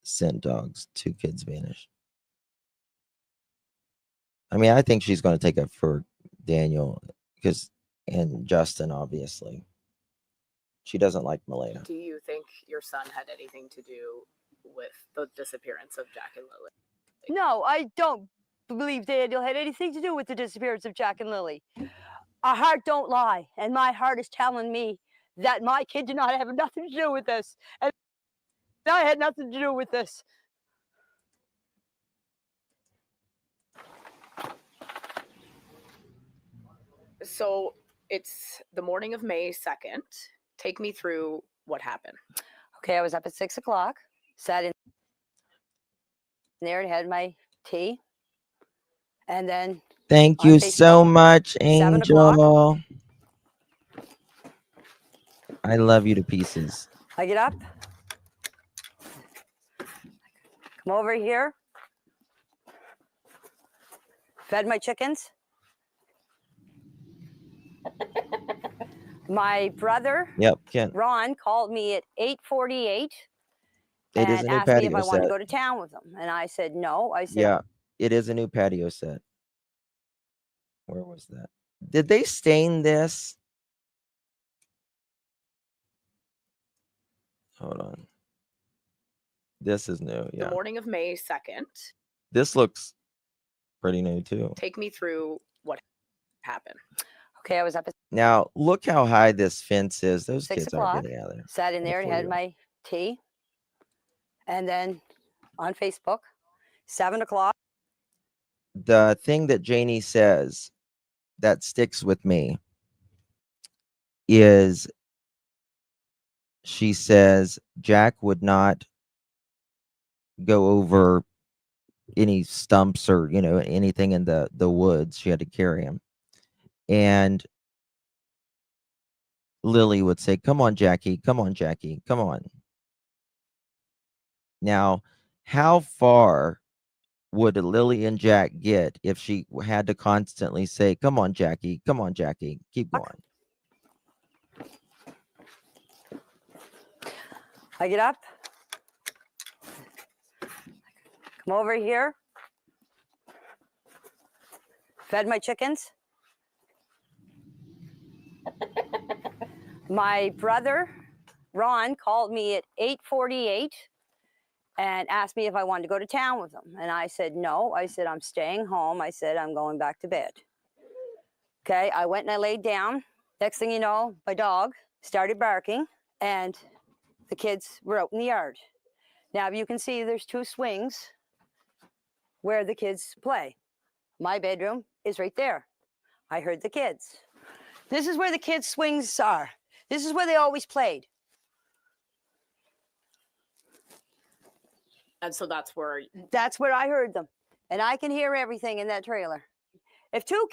sent dogs. 2 kids vanished. I mean, I think she's going to take up for Daniel and Justin, obviously. She doesn't like Malaya. Do you think your son had anything to do with the disappearance of Jack and Lilly? No, I don't believe Daniel had anything to do with the disappearance of Jack and Lilly. Our heart don't lie, and my heart is telling me that my kid did not have nothing to do with this, and I had nothing to do with this. So it's the morning of May 2nd. Take me through what happened. Okay, I was up at 6 o'clock, sat in there and had my tea, and then thank on you Facebook, so much, 7 o'clock. Angel. I love you to pieces. I get up, come over here, fed my chickens. My brother, Kent. Ron, called me at 8:48 It is and a new asked me if patio I wanted to set. go to town with him. And I said, no. I said, Yeah, it is a new patio set. Where was that? Did they stain this? Hold on. This is new. The Yeah. morning of May 2nd. This looks pretty new too. Take me through what happened. okay, I was up at Now, look how high this fence is. Those 6 kids aren't o'clock, getting out of there. sat in there and had 4-year-old. my tea. And then on Facebook, 7 o'clock. The thing that Janie says that sticks with me is she says Jack would not go over any stumps or anything in the woods. She had to carry him, and Lilly would say, come on, Jackie, come on, Jackie, come on. Now, how far would Lilly and Jack get if she had to constantly say, come on, Jackie, keep going? I get up, come over here, fed my chickens. My brother, Ron, called me at 8:48 and asked me if I wanted to go to town with him. And I said, no. I said, I'm staying home. I said, I'm going back to bed. Okay, I went and I laid down. Next thing you know, my dog started barking and the kids were out in the yard. Now, you can see there's 2 swings where the kids play. My bedroom is right there. I heard the kids. This is where the kids' swings are. This is where they always played. And so that's where I heard them. And I can hear everything in that trailer. If 2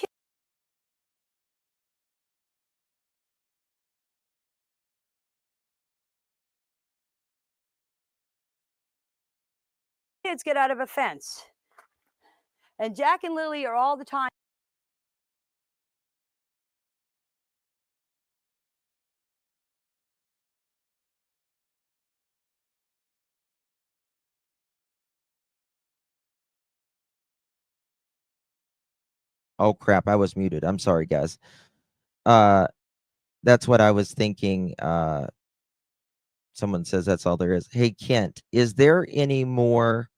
kids get out of a fence, and Jack and Lilly are all the time Oh crap, I was muted. I'm sorry, guys. That's what I was thinking. Someone says that's all there is. Hey, Kent, is there any more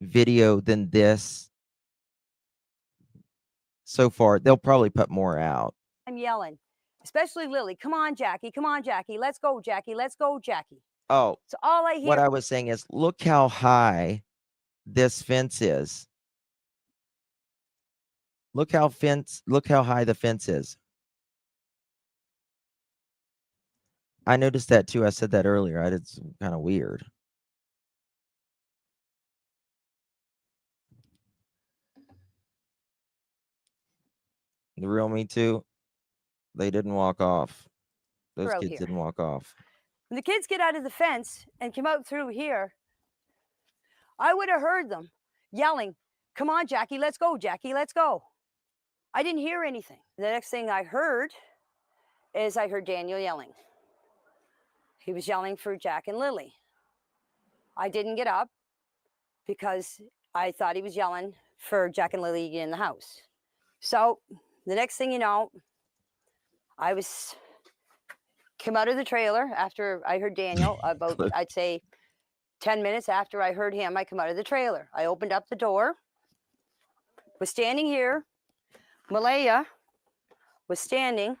video than this so far? They'll probably put more out. I'm yelling, especially Lilly. Come on, Jackie. Come on, Jackie. Let's go, Jackie. Let's go, Jackie. Oh, So all I hear. what I was saying is, look how high this fence is. Look how high the fence is. I noticed that too. I said that earlier. It's kind of weird. The real Me Too. They didn't walk off. Those out kids here. didn't walk off. When the kids get out of the fence and come out through here, I would have heard them yelling, "Come on, Jackie, let's go, Jackie, let's go." I didn't hear anything. The next thing I heard is I heard Daniel yelling. He was yelling for Jack and Lilly. I didn't get up because I thought he was yelling for Jack and Lilly in the house. So the next thing you know, I came out of the trailer after I heard Daniel, about, I'd say 10 minutes after I heard him, I come out of the trailer. I opened up the door, was standing here. Malaya was standing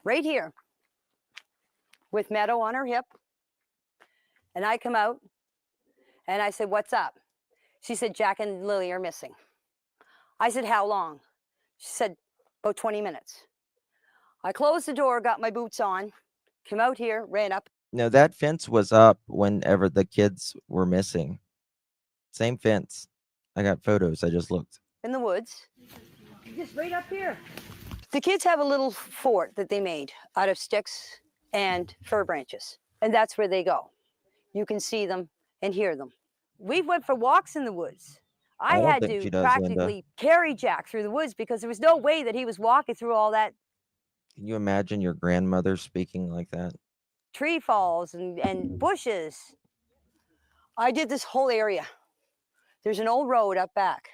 right here with Meadow on her hip. And I come out and I said, "What's up?" She said, "Jack and Lilly are missing." I said, "How long?" She said, "About 20 minutes." I closed the door, got my boots on, came out here, ran up. No, that fence was up whenever the kids were missing. Same fence. I got photos. I just looked. In the woods. Just right up here. The kids have a little fort that they made out of sticks and fir branches. And that's where they go. You can see them and hear them. We went for walks in the woods. I don't had think to she does, practically Linda. carry Jack through the woods because there was no way that he was walking through all that Can you imagine your grandmother speaking like that? tree falls and bushes. I did this whole area. There's an old road up back.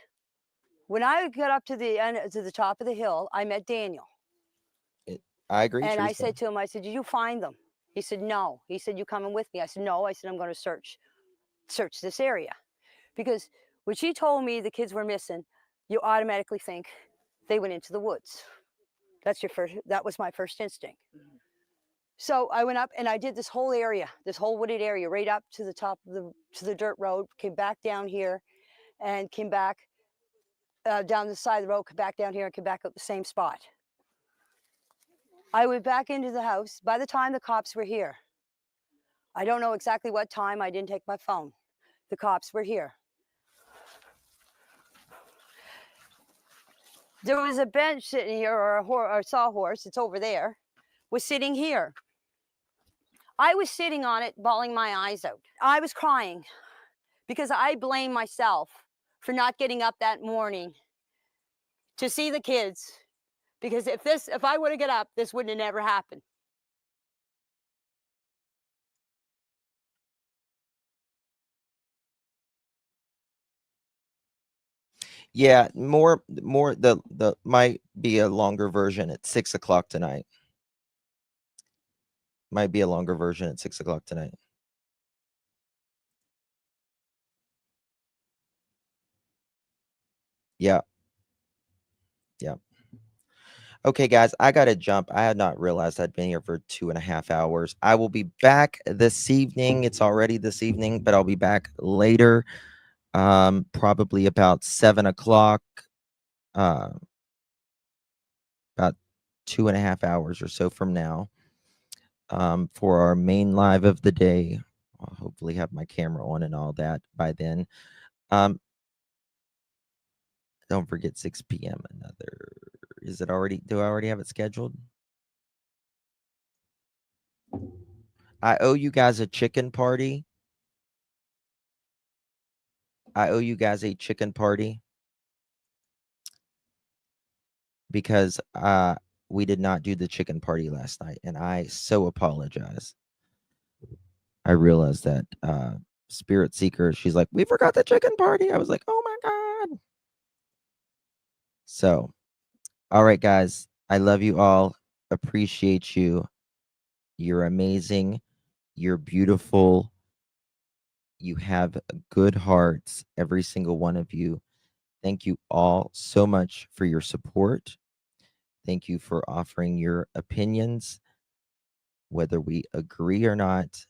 When I got up to the top of the hill, I met Daniel. I agree. And I Teresa. said to him, I said, "Did you find them?" He said, "No." He said, "You coming with me?" I said, "No." I said, "I'm going to search this area." Because when she told me the kids were missing, you automatically think they went into the woods. That was my first instinct. So I went up and I did this whole area, this whole wooded area, right up to the top of the dirt road, came back down here and came back down the side of the road, come back down here and came back up the same spot. I went back into the house. By the time the cops were here, I don't know exactly what time, I didn't take my phone. The cops were here. There was a bench sitting here, or a sawhorse, it's over there, was sitting here. I was sitting on it, bawling my eyes out. I was crying because I blame myself for not getting up that morning to see the kids. Because if I would have got up, this wouldn't have never happened. Yeah, more the might be a longer version at 6 o'clock tonight. Might be a longer version at 6 o'clock tonight. Yeah. Yeah. Okay, guys, I gotta jump. I had not realized I'd been here for 2.5 hours. I will be back this evening. It's already this evening, but I'll be back later. Probably about 7 o'clock. About 2.5 hours or so from now. For our main live of the day. I'll hopefully have my camera on and all that by then. Don't forget 6 p.m. another. Is it already? Do I already have it scheduled? I owe you guys a chicken party. I owe you guys a chicken party because we did not do the chicken party last night, and I so apologize. I realized that Spirit Seeker, she's like, "We forgot the chicken party." I was like, "Oh my God." So, all right, guys, I love you all. Appreciate you. You're amazing. You're beautiful. You have good hearts, every single one of you. Thank you all so much for your support. Thank you for offering your opinions. Whether we agree or not,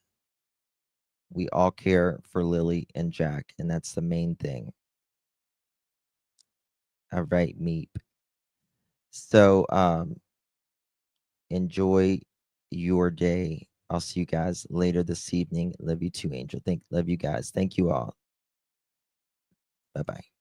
we all care for Lilly and Jack, and that's the main thing. All right, Meep. So enjoy your day. I'll see you guys later this evening. Love you too, Angel. Love you guys. Thank you all. Bye-bye.